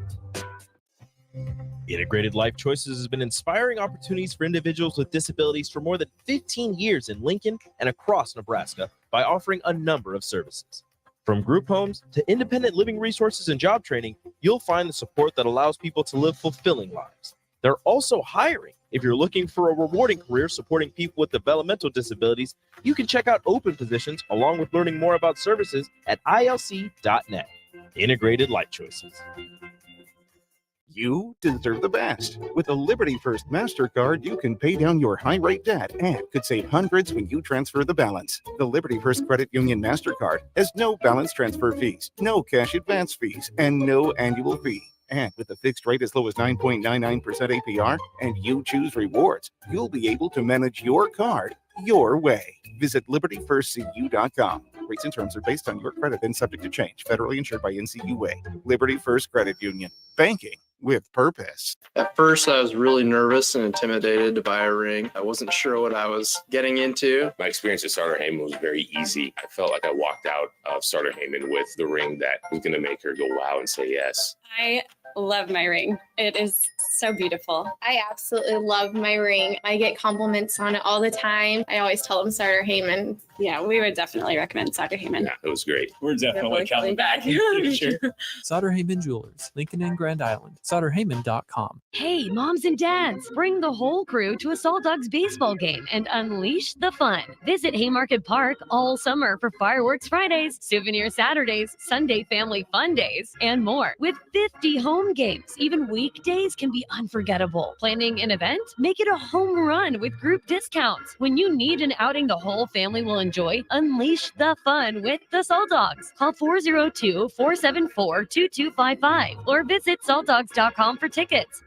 Integrated Life Choices has been inspiring opportunities for individuals with disabilities for more than 15 years in Lincoln and across Nebraska by offering a number of services. From group homes to independent living resources and job training, you'll find the support that allows people to live fulfilling lives. They're also hiring. If you're looking for a rewarding career supporting people with developmental disabilities, you can check out open positions along with learning more about services at ilc.net. Integrated Life Choices. You deserve the best. With a Liberty First MasterCard, you can pay down your high-rate debt and could save hundreds when you transfer the balance. The Liberty First Credit Union MasterCard has no balance transfer fees, no cash advance fees, and no annual fee. And with a fixed rate as low as 9.99% APR, and you choose rewards, you'll be able to manage your card your way. Visit libertyfirstcu.com. Rates and terms are based on your credit and subject to change. Federally insured by NCUA. Liberty First Credit Union. Banking with purpose. At first, I was really nervous and intimidated to buy a ring. I wasn't sure what I was getting into. My experience at Starter Heyman was very easy. I felt like I walked out of Starter Heyman with the ring that was going to make her go wow and say yes. I love my ring. It is so beautiful. I absolutely love my ring. I get compliments on it all the time. I always tell them Starter Heyman. Yeah, we would definitely recommend Starter Heyman. Yeah, it was great. We're definitely coming back. Sure. Sauter Heyman Jewelers, Lincoln and Grand Island. SauterHeyman.com. Hey, moms and dads, bring the whole crew to a Salt Dogs baseball game and unleash the fun. Visit Haymarket Park all summer for Fireworks Fridays, Souvenir Saturdays, Sunday Family Fun Days, and more. With 50 home games, even weekdays can be unforgettable. Planning an event? Make it a home run with group discounts. When you need an outing the whole family will enjoy, unleash the fun with the Salt Dogs. Call 402-474-2255 or visit saltdogs.com for tickets.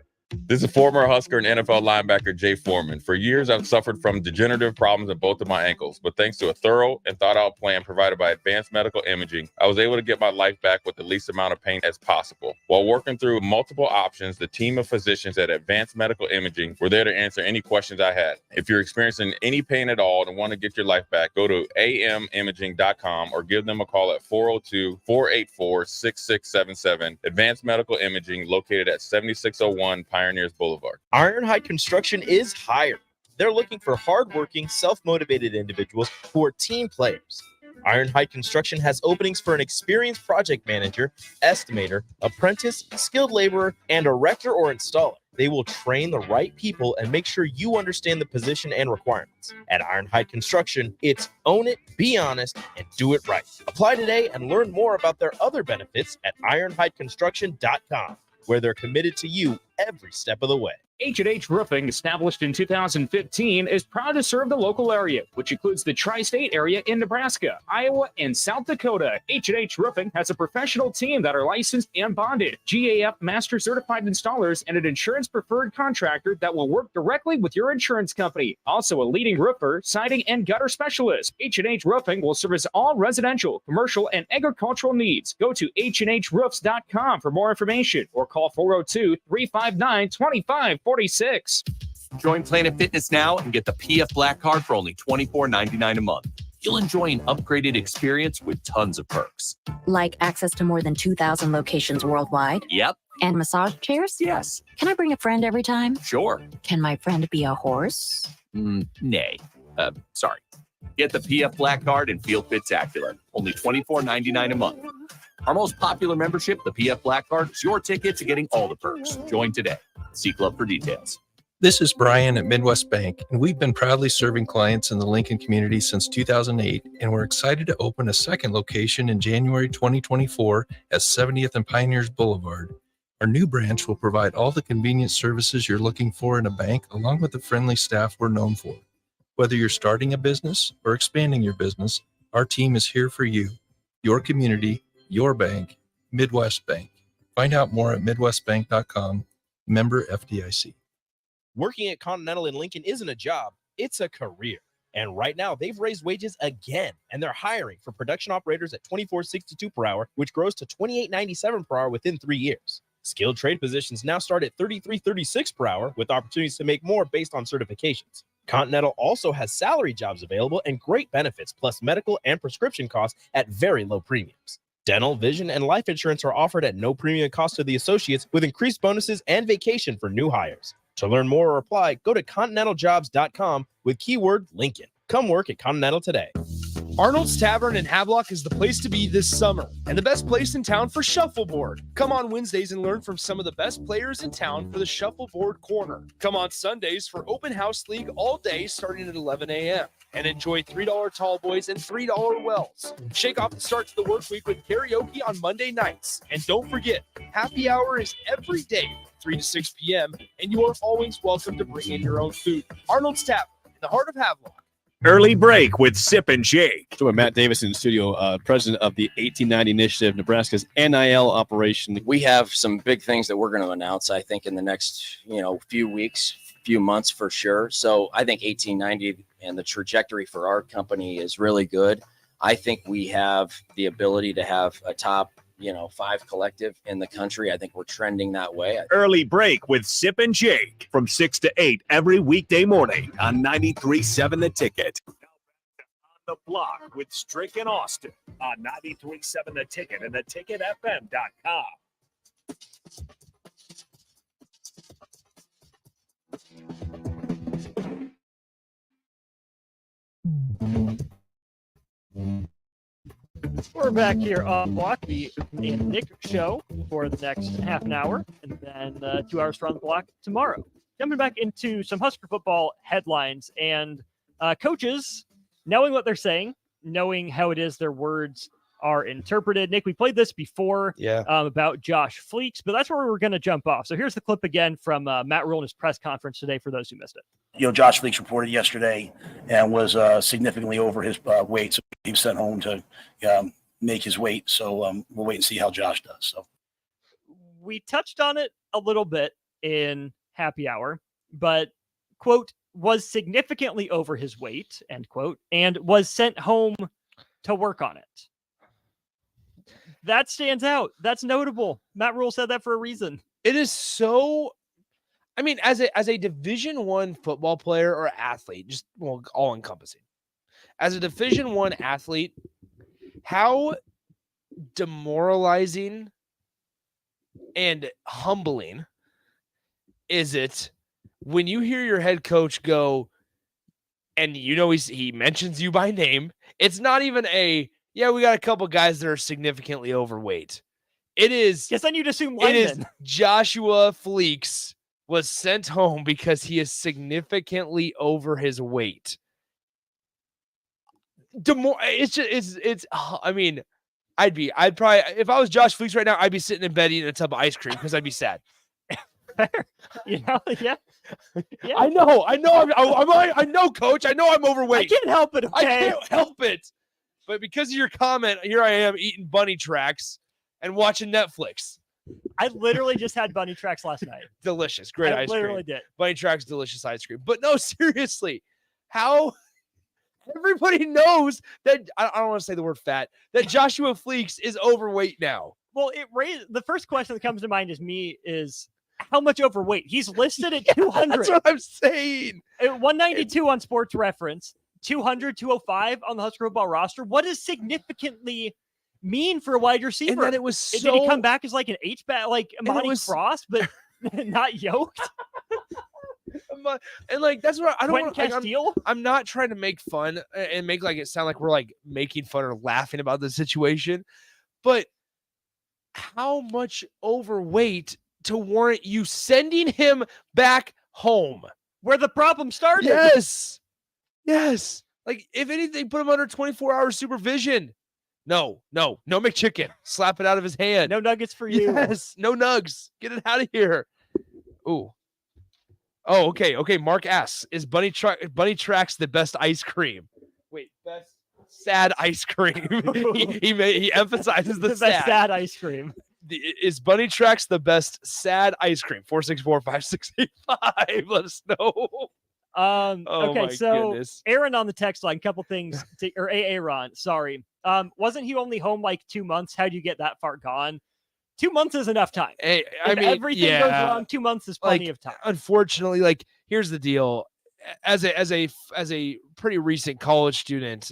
This is former Husker and NFL linebacker Jay Foreman. For years, I've suffered from degenerative problems in both of my ankles, but thanks to a thorough and thought-out plan provided by Advanced Medical Imaging, I was able to get my life back with the least amount of pain as possible. While working through multiple options, the team of physicians at Advanced Medical Imaging were there to answer any questions I had. If you're experiencing any pain at all and want to get your life back, go to amimaging.com or give them a call at 402-484-6677. Advanced Medical Imaging, located at 7601 Pioneers Boulevard. Ironhide Construction is hiring. They're looking for hardworking, self-motivated individuals who are team players. Ironhide Construction has openings for an experienced project manager, estimator, apprentice, skilled laborer, and erector or installer. They will train the right people and make sure you understand the position and requirements. At Ironhide Construction, it's own it, be honest, and do it right. Apply today and learn more about their other benefits at ironhideconstruction.com, where they're committed to you every step of the way. H&H Roofing, established in 2015, is proud to serve the local area, which includes the tri-state area in Nebraska, Iowa, and South Dakota. H&H Roofing has a professional team that are licensed and bonded, GAF Master Certified Installers, and an insurance-preferred contractor that will work directly with your insurance company. Also a leading roofer, siding, and gutter specialist. H&H Roofing will service all residential, commercial, and agricultural needs. Go to HandHroofs.com for more information or call 402-359-2546. Join Planet Fitness now and get the PF Black Card for only $24.99 a month. You'll enjoy an upgraded experience with tons of perks. Like access to more than 2,000 locations worldwide? Yep. And massage chairs? Yes. Can I bring a friend every time? Sure. Can my friend be a horse? Nay. Sorry. Get the PF Black Card and feel spectacular. Only $24.99 a month. Our most popular membership, the PF Black Card, is your ticket to getting all the perks. Join today. See Club for details. This is Brian at Midwest Bank, and we've been proudly serving clients in the Lincoln community since 2008, and we're excited to open a second location in January 2024 at 70th and Pioneers Boulevard. Our new branch will provide all the convenient services you're looking for in a bank, along with the friendly staff we're known for. Whether you're starting a business or expanding your business, our team is here for you. Your community, your bank, Midwest Bank. Find out more at midwestbank.com, member FDIC. Working at Continental in Lincoln isn't a job, it's a career. And right now, they've raised wages again, and they're hiring for production operators at $24.62 per hour, which grows to $28.97 per hour within 3 years. Skilled trade positions now start at $33.36 per hour, with opportunities to make more based on certifications. Continental also has salary jobs available and great benefits, plus medical and prescription costs at very low premiums. Dental, vision, and life insurance are offered at no premium cost to the associates, with increased bonuses and vacation for new hires. To learn more or apply, go to continentaljobs.com with keyword Lincoln. Come work at Continental today. Arnold's Tavern in Havelock is the place to be this summer, and the best place in town for shuffleboard. Come on Wednesdays and learn from some of the best players in town for the Shuffleboard Corner. Come on Sundays for Open House League all day starting at 11 a.m. and enjoy $3 tall boys and $3 wells. Shake off the start to the work week with karaoke on Monday nights. And don't forget, happy hour is every day, 3 to 6 p.m., and you are always welcome to bring in your own food. Arnold's Tavern in the heart of Havelock. Early break with Sip and Jake. Joined by Matt Davis in the studio, president of the 1890 Initiative, Nebraska's NIL operation. We have some big things that we're going to announce, I think, in the next, few weeks, few months for sure. So I think 1890 and the trajectory for our company is really good. I think we have the ability to have a top, 5 collective in the country. I think we're trending that way. Early break with Sip and Jake from 6 to 8 every weekday morning on 93.7 The Ticket. On the block with Strick and Austin on 93.7 The Ticket and theticketfm.com. We're back here on Block, the Nick show for the next half an hour, and then 2 hours from the block tomorrow. Jumping back into some Husker football headlines and coaches knowing what they're saying, knowing how it is their words are interpreted. Nick, we played this before about Josh Fleeks, but that's where we're going to jump off. So here's the clip again from Matt Rule in his press conference today for those who missed it. Josh Fleeks reported yesterday and was significantly over his weight, so he was sent home to make his weight. So we'll wait and see how Josh does. So we touched on it a little bit in happy hour, but quote, was significantly over his weight, end quote, and was sent home to work on it. That stands out. That's notable. Matt Rule said that for a reason. It is so, as a Division I football player or athlete, just all encompassing. As a Division I athlete, how demoralizing and humbling is it when you hear your head coach go, and he mentions you by name. It's not even we got a couple guys that are significantly overweight. It is. Yes, then you'd assume it is Joshua Fleeks was sent home because he is significantly over his weight. I'd probably, if I was Josh Fleeks right now, I'd be sitting in bed eating a tub of ice cream because I'd be sad. Yeah. I know, coach. I know I'm overweight. I can't help it. Okay? I can't help it. But because of your comment, here I am eating bunny tracks and watching Netflix. I literally just had bunny tracks last night. Delicious. Great ice cream. I literally did. Bunny tracks, delicious ice cream. But no, seriously, how everybody knows that, I don't want to say the word fat, that Joshua Fleeks is overweight now. Well, the first question that comes to mind is how much overweight? He's listed at 200. That's what I'm saying. 192 on Sports Reference, 200, 205 on the Husker football roster. What does significantly mean for a wide receiver? And then it was did he come back as like an H-back, like Amani Cross, but not yoked? And like that's what I don't want. Quentin Castile? I'm not trying to make fun and make like it sound like we're like making fun or laughing about the situation, but how much overweight to warrant you sending him back home where the problem started? Yes. Like if anything, put him under 24-hour supervision. No McChicken. Slap it out of his hand. No nuggets for you. Yes, no nugs. Get it out of here. Ooh. Oh, okay. Mark asks, is Bunny Tracks the best ice cream? Wait, best sad ice cream. he emphasizes the best sad ice cream. Is Bunny Tracks the best sad ice cream? 464-5685. Let us know. Okay, so goodness. Aaron on the text line, couple things, or Aaron, sorry. Wasn't he only home like 2 months? How'd you get that far gone? 2 months is enough time. Hey, if everything goes wrong, 2 months is plenty of time. Unfortunately, like here's the deal. As a pretty recent college student,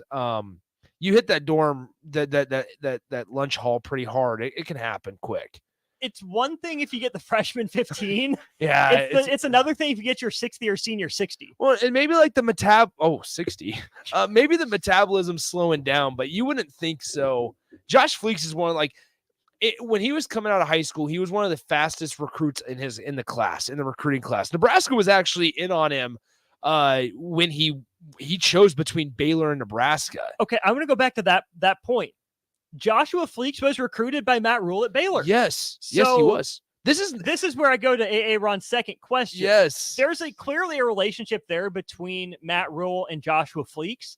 you hit that dorm, that lunch hall pretty hard. It can happen quick. It's one thing if you get the freshman 15. Yeah. It's another thing if you get your 60 or senior 60. Well, and maybe like the 60. Maybe the metabolism's slowing down, but you wouldn't think so. Josh Fleeks is one of when he was coming out of high school, he was one of the fastest recruits in the recruiting class. Nebraska was actually in on him when he chose between Baylor and Nebraska. Okay, I'm going to go back to that point. Joshua Fleeks was recruited by Matt Rule at Baylor. Yes, he was. This is where I go to Aaron's second question. Yes. There's clearly a relationship there between Matt Rule and Joshua Fleeks.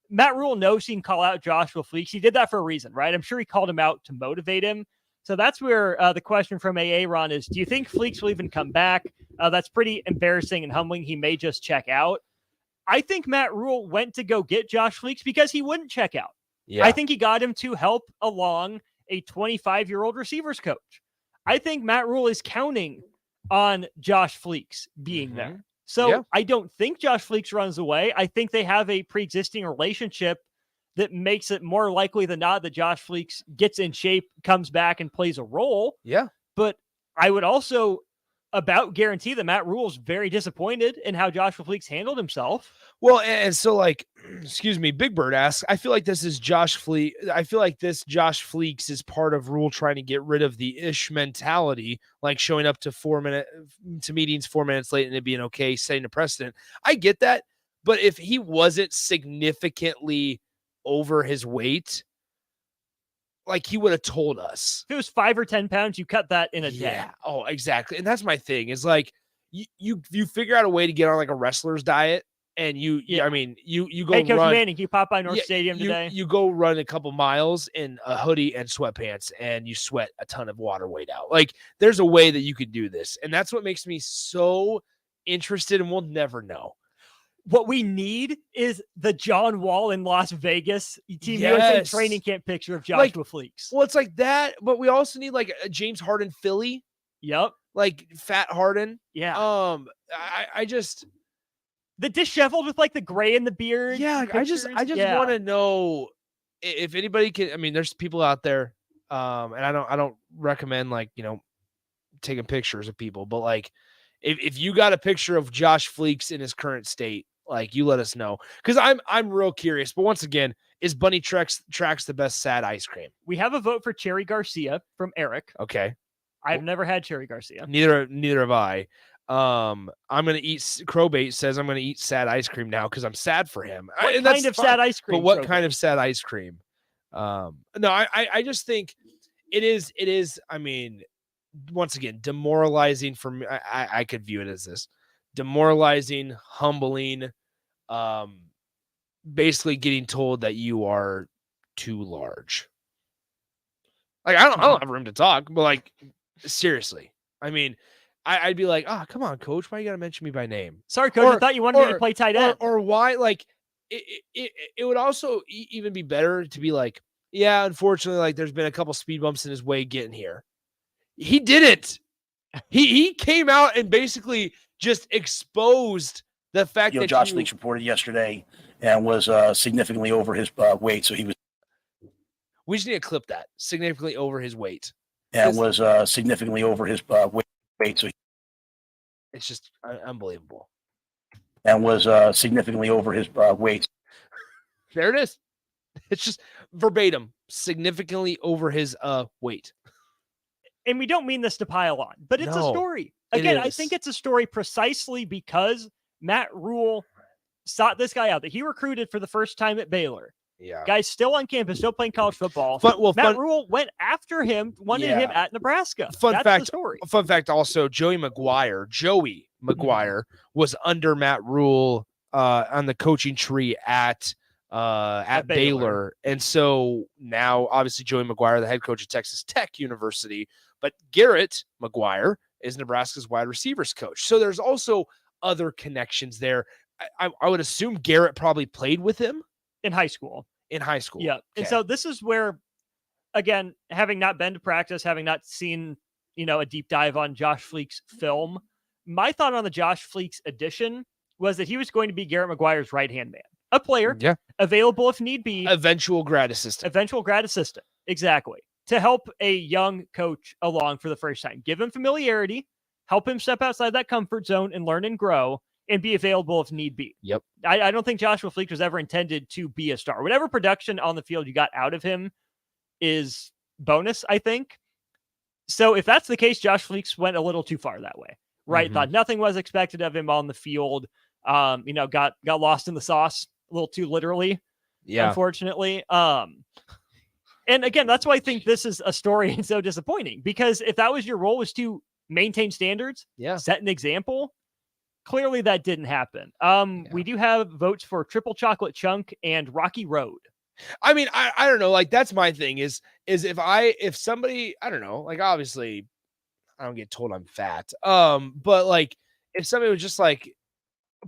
Matt Rule knows he can call out Joshua Fleeks. He did that for a reason, right? I'm sure he called him out to motivate him. So that's where the question from Aaron is, do you think Fleeks will even come back? That's pretty embarrassing and humbling. He may just check out. I think Matt Rule went to go get Josh Fleeks because he wouldn't check out. Yeah. I think he got him to help along a 25-year-old receivers coach. I think Matt Rule is counting on Josh Fleeks being there. So I don't think Josh Fleeks runs away. I think they have a pre-existing relationship that makes it more likely than not that Josh Fleeks gets in shape, comes back, and plays a role. Yeah. But I would also about guarantee that Matt Rule is very disappointed in how Joshua Fleeks handled himself. Well, and so excuse me, Big Bird asks, I feel like this Josh Fleeks is part of Rule trying to get rid of the ish mentality, like showing up to meetings 4 minutes late and it being okay, setting a precedent. I get that. But if he wasn't significantly over his weight, like he would have told us. If it was 5 or 10 pounds, you cut that in a day. Yeah. Oh, exactly. And that's my thing is like, you figure out a way to get on like a wrestler's diet. And you go hey, Coach run. Manning, can you pop by North Stadium today? You go run a couple miles in a hoodie and sweatpants, and you sweat a ton of water weight out. Like there's a way that you could do this, and that's what makes me so interested. And we'll never know. What we need is the John Wall in Las Vegas Team USA training camp picture of Joshua Fleeks. Well, it's like that, but we also need like a James Harden Philly. Yep, like Fat Harden. Yeah. I just. The disheveled with like the gray in the beard. Yeah, pictures. I just want to know if anybody can. I mean, there's people out there, and I don't recommend taking pictures of people, but like if you got a picture of Josh Fleeks in his current state, like you let us know because I'm real curious. But once again, is Bunny Tracks the best sad ice cream? We have a vote for Cherry Garcia from Eric. Okay, I've never had Cherry Garcia. Neither have I. I'm gonna eat. Crowbait says I'm gonna eat sad ice cream now because I'm sad for him. What kind of sad ice cream? But what kind of sad ice cream? No, I just think it is. I mean, once again, demoralizing for me. I could view it as this demoralizing, humbling. Basically getting told that you are too large. Like I don't have room to talk, but like seriously, I mean. I'd be like, come on, coach. Why you got to mention me by name? Sorry, coach. I thought you wanted me to play tight end. Or why? Like, it would also even be better to be like, yeah, unfortunately, like there's been a couple speed bumps in his way getting here. He didn't. He came out and basically just exposed the fact that Josh Fleeks reported yesterday and was significantly over his weight. So he was. We just need to clip that significantly over his weight. And was significantly over his weight. So It's just unbelievable. And was significantly over his weight. There it is. It's just verbatim, significantly over his weight. And we don't mean this to pile on, but it's a No, story. it Again, I is. think it's a story precisely because Matt Rule sought this guy out that he recruited for the first time at Baylor. Yeah. Guy's still on campus, still playing college football. Matt Rule went after him, wanted him at Nebraska. That's the story. Fun fact also, Joey McGuire was under Matt Rule on the coaching tree at Baylor. And so now obviously Joey McGuire, the head coach of Texas Tech University, but Garrett McGuire is Nebraska's wide receivers coach. So there's also other connections there. I would assume Garrett probably played with him in high school. Yeah. Okay. And so this is where, again, having not been to practice, having not seen, a deep dive on Josh Fleek's film, my thought on the Josh Fleek's addition was that he was going to be Garrett McGuire's right-hand man, a player available if need be. Eventual grad assistant. Exactly. To help a young coach along for the first time. Give him familiarity, help him step outside that comfort zone and learn and grow, and be available if need be. Yep. I don't think Joshua Fleek was ever intended to be a star. Whatever production on the field you got out of him is bonus, I think. So if that's the case, Josh Fleek went a little too far that way, right? Thought nothing was expected of him on the field. Got lost in the sauce a little too literally, unfortunately. And again, that's why I think this is a story and so disappointing, because if that was your role, was to maintain standards, set an example, clearly that didn't happen. We do have votes for Triple Chocolate Chunk and Rocky Road. I mean, I don't know. Like, that's my thing is if somebody, I don't know, like, obviously I don't get told I'm fat. But like if somebody was just like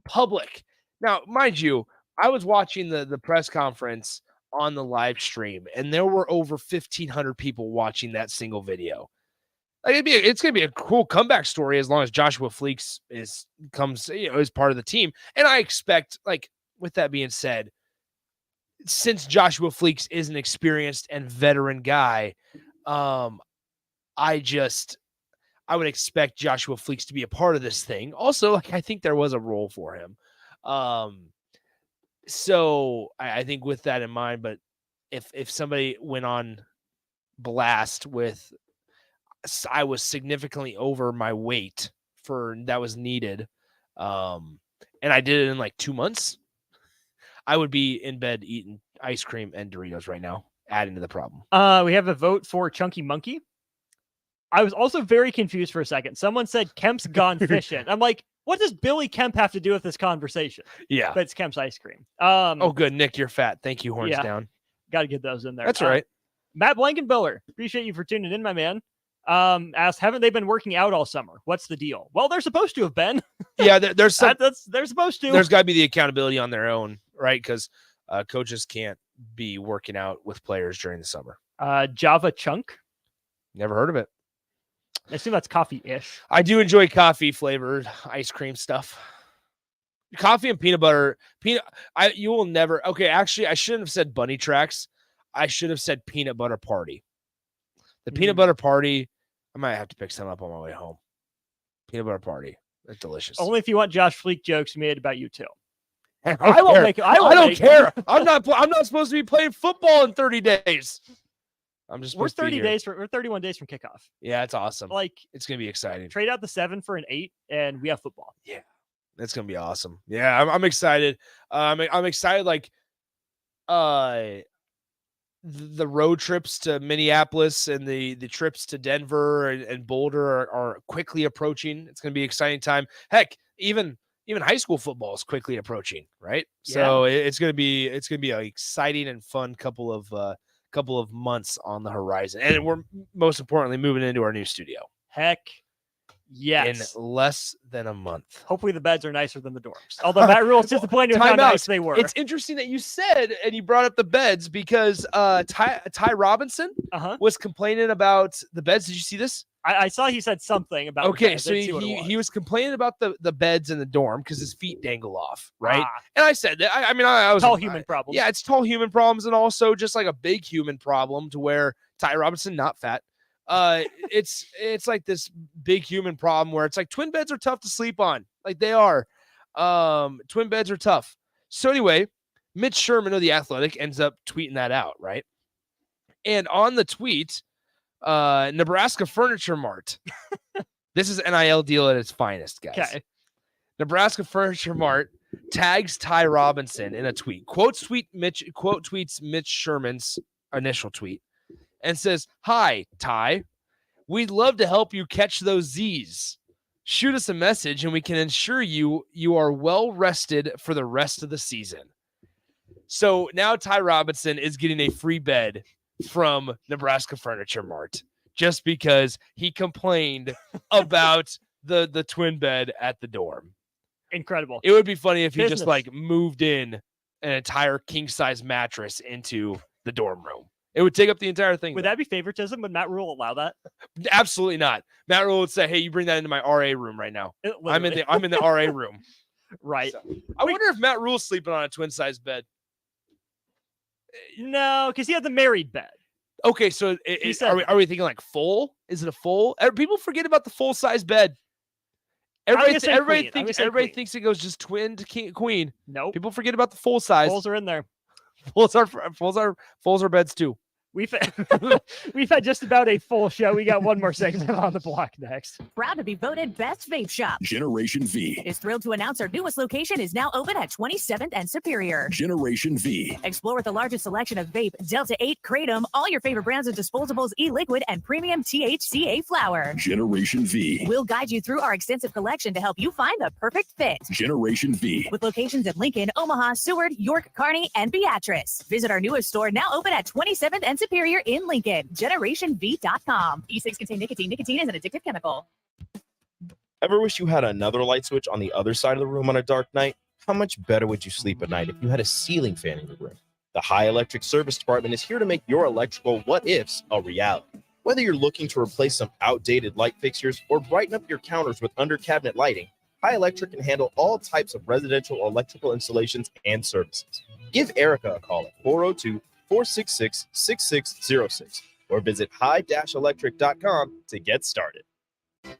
public. Now, mind you, I was watching the press conference on the live stream and there were over 1,500 people watching that single video. Like, it's gonna be a cool comeback story as long as Joshua Fleeks is part of the team. And I expect, like, with that being said, since Joshua Fleeks is an experienced and veteran guy, I would expect Joshua Fleeks to be a part of this thing. Also, like, I think there was a role for him. So I think with that in mind, but if somebody went on blast with, I was significantly over my weight that was needed, and I did it in like 2 months, I would be in bed eating ice cream and Doritos right now, adding to the problem. We have a vote for Chunky Monkey. I was also very confused for a second. Someone said Kemp's gone fishing. I'm like, what does Billy Kemp have to do with this conversation? Yeah. But it's Kemp's ice cream. Oh, good. Nick, you're fat. Thank you, horns down. Got to get those in there. That's right. Matt Blankenbiller, appreciate you for tuning in, my man. Asked, haven't they been working out all summer? What's the deal? Well, they're supposed to have been. Yeah, there's some. They're supposed to. There's got to be the accountability on their own, right? Because coaches can't be working out with players during the summer. Java Chunk. Never heard of it. I assume that's coffee-ish. I do enjoy coffee flavored ice cream stuff. Coffee and peanut butter. You will never. Okay, actually, I shouldn't have said bunny tracks. I should have said peanut butter party. The peanut butter party. I might have to pick some up on my way home. Peanut butter party. That's delicious. Only if you want Josh Fleek jokes made about you too. I won't make it. I don't care. I'm not supposed to be playing football in 30 days. I'm just. We're 30 days. We're 31 days from kickoff. Yeah, it's awesome. Like, it's gonna be exciting. Trade out the 7 for an 8, and we have football. Yeah, that's gonna be awesome. Yeah, I'm excited. I'm excited. Like, the road trips to Minneapolis and the trips to Denver and Boulder are quickly approaching. It's gonna be an exciting time. Heck, even high school football is quickly approaching, right? Yeah. So it's gonna be an exciting and fun couple of months on the horizon, and we're most importantly moving into our new studio. Heck yes, in less than a month. Hopefully the beds are nicer than the dorms. Although that rule is disappointing with how nice they were. It's interesting that you said and you brought up the beds because Ty Robinson was complaining about the beds. Did you see this? I saw he said something about. Okay, so he was complaining about the beds in the dorm because his feet dangle off, right? And I said that. I was tall human problems. Yeah, it's tall human problems, and also just like a big human problem to where Ty Robinson, not fat, It's like this big human problem where it's like twin beds are tough to sleep on. Like they are. Twin beds are tough. So anyway, Mitch Sherman of The Athletic ends up tweeting that out, right? And on the tweet, Nebraska Furniture Mart. This is NIL deal at its finest, guys. Okay. Nebraska Furniture Mart tags Ty Robinson in a tweet. Quote tweets Mitch Sherman's initial tweet and says, "Hi, Ty. We'd love to help you catch those Z's. Shoot us a message and we can ensure you are well rested for the rest of the season." So now Ty Robinson is getting a free bed from Nebraska Furniture Mart just because he complained about the twin bed at the dorm. Incredible. It would be funny if he Business. just like moved in an entire king size mattress into the dorm room. It would take up the entire thing. Would that be favoritism? Would Matt Rule allow that? Absolutely not. Matt Rule would say, "Hey, you bring that into my RA room right now. I'm in the RA room." Right. So, I wonder if Matt Rule's sleeping on a twin size bed. No, because he had the married bed. Okay, so are we thinking like full? Is it a full? People forget about the full size bed. Everybody thinks it goes just twin to queen. Nope. People forget about the full size. Fulls are in there. Fulls are beds too. We've had just about a full show. We got one more segment on the block next. Proud to be voted best vape shop. Generation V. Is thrilled to announce our newest location is now open at 27th and Superior. Generation V. Explore with the largest selection of vape, Delta 8, Kratom, all your favorite brands of disposables, e-liquid, and premium THCA flower. Generation V. We'll guide you through our extensive collection to help you find the perfect fit. Generation V. With locations in Lincoln, Omaha, Seward, York, Kearney, and Beatrice. Visit our newest store now open at 27th and Superior in Lincoln. GenerationV.com. E6 contain nicotine. Nicotine is an addictive chemical. Ever wish you had another light switch on the other side of the room on a dark night? How much better would you sleep at night if you had a ceiling fan in your room? The High Electric Service Department is here to make your electrical what-ifs a reality. Whether you're looking to replace some outdated light fixtures or brighten up your counters with under-cabinet lighting, High Electric can handle all types of residential electrical installations and services. Give Erica a call at 402-466-6606 or visit high-electric.com to get started.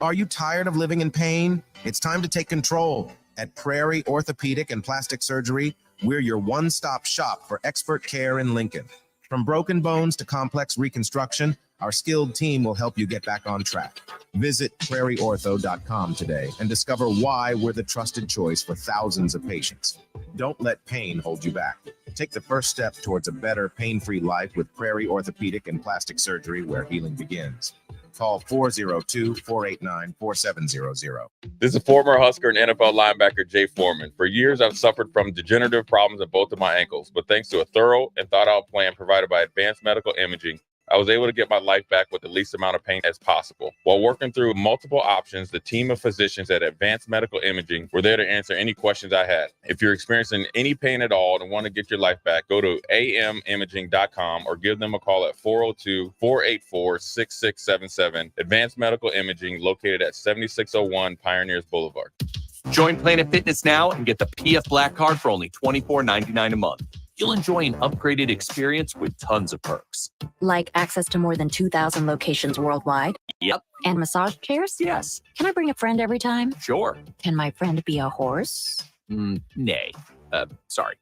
Are you tired of living in pain? It's time to take control. At Prairie Orthopedic and Plastic Surgery, we're your one-stop shop for expert care in Lincoln. From broken bones to complex reconstruction, our skilled team will help you get back on track. Visit prairieortho.com today and discover why we're the trusted choice for thousands of patients. Don't let pain hold you back. Take the first step towards a better, pain-free life with Prairie Orthopedic and Plastic Surgery, where healing begins. Call 402-489-4700. This is former Husker and NFL linebacker Jay Foreman. For years, I've suffered from degenerative problems in both of my ankles, but thanks to a thorough and thought-out plan provided by Advanced Medical Imaging, I was able to get my life back with the least amount of pain as possible. While working through multiple options, the team of physicians at Advanced Medical Imaging were there to answer any questions I had. If you're experiencing any pain at all and want to get your life back, go to amimaging.com or give them a call at 402-484-6677. Advanced Medical Imaging, located at 7601 Pioneers Boulevard. Join Planet Fitness now and get the PF Black Card for only $24.99 a month. You'll enjoy an upgraded experience with tons of perks. Like access to more than 2,000 locations worldwide? Yep. And massage chairs? Yes. Can I bring a friend every time? Sure. Can my friend be a horse? Nay. Sorry.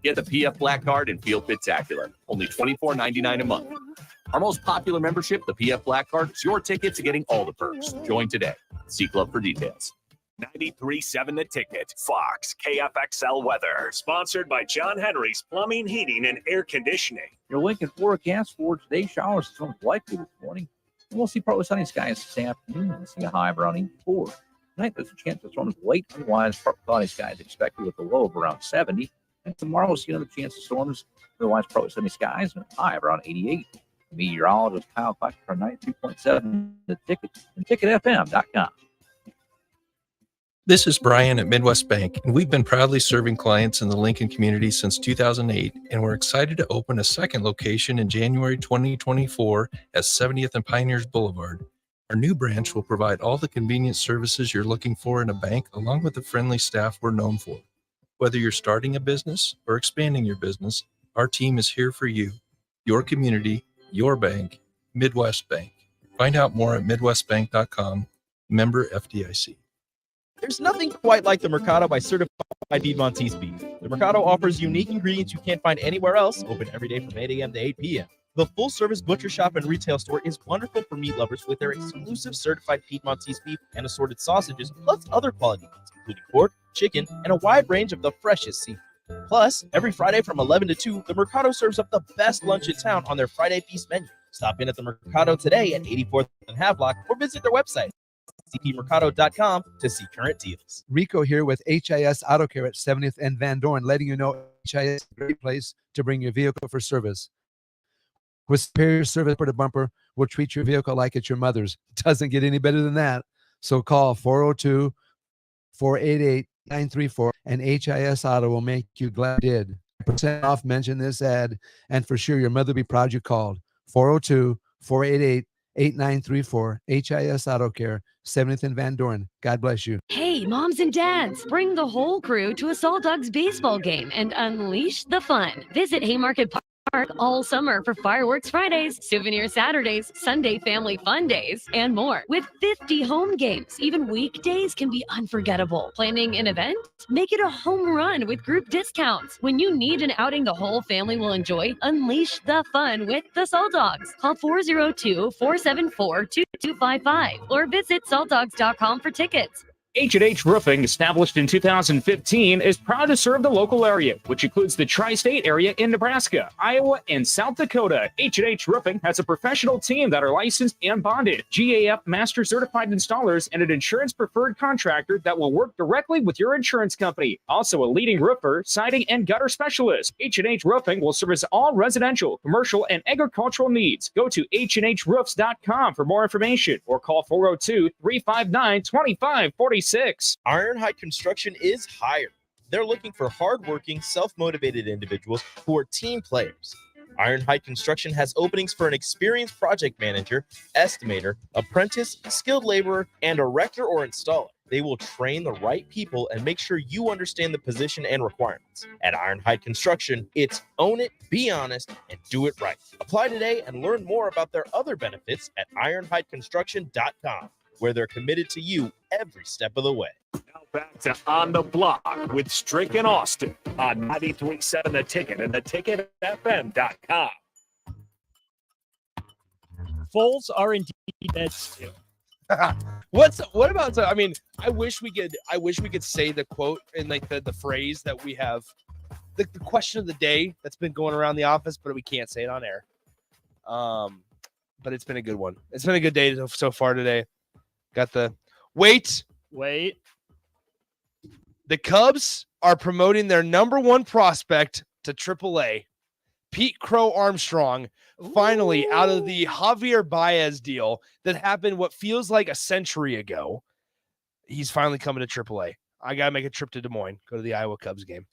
Get the PF Black Card and feel spectacular. Only $24.99 a month. Our most popular membership, the PF Black Card, is your ticket to getting all the perks. Join today. See Club for details. 93.7 The Ticket, Fox, KFXL weather. Sponsored by John Henry's Plumbing, Heating, and Air Conditioning. Your Lincoln forecast for today, showers from likely this morning. And we'll see partly sunny skies this afternoon. We'll see a high of around 84. Tonight, there's a chance of storms late. Otherwise, partly sunny skies expected with a low of around 70. And tomorrow, we'll see another chance of storms. Otherwise, partly sunny skies and a high of around 88. Meteorologist Kyle Clark for 93.7 The Ticket and ticketfm.com. This is Brian at Midwest Bank, and we've been proudly serving clients in the Lincoln community since 2008, and we're excited to open a second location in January 2024 at 70th and Pioneers Boulevard. Our new branch will provide all the convenient services you're looking for in a bank, along with the friendly staff we're known for. Whether you're starting a business or expanding your business, our team is here for you, your community, your bank, Midwest Bank. Find out more at midwestbank.com, member FDIC. There's nothing quite like the Mercado by Certified Piedmontese Beef. The Mercado offers unique ingredients you can't find anywhere else, open every day from 8 a.m. to 8 p.m. The full-service butcher shop and retail store is wonderful for meat lovers with their exclusive certified Piedmontese beef and assorted sausages, plus other quality meats, including pork, chicken, and a wide range of the freshest seafood. Plus, every Friday from 11 to 2, the Mercado serves up the best lunch in town on their Friday Feast menu. Stop in at the Mercado today at 84th and Havelock or visit their website, cpmercado.com, to see current deals. Rico here with HIS Auto Care at 70th and Van Dorn, letting you know HIS is a great place to bring your vehicle for service. With superior service for the bumper, we'll treat your vehicle like it's your mother's. It doesn't get any better than that. So call 402-488-934 and HIS Auto will make you glad you did. % off, mention this ad, and for sure your mother will be proud you called. 402-488-8934, HIS Auto Care, 70th and Van Dorn. God bless you. Hey, moms and dads, bring the whole crew to a Salt Dogs baseball game and unleash the fun. Visit Haymarket Park all summer for Fireworks Fridays, Souvenir Saturdays, Sunday Family Fun Days, and more. With 50 home games, even weekdays can be unforgettable. Planning an event? Make it a home run with group discounts. When you need an outing the whole family will enjoy, unleash the fun with the Salt Dogs. Call 402-474-2255 or visit saltdogs.com for tickets. H&H Roofing, established in 2015, is proud to serve the local area, which includes the tri-state area in Nebraska, Iowa, and South Dakota. H&H Roofing has a professional team that are licensed and bonded, GAF Master Certified Installers, and an insurance-preferred contractor that will work directly with your insurance company. Also a leading roofer, siding, and gutter specialist. H&H Roofing will service all residential, commercial, and agricultural needs. Go to HandHroofs.com for more information or call 402-359-2546. Ironhide Construction is hired. They're looking for hardworking, self-motivated individuals who are team players. Ironhide Construction has openings for an experienced project manager, estimator, apprentice, skilled laborer, and erector or installer. They will train the right people and make sure you understand the position and requirements. At Ironhide Construction, it's own it, be honest, and do it right. Apply today and learn more about their other benefits at ironhideconstruction.com, where they're committed to you every step of the way. Now back to On the Block with Strick and Austin on 93.7 The Ticket and theticketfm.com. Foals are indeed dead still. What about, I mean, I wish we could say the quote and like the phrase that we have, the question of the day that's been going around the office, but we can't say it on air. But it's been a good one. It's been a good day so far today. Got the wait. The Cubs are promoting their number one prospect to AAA, Pete Crow Armstrong, finally out of the Javier Baez deal that happened what feels like a century ago. He's finally coming to AAA. I got to make a trip to Des Moines, go to the Iowa Cubs game.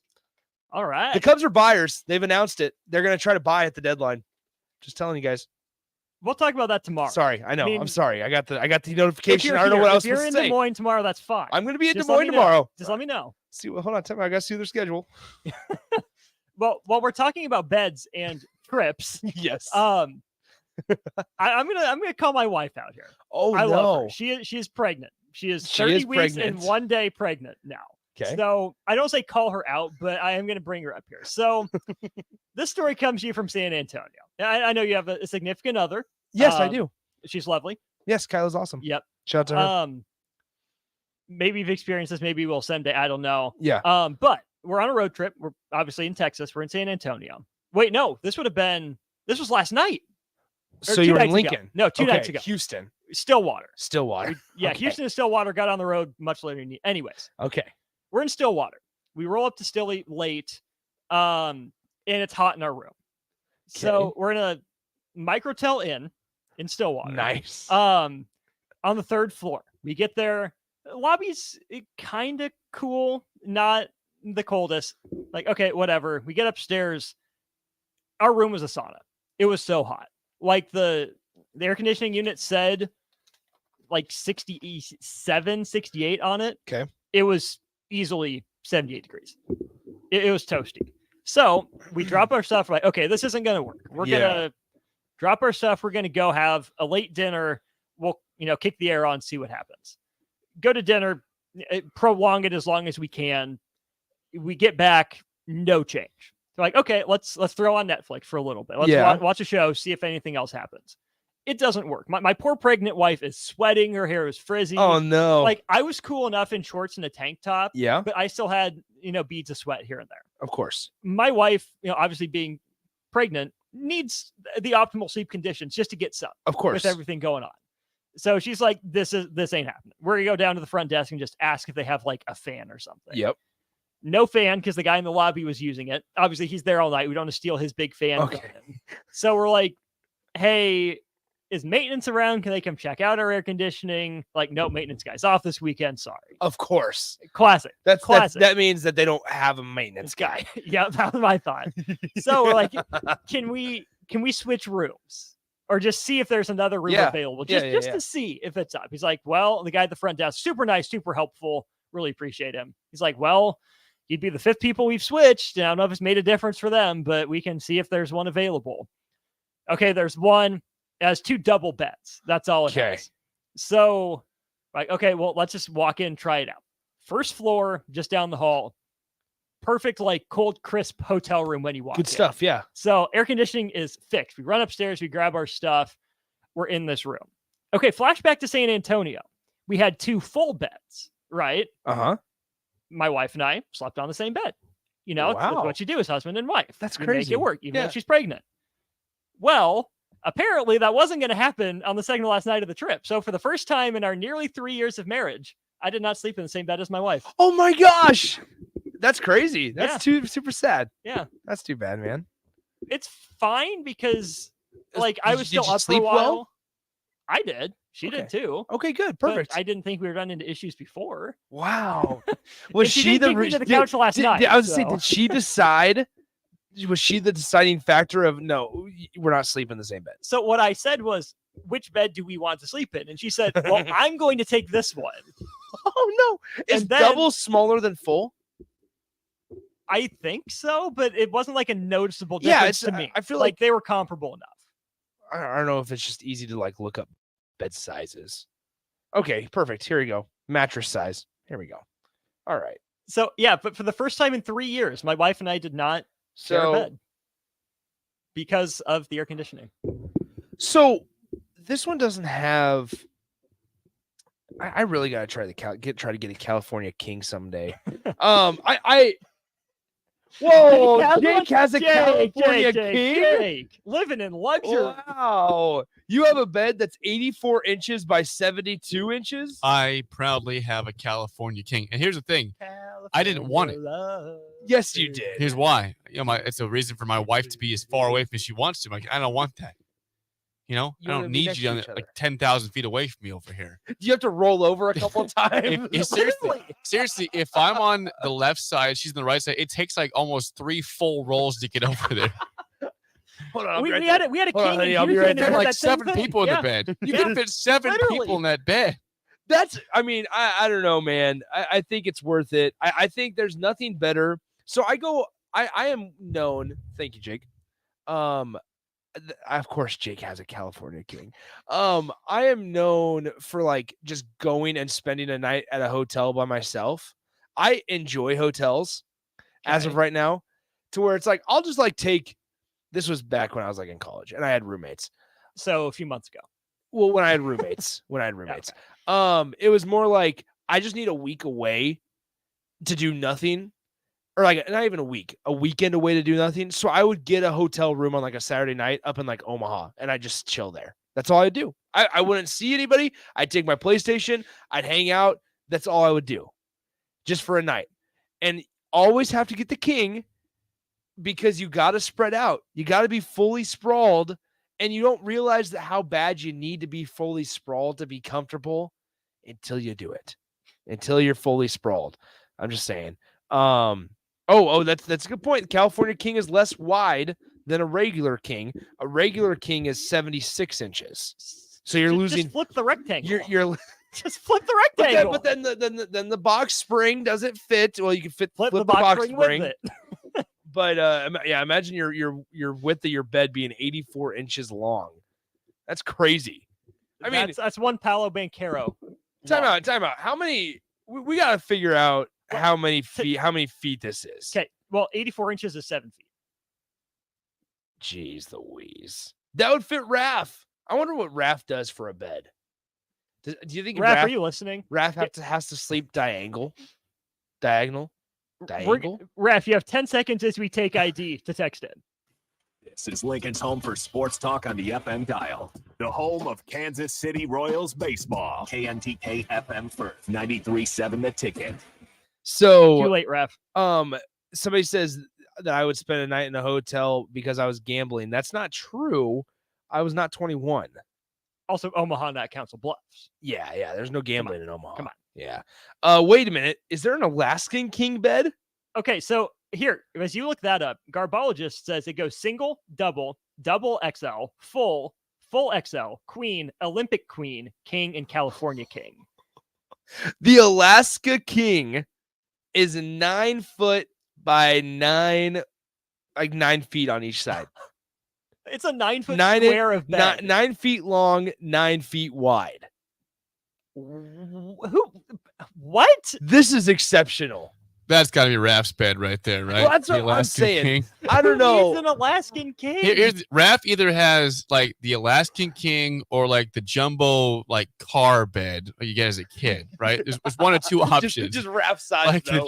All right. The Cubs are buyers. They've announced it. They're going to try to buy at the deadline. Just telling you guys. We'll talk about that tomorrow. Sorry, I know. I'm sorry. I got the notification. I don't know what else to say. If you're in Des Moines tomorrow, that's fine. I'm going to be in Des Just Moines tomorrow. Just let me know. See, hold on. I got to see their schedule. Well, while we're talking about beds and trips, yes. I'm gonna call my wife out here. Oh, I love no. her. She is pregnant. She is She 30 is weeks pregnant. and 1 day pregnant now. Okay. So I don't say call her out, but I am going to bring her up here. So this story comes to you from San Antonio. I know you have a significant other. Yes, I do. She's lovely. Yes, Kyla's awesome. Yep. Shout out to her. Maybe you've experienced this. Maybe we'll someday. I don't know. Yeah. But we're on a road trip. We're obviously in Texas. We're in San Antonio. Wait, no, this was last night. Or So you were in 2 nights ago. Lincoln? No, 2 Okay, nights ago. Stillwater. Stillwater. Yeah, Okay. Houston and Stillwater got on the road much later. Anyways, Okay. we're in Stillwater. We roll up to Stilly late, and it's hot in our room. So we're in a Microtel Inn in Stillwater. Nice. On the 3rd floor. We get there. The lobby's kind of cool, not the coldest. Like, okay, whatever. We get upstairs. Our room was a sauna. It was so hot. Like the air conditioning unit said like 67, 68 on it. Okay. It was easily 78 degrees. It was toasty. So we drop our stuff. Like, okay, this isn't going to work. We're going to drop our stuff. We're going to go have a late dinner kick the air on, see what happens. Go to dinner, prolong it as long as we can. We get back, no change. They're like, okay, let's throw on Netflix for a little bit. Let's watch a show, see if anything else happens. It doesn't work. My poor pregnant wife is sweating. Her hair is frizzy. Oh, no. Like, I was cool enough in shorts and a tank top. Yeah. But I still had, beads of sweat here and there. Of course. My wife, obviously being pregnant, needs the optimal sleep conditions just to get some. Of course. With everything going on. So she's like, this ain't happening. We're going to go down to the front desk and just ask if they have like a fan or something. Yep. No fan, because the guy in the lobby was using it. Obviously, he's there all night. We don't want to steal his big fan. Okay. From him. So we're like, hey, is maintenance around? Can they come check out our air conditioning? Like, no, maintenance guy's off this weekend. Sorry. Of course. Classic. Classic. That means that they don't have a maintenance guy. Yeah, that was my thought. So we're like, can we switch rooms? Or just see if there's another room available, just to see if it's up. He's like, well, the guy at the front desk, super nice, super helpful. Really appreciate him. He's like, well, you'd be the fifth people we've switched. I don't know if it's made a difference for them, but we can see if there's one available. Okay, there's one. It has 2 double beds. That's all it has. So, like, okay, well, let's just walk in and try it out. First floor, just down the hall. Perfect, like, cold, crisp hotel room when you walk in. Good stuff, yeah. So air conditioning is fixed. We run upstairs, we grab our stuff. We're in this room. Okay, flashback to San Antonio. We had 2 full beds, right? Uh-huh. My wife and I slept on the same bed. It's what you do as husband and wife. That's You crazy. make it work, even though she's pregnant. Well, apparently that wasn't going to happen on the second to last night of the trip. So for the first time in our nearly 3 years of marriage, I did not sleep in the same bed as my wife. Oh my gosh. That's crazy. That's super sad. Yeah. That's too bad, man. It's fine because I was Did still you up for a sleep while. well? I did. She did too. Okay, good. But Perfect. I didn't think we would run into issues before. Wow. And Was she she didn't kick me to the couch last night. I was saying, so. did she decide? Was she the deciding factor of no, we're not sleeping in the same bed? So what I said was, which bed do we want to sleep in? And she said, well, I'm going to take this one. Oh no. Is And then- double smaller than full? I think so, but it wasn't like a noticeable Yeah, difference to me. I feel like they were comparable enough. I don't know if it's just easy to like look up bed sizes. Okay, perfect. Here we go. Mattress size. Here we go. All right. So yeah, but for the first time in 3 years, my wife and I did not share a bed because of the air conditioning. So this one doesn't have. I really gotta try try to get a California King someday. Whoa, Jake has a California King. Jake, living in luxury. Wow, you have a bed that's 84 inches by 72 inches. I proudly have a California King, and here's the thing: I didn't want it. Yes, you did. Here's why. It's a reason for my wife to be as far away from me as she wants to. Like, I don't want that. You I wanna don't be need next you to on each other. like 10,000 feet away from me over here. Do you have to roll over a couple of times? Seriously, if I'm on the left side, she's on the right side, it takes like almost 3 full rolls to get over there. Hold on, We had a Hold on, king honey, in I'll be Houston right and there. had Like that same 7 thing. people in Yeah. the bed. You Yeah. can fit 7 Literally. people in that bed. I don't know, man. I think it's worth it. I think there's nothing better. So I am known. Thank you, Jake. Of course, Jake has a California King. I am known for like just going and spending a night at a hotel by myself. I enjoy hotels as of right now, to where it's like, I'll just like this was back when I was like in college and I had roommates. So a few months ago. Well, when I had roommates, it was more like I just need a week away to do nothing, or like not even a weekend away to do nothing. So I would get a hotel room on like a Saturday night up in like Omaha, and I just chill there. That's all I do. I wouldn't see anybody. I'd take my PlayStation. I'd hang out. That's all I would do, just for a night. And always have to get the king, because you got to spread out. You got to be fully sprawled. And you don't realize that how bad you need to be fully sprawled to be comfortable until you do it, until you're fully sprawled. I'm just saying. That's a good point. The California King is less wide than a regular king. A regular king is 76 inches. So you're losing. Just flip the rectangle. You're just flip the rectangle. But then the box spring doesn't fit. Well, you can flip the box spring. with it. But imagine your width of your bed being 84 inches long. That's crazy. I mean, that's one Paolo Banchero. time out. How many? We got to figure out how many feet this is. Okay, well, 84 inches is 7 feet. Jeez Louise. That would fit Raph. I wonder what Raph does for a bed. Do you think Raph, are you listening? Raph has to sleep diagonal? Diagonal? Raph, you have 10 seconds as we take ID to text in. This is Lincoln's home for sports talk on the FM dial. The home of Kansas City Royals baseball. KNTK FM First, 93.7 The Ticket. So too late, Raph. Somebody says that I would spend a night in a hotel because I was gambling. That's not true. I was not 21. Also, Omaha, not Council Bluffs. Yeah. There's no gambling in Omaha. Come on. Yeah. Wait a minute. Is there an Alaskan king bed? Okay, so here, as you look that up, Garbologist says it goes single, double, double XL, full XL, queen, Olympic queen, king, and California king. The Alaska king is 9 foot by 9, like 9 feet on each side. It's a 9 foot square of bed. 9 feet long, 9 feet wide. What? This is exceptional. That's got to be Raph's bed right there, right? Well, that's The what I'm Alaskan saying. king. I don't know. He's an Alaskan king. Raph either has like the Alaskan king or like the jumbo like car bed you get as a kid, right? There's one or two options. Just Raph size, like though.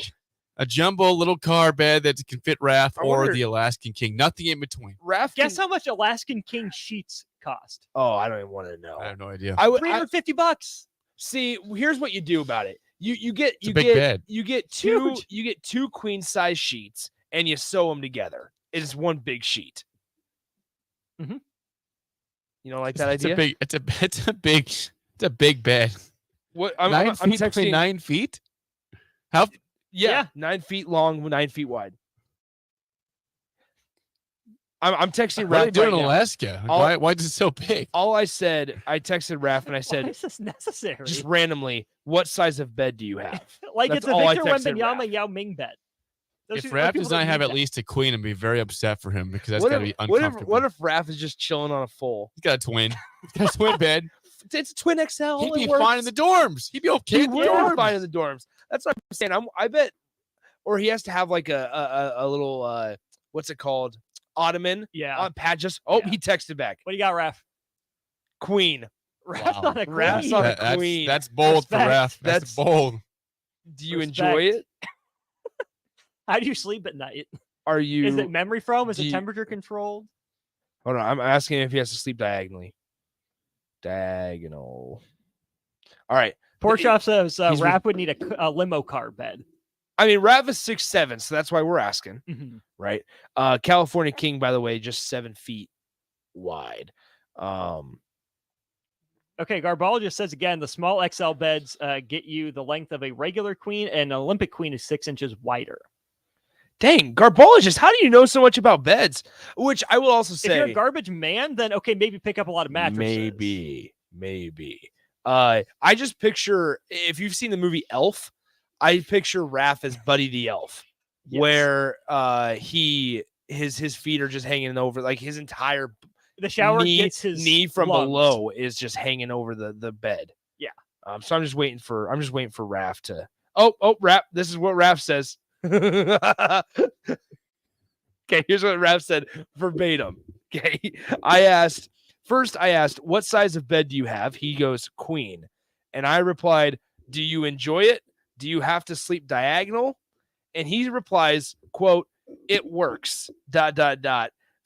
a jumbo little car bed that can fit Raph I or wonder- the Alaskan king. Nothing in between. Raph, Guess how much Alaskan king sheets cost? Oh, I don't even want to know. I have no idea. $350. See, here's what you do about it. You get a big bed. You get two queen size sheets and you sew them together. It's one big sheet. Mm-hmm. You don't like that It's idea? a big bed. What 9 feet by texting 9 feet? How? Yeah, 9 feet long, 9 feet wide. I'm texting Raph. What are they doing right in now. Alaska? Why is it so big? All I said, I texted Raph and I Why said, is this necessary? just randomly, what size of bed do you have? Like That's it's a all I Victor texted Wembanyama Yao Ming bed. If Raph does not have at least a queen, I'd be very upset for him because that's What got to if, be what if uncomfortable. what if Raph is just chilling on a full? He's got a twin. He's got a twin bed. It's a twin XL. He'd it be works. fine in the dorms. He'd be okay He in the would be dorms. fine in the dorms. That's what I'm saying. I bet, or he has to have like a little what's it called? Ottoman. Yeah. Pad just. He texted back. What do you got, Raph? Queen. Raph's on a queen. Raph's on a queen. That's bold for Respect. Raph. That's bold. Do you enjoy it? How do you sleep at night? Are you? Is it memory foam? Is do it you- temperature controlled? Hold on. I'm asking if he has to sleep diagonally. Diagonal. All right. Porkchop says He's re- Raph would need a limo car bed. I mean, Raph is 6'7", so that's why we're asking, Mhm. right? California King, by the way, just 7 feet wide. Okay, Garbologist says again, the small XL beds get you the length of a regular queen, and an Olympic queen is 6 inches wider. Dang, Garbologist, how do you know so much about beds? Which I will also If you're say, a garbage man, then okay, maybe pick up a lot of mattresses. maybe. I just picture, if you've seen the movie Elf, I picture Raph as Buddy the Elf, where his feet are just hanging over, like his entire The shower knee, gets his knee from lungs. below is just hanging over the bed. Yeah. So I'm just waiting for Raph to. Oh, Raph. This is what Raph says. Okay, here's what Raph said verbatim. Okay, I asked, what size of bed do you have? He goes, queen. And I replied, do you enjoy it? Do you have to sleep diagonal? And he replies, quote, it works, ...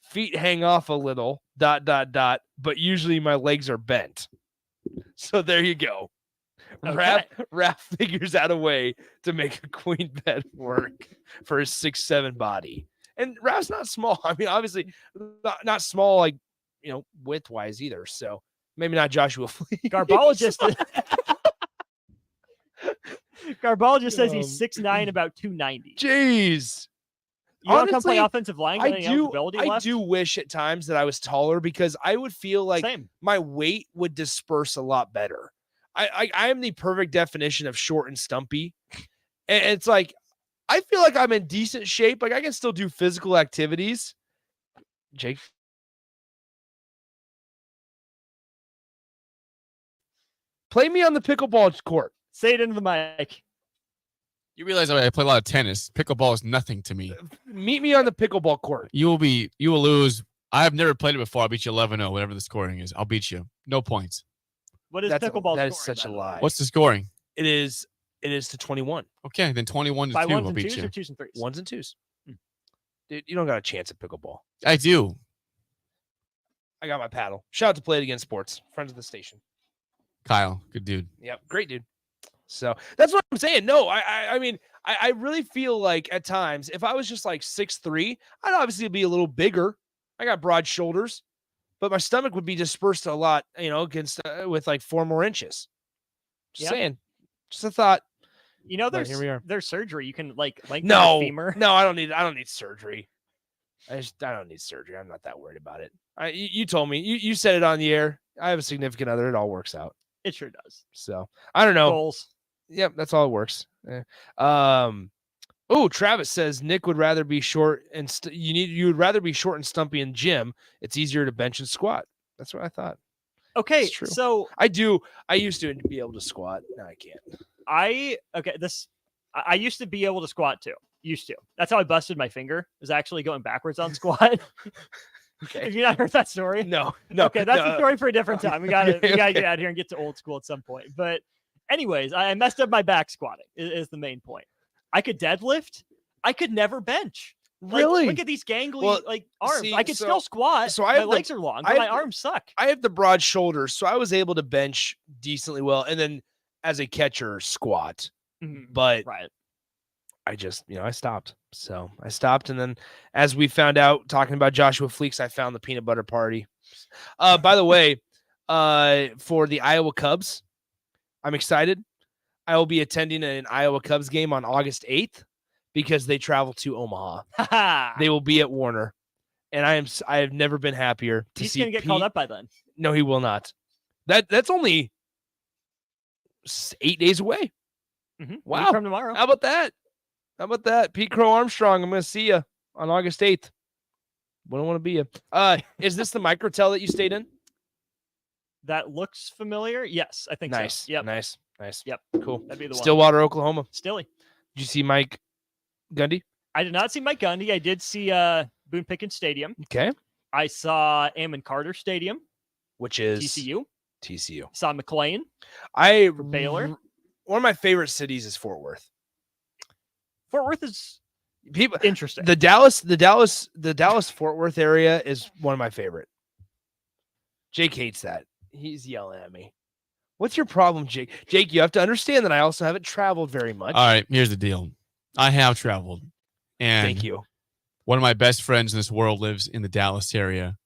Feet hang off a little, ... But usually my legs are bent. So there you go. Okay. Raph figures out a way to make a queen bed work for his 6'7" body. And Raph's not small. I mean, obviously not small, like, width wise either. So maybe not Joshua Fleet. Garbologist says he's 6'9", about 290. Jeez. You want to come play Honestly, offensive line? Got any eligibility I left? do wish at times that I was taller because I would feel like Same. my weight would disperse a lot better. I am the perfect definition of short and stumpy. And it's like, I feel like I'm in decent shape. Like I can still do physical activities. Jake. Play me on the pickleball court. Say it into the mic. You realize I play a lot of tennis. Pickleball is nothing to me. Meet me on the pickleball court. You will lose. I've never played it before. I'll beat you 11-0, whatever the scoring is. I'll beat you. No points. What is That pickleball is scoring, such a by the way? lie. What's the scoring? It is to 21. Okay, then 21 to By 2 ones will and beat twos you. or twos and threes? Ones and twos. Dude, you don't got a chance at pickleball. I do. I got my paddle. Shout out to Play It Again Sports, friends of the station. Kyle, good dude. Yep, great dude. So that's what I'm saying. No, I mean, I really feel like at times, if I was just like 6'3", I'd obviously be a little bigger. I got broad shoulders, but my stomach would be dispersed a lot, against with like 4 more inches. Just saying. Just a thought. But here we are. There's surgery. You can lengthen the femur. No, I don't need surgery. I don't need surgery. I'm not that worried about it. You told me. You said it on the air. I have a significant other. It all works out. It sure does. So I don't know. Goals. Yep, that's all it works. Travis says Nick would rather be short and you would rather be short and stumpy in gym. It's easier to bench and squat. That's what I thought. Okay, It's true. so I used to be able to squat. Now I can't. I used to be able to squat too. Used to. That's how I busted my finger. Is actually going backwards on squat. Okay. Have you not heard that story? No. Okay, that's no. a story for a different time. We gotta Okay. get out of here and get to old school at some point. But anyways, I messed up my back squatting is the main point. I could deadlift. I could never bench. Really? Look at these gangly arms. see, I could still squat. So my legs are long, but my arms suck. I have the broad shoulders, so I was able to bench decently well, and then as a catcher, squat. But right. I just, I stopped. So I stopped, and then as we found out, talking about Joshua Fleeks, I found the peanut butter party. By the way, for the Iowa Cubs, I'm excited. I will be attending an Iowa Cubs game on August 8th because they travel to Omaha. They will be at Warner, and I have never been happier to He's see. gonna get called up by then. No, he will not. That's only 8 days away. Wow. Week from tomorrow. How about that? Pete Crow Armstrong, I'm going to see you on August 8th. Wouldn't want to be you. Is this the microtel that you stayed in? That looks familiar. Yes, I think Nice. so. Yep. Nice. Yep. Cool. That'd be the one. Stillwater, Oklahoma. Stilly. Did you see Mike Gundy? I did not see Mike Gundy. I did see Boone Pickens Stadium. Okay. I saw Amon Carter Stadium, Which is TCU. Saw McLean. For Baylor. One of my favorite cities is Fort Worth. Fort Worth is people interesting. The Dallas Fort Worth area is one of my favorite. Jake hates that. He's yelling at me. What's your problem, Jake? Jake, you have to understand that I also haven't traveled very much. All right, here's the deal. I have traveled. And Thank you. One of my best friends in this world lives in the Dallas area.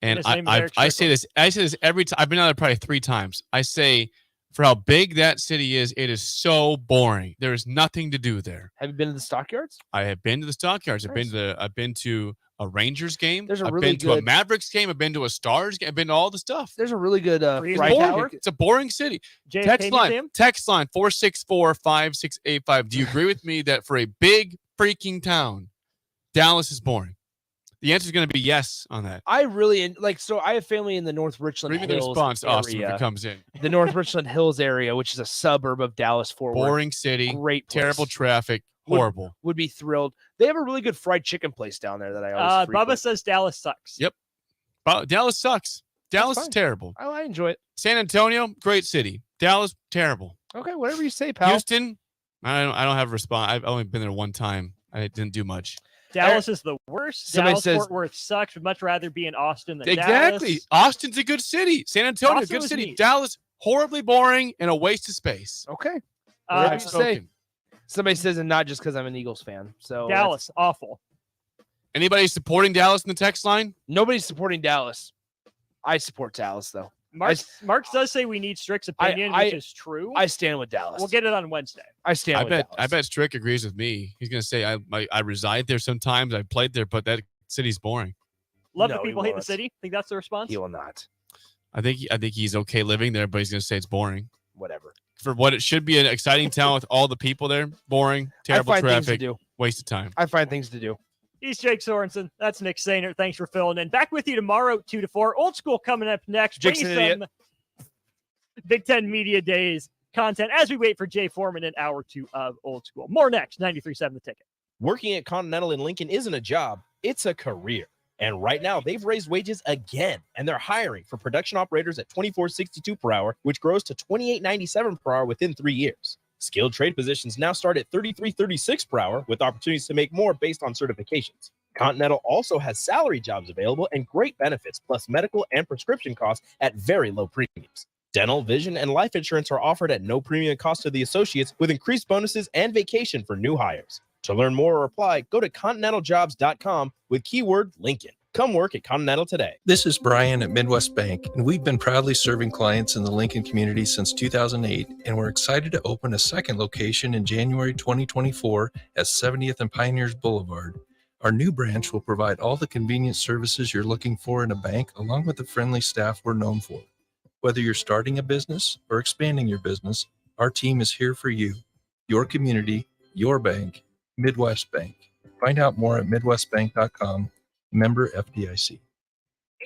And his name is I Eric say this every time. I've been out there probably 3 times. I say, for how big that city is, it is so boring. There is nothing to do there. Have you been to the Stockyards? I have been to the Stockyards. Nice. I've been to a Rangers game. There's a I've really been to a good- Mavericks game. I've been to a Stars game. I've been to all the stuff. There's a really good It's fry boring. tower. It's a boring city. JFK Text line 464-5685. Do you agree with me that for a big freaking town, Dallas is boring? The answer is going to be yes on that. I really like. So I have family in the North Richland Leave me the Hills response, Austin, if area. it comes in. The North Richland Hills area, which is a suburb of Dallas Fort Worth. Boring city. Great place. Terrible traffic. Horrible. Would be thrilled. They have a really good fried chicken place down there that I always frequent. Bubba says Dallas sucks. Yep. Dallas sucks. Dallas is fine. terrible. I enjoy it. San Antonio, great city. Dallas, terrible. Okay, whatever you say, pal. Houston, I don't have a response. I've only been there one time. I didn't do much. Dallas is the worst. Somebody Dallas says- Fort Worth sucks. Would much rather be in Austin than Exactly. Dallas. Austin's a good city. San Antonio, Austin good was city. neat. Dallas, horribly boring and a waste of space. Okay. Uh, Whatever you say. Somebody says, and not just because I'm an Eagles fan. So Dallas, awful. Anybody supporting Dallas in the text line? Nobody's supporting Dallas. I support Dallas though. Mark does say we need Strick's opinion, which is true. I stand with Dallas. We'll get it on Wednesday. I stand I with bet. Dallas. I bet Strick agrees with me. He's gonna say I reside there sometimes. I played there, but that city's boring. Love No, that he people hate the won't. city. Think that's the response? He will not. I think he's okay living there, but he's gonna say it's boring. Whatever. For what it should be an exciting town with all the people there, boring, terrible find things to traffic, do. waste of time. I find things to do. He's Jake Sorensen. That's Nick Sainer. Thanks for filling in. Back with you tomorrow, 2 to 4. Old school coming up next. Jake's Bring an you some Big Ten Media Days content as we wait for Jay Foreman in hour 2 of Old School. More next, 93.7 The Ticket. Working at Continental in Lincoln isn't a job, it's a career. And right now, they've raised wages again, and they're hiring for production operators at $24.62 per hour, which grows to $28.97 per hour within 3 years. Skilled trade positions now start at $33.36 per hour, with opportunities to make more based on certifications. Continental also has salary jobs available and great benefits, plus medical and prescription costs at very low premiums. Dental, vision, and life insurance are offered at no premium cost to the associates, with increased bonuses and vacation for new hires. To learn more or apply, go to continentaljobs.com with keyword Lincoln. Come work at Continental today. This is Brian at Midwest Bank, and we've been proudly serving clients in the Lincoln community since 2008, and we're excited to open a second location in January 2024 at 70th and Pioneers Boulevard. Our new branch will provide all the convenient services you're looking for in a bank, along with the friendly staff we're known for. Whether you're starting a business or expanding your business, our team is here for you, your community, your bank, Midwest Bank. Find out more at midwestbank.com, member FDIC.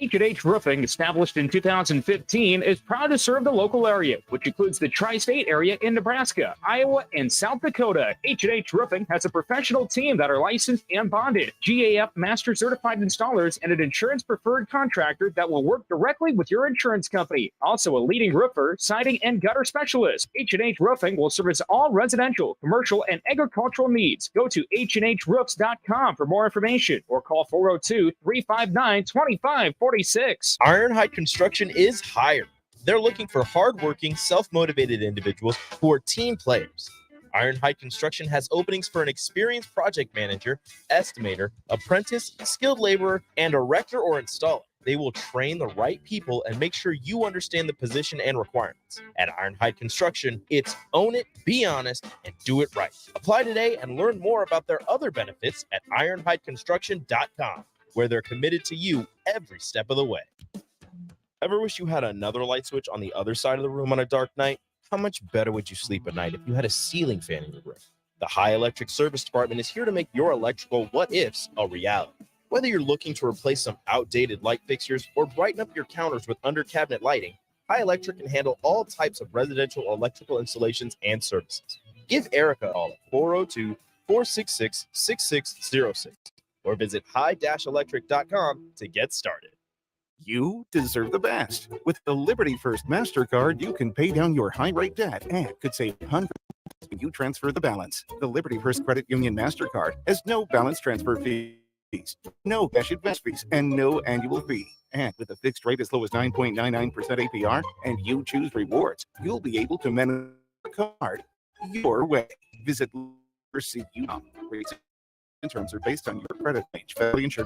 H&H Roofing, established in 2015, is proud to serve the local area, which includes the tri-state area in Nebraska, Iowa, and South Dakota. H&H Roofing has a professional team that are licensed and bonded, GAF Master Certified Installers, and an insurance-preferred contractor that will work directly with your insurance company. Also a leading roofer, siding, and gutter specialist. H&H Roofing will service all residential, commercial, and agricultural needs. Go to hnhroofs.com for more information or call 402-359-2546. Ironhide Construction is hiring. They're looking for hardworking, self-motivated individuals who are team players. Ironhide Construction has openings for an experienced project manager, estimator, apprentice, skilled laborer, and erector or installer. They will train the right people and make sure you understand the position and requirements. At Ironhide Construction, it's own it, be honest, and do it right. Apply today and learn more about their other benefits at ironhideconstruction.com, where they're committed to you every step of the way. Ever wish you had another light switch on the other side of the room on a dark night? How much better would you sleep at night if you had a ceiling fan in your room? The High Electric Service Department is here to make your electrical what-ifs a reality. Whether you're looking to replace some outdated light fixtures or brighten up your counters with under-cabinet lighting, High Electric can handle all types of residential electrical installations and services. Give Erica a call at 402-466-6606 or visit high-electric.com to get started. You deserve the best. With the Liberty First MasterCard, you can pay down your high-rate debt and could save hundreds when you transfer the balance. The Liberty First Credit Union MasterCard has no balance transfer fees, no cash advance fees, and no annual fee. And with a fixed rate as low as 9.99% APR and you choose rewards, you'll be able to manage the card your way. Visit Liberty. Rates and terms are based on your credit range. Federally insured by